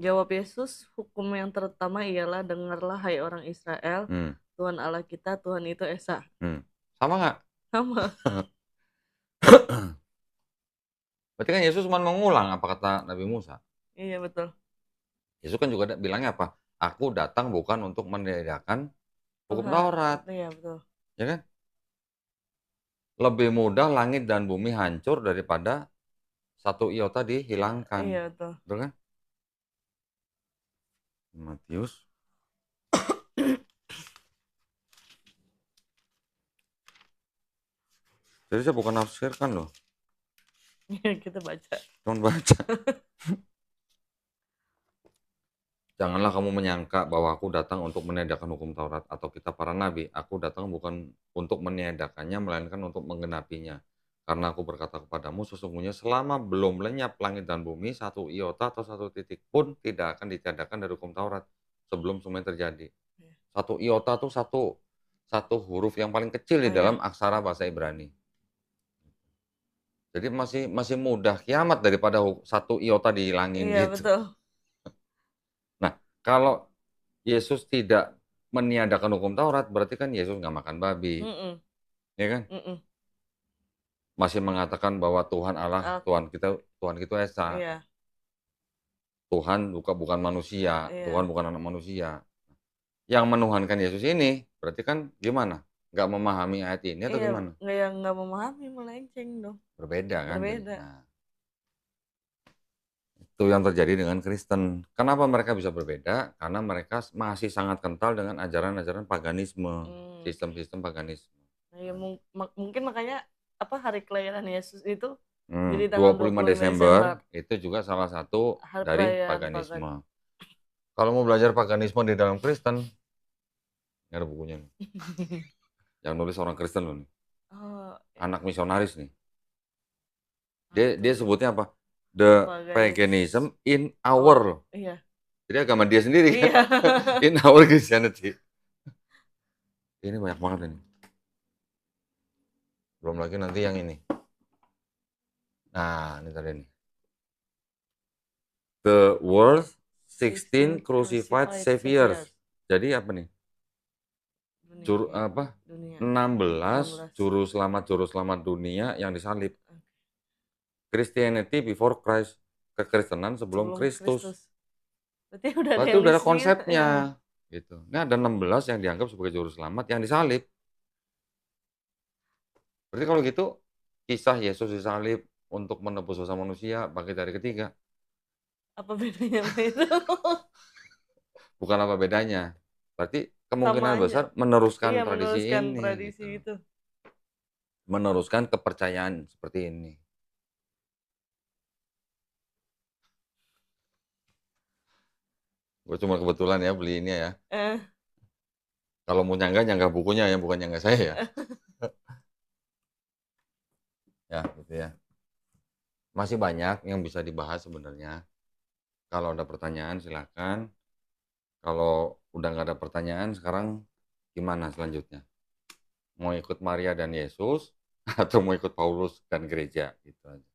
Speaker 1: Jawab Yesus, hukum yang terutama ialah, dengarlah hai orang Israel, Tuhan Allah kita, Tuhan itu Esa.
Speaker 2: Sama nggak?
Speaker 1: Sama.
Speaker 2: Berarti kan Yesus cuma mengulang apa kata Nabi Musa.
Speaker 1: Iya, betul.
Speaker 2: Yesus kan juga bilangnya apa? Aku datang bukan untuk meniadakan hukum Taurat.
Speaker 1: Iya, betul.
Speaker 2: Ya kan? Lebih mudah langit dan bumi hancur daripada satu iota dihilangkan.
Speaker 1: Iya, betul.
Speaker 2: Betul kan? Matius jadi saya bukan nafsirkan loh.
Speaker 1: Kita baca.
Speaker 2: Cuma baca. Janganlah kamu menyangka bahwa aku datang untuk meniadakan hukum Taurat atau kitab para nabi. Aku datang bukan untuk meniadakannya, melainkan untuk menggenapinya. Karena aku berkata kepadamu, sesungguhnya selama belum lenyap langit dan bumi, satu iota atau satu titik pun tidak akan ditiadakan dari hukum Taurat sebelum semuanya terjadi. Satu iota itu satu huruf yang paling kecil di dalam aksara bahasa Ibrani. Jadi masih mudah kiamat daripada satu iota dihilangin gitu.
Speaker 1: Betul.
Speaker 2: Nah, kalau Yesus tidak meniadakan hukum Taurat, berarti kan Yesus nggak makan babi. Ya kan? Masih mengatakan bahwa Tuhan Allah, Tuhan kita Esa.
Speaker 1: Iya.
Speaker 2: Tuhan bukan manusia, Tuhan bukan anak manusia. Yang menuhankan Yesus ini, berarti kan gimana? Nggak memahami ayat ini atau gimana?
Speaker 1: Nggak memahami, melenceng dong.
Speaker 2: Berbeda kan?
Speaker 1: Berbeda.
Speaker 2: Nah, itu yang terjadi dengan Kristen. Kenapa mereka bisa berbeda? Karena mereka masih sangat kental dengan ajaran-ajaran paganisme, sistem-sistem paganisme.
Speaker 1: Ya, mungkin makanya hari kelahiran Yesus itu
Speaker 2: jadi tanggal 25 Desember itu juga salah satu dari paganisme. Kalau mau belajar paganisme di dalam Kristen, nggak ada bukunya nih. Yang nulis orang Kristen loh nih. Anak misionaris nih. Dia sebutnya apa? The paganism in our.
Speaker 1: Iya.
Speaker 2: Jadi agama dia sendiri kan. In our Christianity. Ini banyak banget ini. Belum lagi nanti yang ini. Nah, ini tadi nih. The world 16 crucified saviors. Jadi apa nih? 16 juru selamat dunia yang disalib. Christianity before Christ. Kekristenan sebelum Kristus.
Speaker 1: Berarti udah
Speaker 2: ada konsepnya. Gitu. Ini ada 16 yang dianggap sebagai juru selamat yang disalib. Berarti kalau gitu, kisah Yesus disalib untuk menebus dosa manusia bangkit dari ketiga.
Speaker 1: Apa bedanya itu?
Speaker 2: Bukan apa bedanya. Berarti kemungkinan besar meneruskan tradisi ini.
Speaker 1: Itu.
Speaker 2: Meneruskan kepercayaan seperti ini. Gue cuma kebetulan ya beli ini ya. Kalau mau nyangga bukunya ya, bukan nyangga saya ya. Ya, gitu ya. Masih banyak yang bisa dibahas sebenarnya. Kalau ada pertanyaan silakan. Kalau udah nggak ada pertanyaan, sekarang gimana selanjutnya? Mau ikut Maria dan Yesus atau mau ikut Paulus dan gereja gitu aja.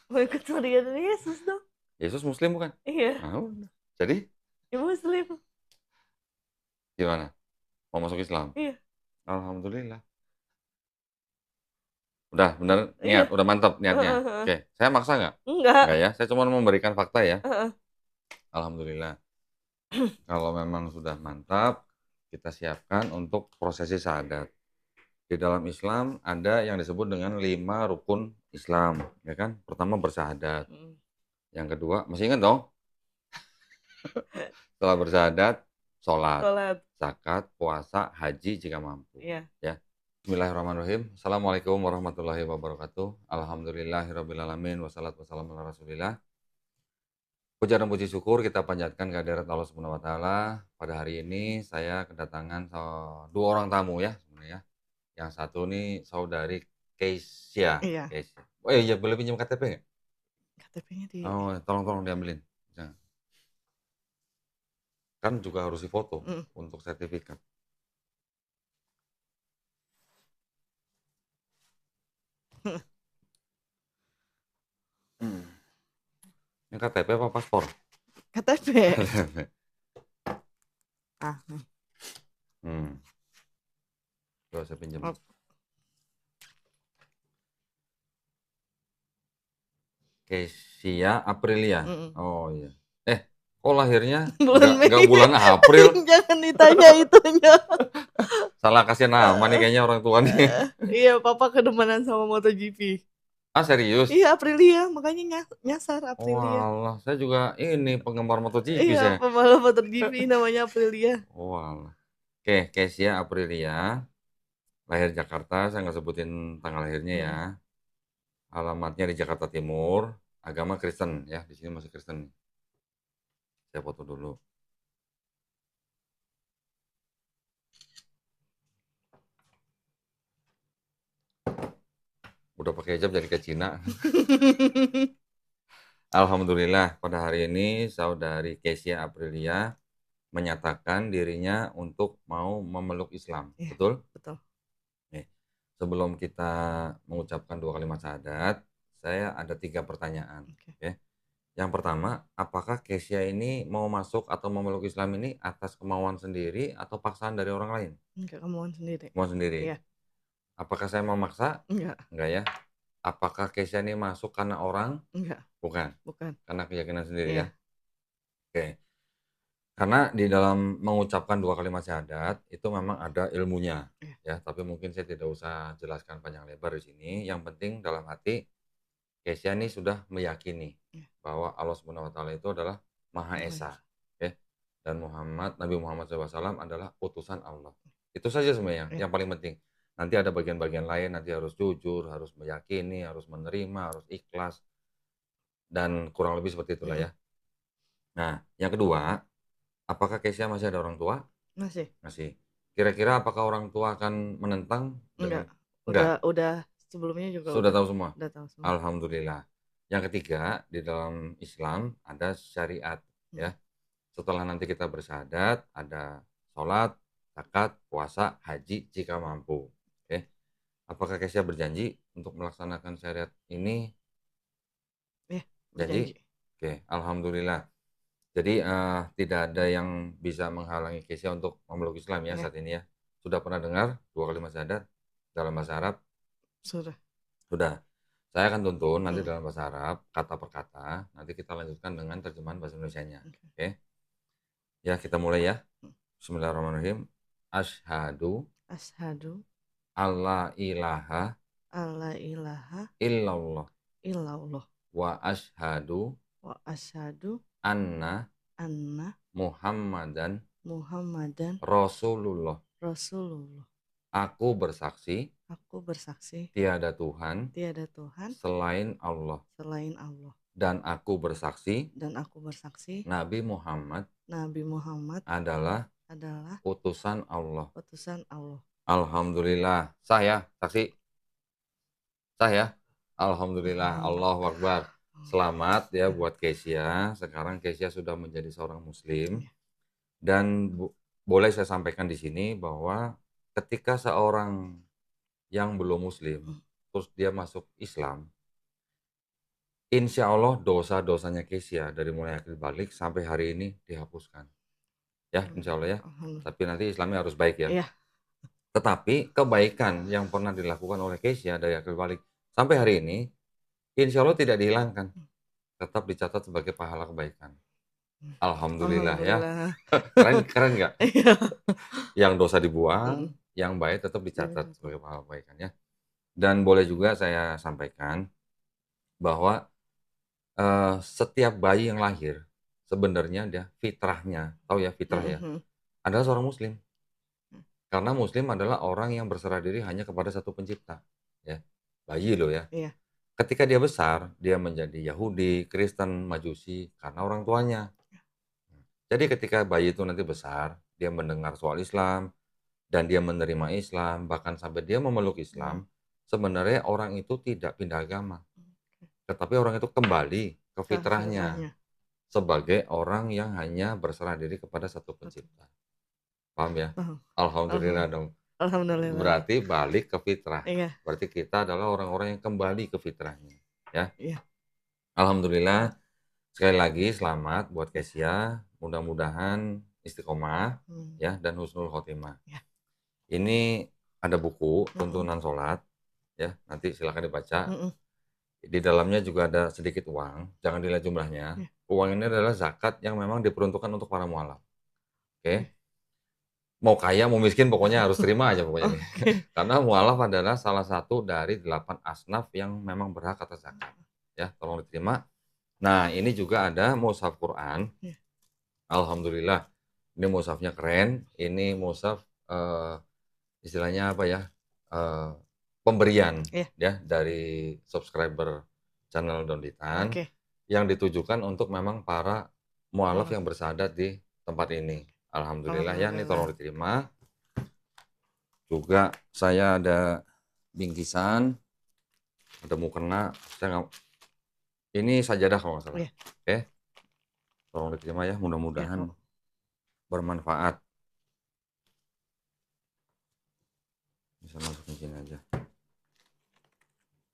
Speaker 1: Mau ikut Maria dan Yesus dong.
Speaker 2: Yesus Muslim bukan?
Speaker 1: Iya.
Speaker 2: Nah, jadi?
Speaker 1: Ya Muslim.
Speaker 2: Gimana? Mau masuk Islam?
Speaker 1: Iya.
Speaker 2: Alhamdulillah. Udah bener niat, udah mantap niatnya. Oke, saya maksa nggak?
Speaker 1: Enggak.
Speaker 2: Enggak ya, saya cuma memberikan fakta ya. Alhamdulillah. Kalau memang sudah mantap, kita siapkan untuk prosesi syahadat. Di dalam Islam ada yang disebut dengan 5 rukun Islam, ya kan? Pertama bersyahadat. Yang kedua, masih ingat dong? Setelah bersyahadat, sholat,
Speaker 1: Sholat.
Speaker 2: zakat, puasa, haji jika mampu.
Speaker 1: Iya.
Speaker 2: Ya. Bismillahirrahmanirrahim. Assalamualaikum warahmatullahi wabarakatuh. Alhamdulillahirrabbilalamin. Wassalatu wassalamu ala rasulillah. Puja dan puji syukur kita panjatkan kehadirat Allah Subhanahu wa taala. Pada hari ini saya kedatangan dua orang tamu ya sebenarnya. Yang satu nih saudari Keisha.
Speaker 1: Iya.
Speaker 2: Keisha. Oh iya, boleh pinjam KTP nggak?
Speaker 1: KTP-nya di
Speaker 2: Oh, tolong diambilin. Jangan. Kan juga harus difoto untuk sertifikat. Ini KTP apa paspor?
Speaker 1: KTP. Ah, nih.
Speaker 2: Coba saya pinjam.
Speaker 1: Oh.
Speaker 2: Kesia Aprilia. Oh iya. Kok lahirnya
Speaker 1: Bulan Mei.
Speaker 2: nggak bulan April?
Speaker 1: Jangan ditanya itunya.
Speaker 2: Salah kasih nama nih kayaknya orang tuanya.
Speaker 1: Iya, papa kedemanan sama MotoGP.
Speaker 2: Ah, serius?
Speaker 1: Iya, Aprilia, makanya nyasar Aprilia.
Speaker 2: Walah, saya juga ini penggemar MotoGP
Speaker 1: Iya,
Speaker 2: saya.
Speaker 1: pembalap MotoGP namanya Aprilia.
Speaker 2: Walah. Oke, Kesia Aprilia. Lahir Jakarta, saya nggak sebutin tanggal lahirnya ya. Alamatnya di Jakarta Timur, agama Kristen ya, di sini masih Kristen. Saya foto dulu. Udah pakai hijab jadi ke Cina. Alhamdulillah pada hari ini saudari Kesia Aprilia menyatakan dirinya untuk mau memeluk Islam.
Speaker 1: Ya,
Speaker 2: betul?
Speaker 1: Betul.
Speaker 2: Sebelum kita mengucapkan 2 kalimat syahadat, saya ada 3 pertanyaan. Okay. Yang pertama, apakah Kesia ini mau masuk atau memeluk Islam ini atas kemauan sendiri atau paksaan dari orang lain?
Speaker 1: Enggak, kemauan sendiri.
Speaker 2: Kemauan sendiri?
Speaker 1: Iya.
Speaker 2: Apakah saya memaksa?
Speaker 1: Enggak.
Speaker 2: Enggak ya. Apakah Kesia ini masuk karena orang?
Speaker 1: Enggak.
Speaker 2: Bukan.
Speaker 1: Karena
Speaker 2: keyakinan sendiri
Speaker 1: iya.
Speaker 2: Ya. Oke. Karena di dalam mengucapkan 2 kalimat syahadat itu memang ada ilmunya, ya. Tapi mungkin saya tidak usah jelaskan panjang lebar di sini. Yang penting dalam hati Kesia ini sudah meyakini bahwa Allah Subhanahu wa taala itu adalah Maha Esa, ya. Dan Nabi Muhammad SAW adalah utusan Allah. Itu saja sebenarnya yang paling penting. Nanti ada bagian-bagian lain, nanti harus jujur, harus meyakini, harus menerima, harus ikhlas. Dan kurang lebih seperti itulah ya. Nah, yang kedua, apakah Kesia masih ada orang tua? Masih. Kira-kira apakah orang tua akan menentang?
Speaker 1: Enggak. Udah sebelumnya juga
Speaker 2: sudah tahu semua?
Speaker 1: Udah tahu semua.
Speaker 2: Alhamdulillah. Yang ketiga, di dalam Islam ada syariat, ya. Setelah nanti kita bersyahadat, ada sholat, zakat, puasa, haji jika mampu. Oke. Apakah Kesia berjanji untuk melaksanakan syariat ini? Janji? Oke, alhamdulillah. Jadi tidak ada yang bisa menghalangi Kesia untuk memeluk Islam ya saat ini ya. Sudah pernah dengar 2 kalimat syahadat dalam bahasa Arab? Sudah. Saya akan tuntun nanti dalam bahasa Arab kata per kata. Nanti kita lanjutkan dengan terjemahan bahasa Indonesianya. Oke. Ya, kita mulai ya. Bismillahirrahmanirrahim. Asyhadu alla ilaha illallah wa asyhadu anna Muhammadan Rasulullah. Aku bersaksi tiada Tuhan selain Allah. Dan aku bersaksi Nabi Muhammad adalah utusan Allah. Alhamdulillah. Sah ya, saksi? Sah ya? Alhamdulillah. Allahu Akbar. Selamat ya buat Kesia. Sekarang Kesia sudah menjadi seorang muslim. Dan boleh saya sampaikan di sini bahwa ketika seorang yang belum muslim terus dia masuk Islam, insya Allah dosa-dosanya Kesia dari mulai akil balik sampai hari ini dihapuskan. Ya, insya Allah ya. Tapi nanti Islamnya harus baik ya. Tetapi kebaikan yang pernah dilakukan oleh Kesia dari akil balik sampai hari ini, insya Allah tidak dihilangkan. Tetap dicatat sebagai pahala kebaikan. Alhamdulillah ya.
Speaker 1: Alhamdulillah.
Speaker 2: Keren nggak?
Speaker 1: Iya.
Speaker 2: Yang dosa dibuang,
Speaker 1: Mhm.
Speaker 2: yang baik tetap dicatat
Speaker 1: Iya.
Speaker 2: sebagai pahala kebaikan ya. Dan boleh juga saya sampaikan bahwa, setiap bayi yang lahir sebenarnya dia fitrahnya, tahu ya fitrah
Speaker 1: Mhm
Speaker 2: ya,
Speaker 1: mhm.
Speaker 2: adalah seorang muslim.
Speaker 1: Mmm.
Speaker 2: Karena muslim adalah orang yang berserah diri hanya kepada satu pencipta, ya. Bayi loh ya.
Speaker 1: Iya.
Speaker 2: Ketika dia besar, dia menjadi Yahudi, Kristen, Majusi karena orang tuanya. Jadi ketika bayi itu nanti besar, dia mendengar soal Islam dan dia menerima Islam, bahkan sampai dia memeluk
Speaker 1: Mhm.
Speaker 2: Islam, sebenarnya orang itu tidak pindah agama,
Speaker 1: Oke.
Speaker 2: tetapi orang itu kembali ke
Speaker 1: Ke
Speaker 2: fitrahnya
Speaker 1: fitrahnya.
Speaker 2: sebagai orang yang hanya berserah diri kepada satu
Speaker 1: Satu.
Speaker 2: pencipta. Paham ya?
Speaker 1: Paham.
Speaker 2: Alhamdulillah
Speaker 1: Alham
Speaker 2: dong.
Speaker 1: alhamdulillah.
Speaker 2: Berarti balik ke fitrah.
Speaker 1: Iya
Speaker 2: Berarti kita adalah orang-orang yang kembali ke fitrahnya, ya.
Speaker 1: iya.
Speaker 2: Alhamdulillah, sekali lagi selamat buat Kesya, mudah-mudahan istiqomah
Speaker 1: Mmm.
Speaker 2: ya dan husnul khotimah.
Speaker 1: Iya.
Speaker 2: Ini ada buku
Speaker 1: Mhm.
Speaker 2: tuntunan sholat ya, nanti silakan dibaca.
Speaker 1: Mhm.
Speaker 2: Di dalamnya juga ada sedikit uang, jangan dilihat jumlahnya.
Speaker 1: Iya.
Speaker 2: Uang ini adalah zakat yang memang diperuntukkan untuk para mualaf,
Speaker 1: Oke.
Speaker 2: oke. Mau kaya, mau miskin pokoknya harus terima aja pokoknya nih.
Speaker 1: Oke.
Speaker 2: Karena mualaf adalah salah satu dari 8 asnaf yang memang berhak atas zakat, ya tolong diterima. Nah, ini juga ada mushaf Quran.
Speaker 1: Iya.
Speaker 2: Alhamdulillah, ini mushafnya keren, ini mushaf, istilahnya apa ya, eee, pemberian
Speaker 1: Iya.
Speaker 2: ya dari subscriber channel Donditan,
Speaker 1: Oke.
Speaker 2: yang ditujukan untuk memang para mualaf
Speaker 1: Mualaf.
Speaker 2: yang bersyahadat di tempat ini. Alhamdulillah ya, ini tolong
Speaker 1: Alhamdulillah.
Speaker 2: diterima. Juga saya ada bingkisan, ada mukena, saya nggak ini sajadah kalau nggak salah,
Speaker 1: Iya.
Speaker 2: oke. Tolong diterima ya,
Speaker 1: Iya,
Speaker 2: mudah-mudahan
Speaker 1: oh.
Speaker 2: bermanfaat. Bisa masukin sini aja.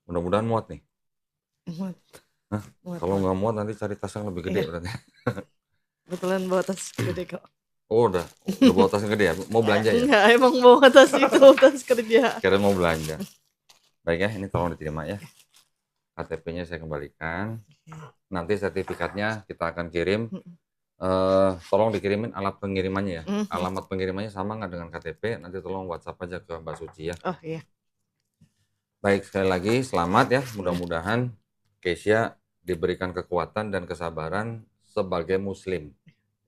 Speaker 2: Mudah-mudahan muat nih.
Speaker 1: Muat.
Speaker 2: Hah?
Speaker 1: Muat
Speaker 2: Kalau
Speaker 1: muat.
Speaker 2: nggak muat nanti cari tas yang lebih gede
Speaker 1: Iya.
Speaker 2: berarti.
Speaker 1: Kebetulan bawa tas gede kok.
Speaker 2: Oh udah bawa tas yang gede ya? Mau belanja ya?
Speaker 1: Enggak, emang bawa tas itu, tas kerja.
Speaker 2: Kirain mau belanja. Baik ya, ini tolong diterima ya.
Speaker 1: Oke.
Speaker 2: KTP-nya saya kembalikan.
Speaker 1: Oke.
Speaker 2: Nanti sertifikatnya kita akan kirim.
Speaker 1: Mhm.
Speaker 2: Tolong dikirimin alat pengirimannya ya.
Speaker 1: Mhm.
Speaker 2: Alamat pengirimannya sama nggak dengan KTP? Nanti tolong WhatsApp aja ke Mbak Suci ya.
Speaker 1: Oh iya.
Speaker 2: Baik, sekali lagi selamat ya.
Speaker 1: Iya.
Speaker 2: Mudah-mudahan Kesya diberikan kekuatan dan kesabaran sebagai muslim.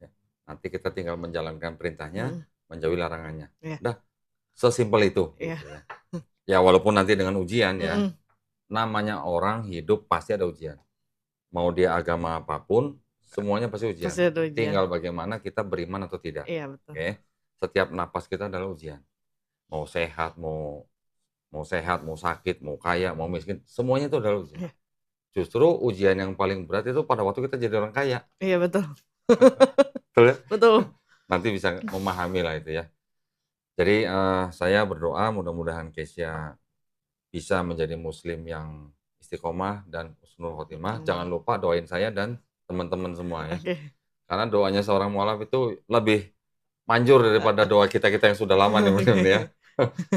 Speaker 2: Ya. Nanti kita tinggal menjalankan perintahnya,
Speaker 1: Mhm.
Speaker 2: menjauhi larangannya.
Speaker 1: Iya.
Speaker 2: Udah, sesimpel itu.
Speaker 1: Iya.
Speaker 2: Gitu ya. Ya walaupun nanti dengan ujian ya.
Speaker 1: Mhm.
Speaker 2: Namanya orang hidup pasti ada ujian. Mau dia agama apapun, semuanya pasti ujian.
Speaker 1: Pasti ada ujian.
Speaker 2: Tinggal bagaimana kita beriman atau tidak.
Speaker 1: Iya betul.
Speaker 2: Oke. Setiap napas kita adalah ujian. Mau sehat, mau sehat, mau sakit, mau kaya, mau miskin, semuanya itu adalah ujian.
Speaker 1: Iya.
Speaker 2: Justru ujian yang paling berat itu pada waktu kita jadi orang kaya.
Speaker 1: Iya betul.
Speaker 2: Betul ya?
Speaker 1: Betul.
Speaker 2: Nanti bisa memahami lah itu ya. Jadi saya berdoa mudah-mudahan Kesya bisa menjadi muslim yang istiqomah dan husnul khotimah. Jangan lupa doain saya dan teman-teman semua ya.
Speaker 1: Oke.
Speaker 2: Karena doanya seorang mualaf itu lebih manjur daripada doa kita-kita yang sudah lama nih muslim ya.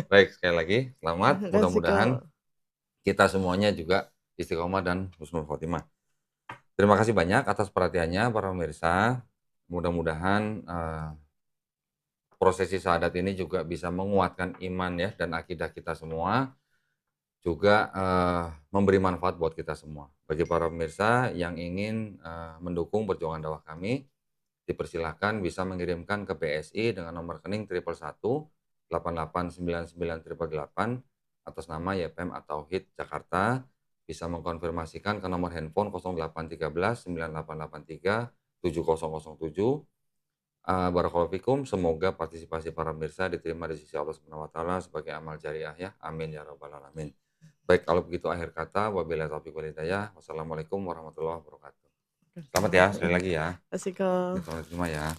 Speaker 2: Baik, sekali lagi selamat.
Speaker 1: Makasih
Speaker 2: Mudah-mudahan
Speaker 1: kok.
Speaker 2: kita semuanya juga istiqomah dan husnul khotimah. Terima kasih banyak atas perhatiannya para pemirsa. Mudah-mudahan prosesi syahadat ini juga bisa menguatkan iman ya dan akidah kita semua. Juga memberi manfaat buat kita semua. Bagi para pemirsa yang ingin mendukung perjuangan dakwah kami, dipersilahkan bisa mengirimkan ke BSI dengan nomor rekening 111 889988 atas nama YPM atau HIT Jakarta. Bisa mengkonfirmasikan ke nomor handphone 0813 9883 7007. Barakallahu fikum, semoga partisipasi para pemirsa diterima di sisi Allah Subhanahu wa taala sebagai amal jariah ya. Amin ya rabbal alamin. Baik, kalau begitu akhir kata, wabillahi taufiq wal hidayah. Wassalamualaikum warahmatullahi wabarakatuh. Selamat ya sekali lagi ya.
Speaker 1: Asik kok.
Speaker 2: Terima kasih ya.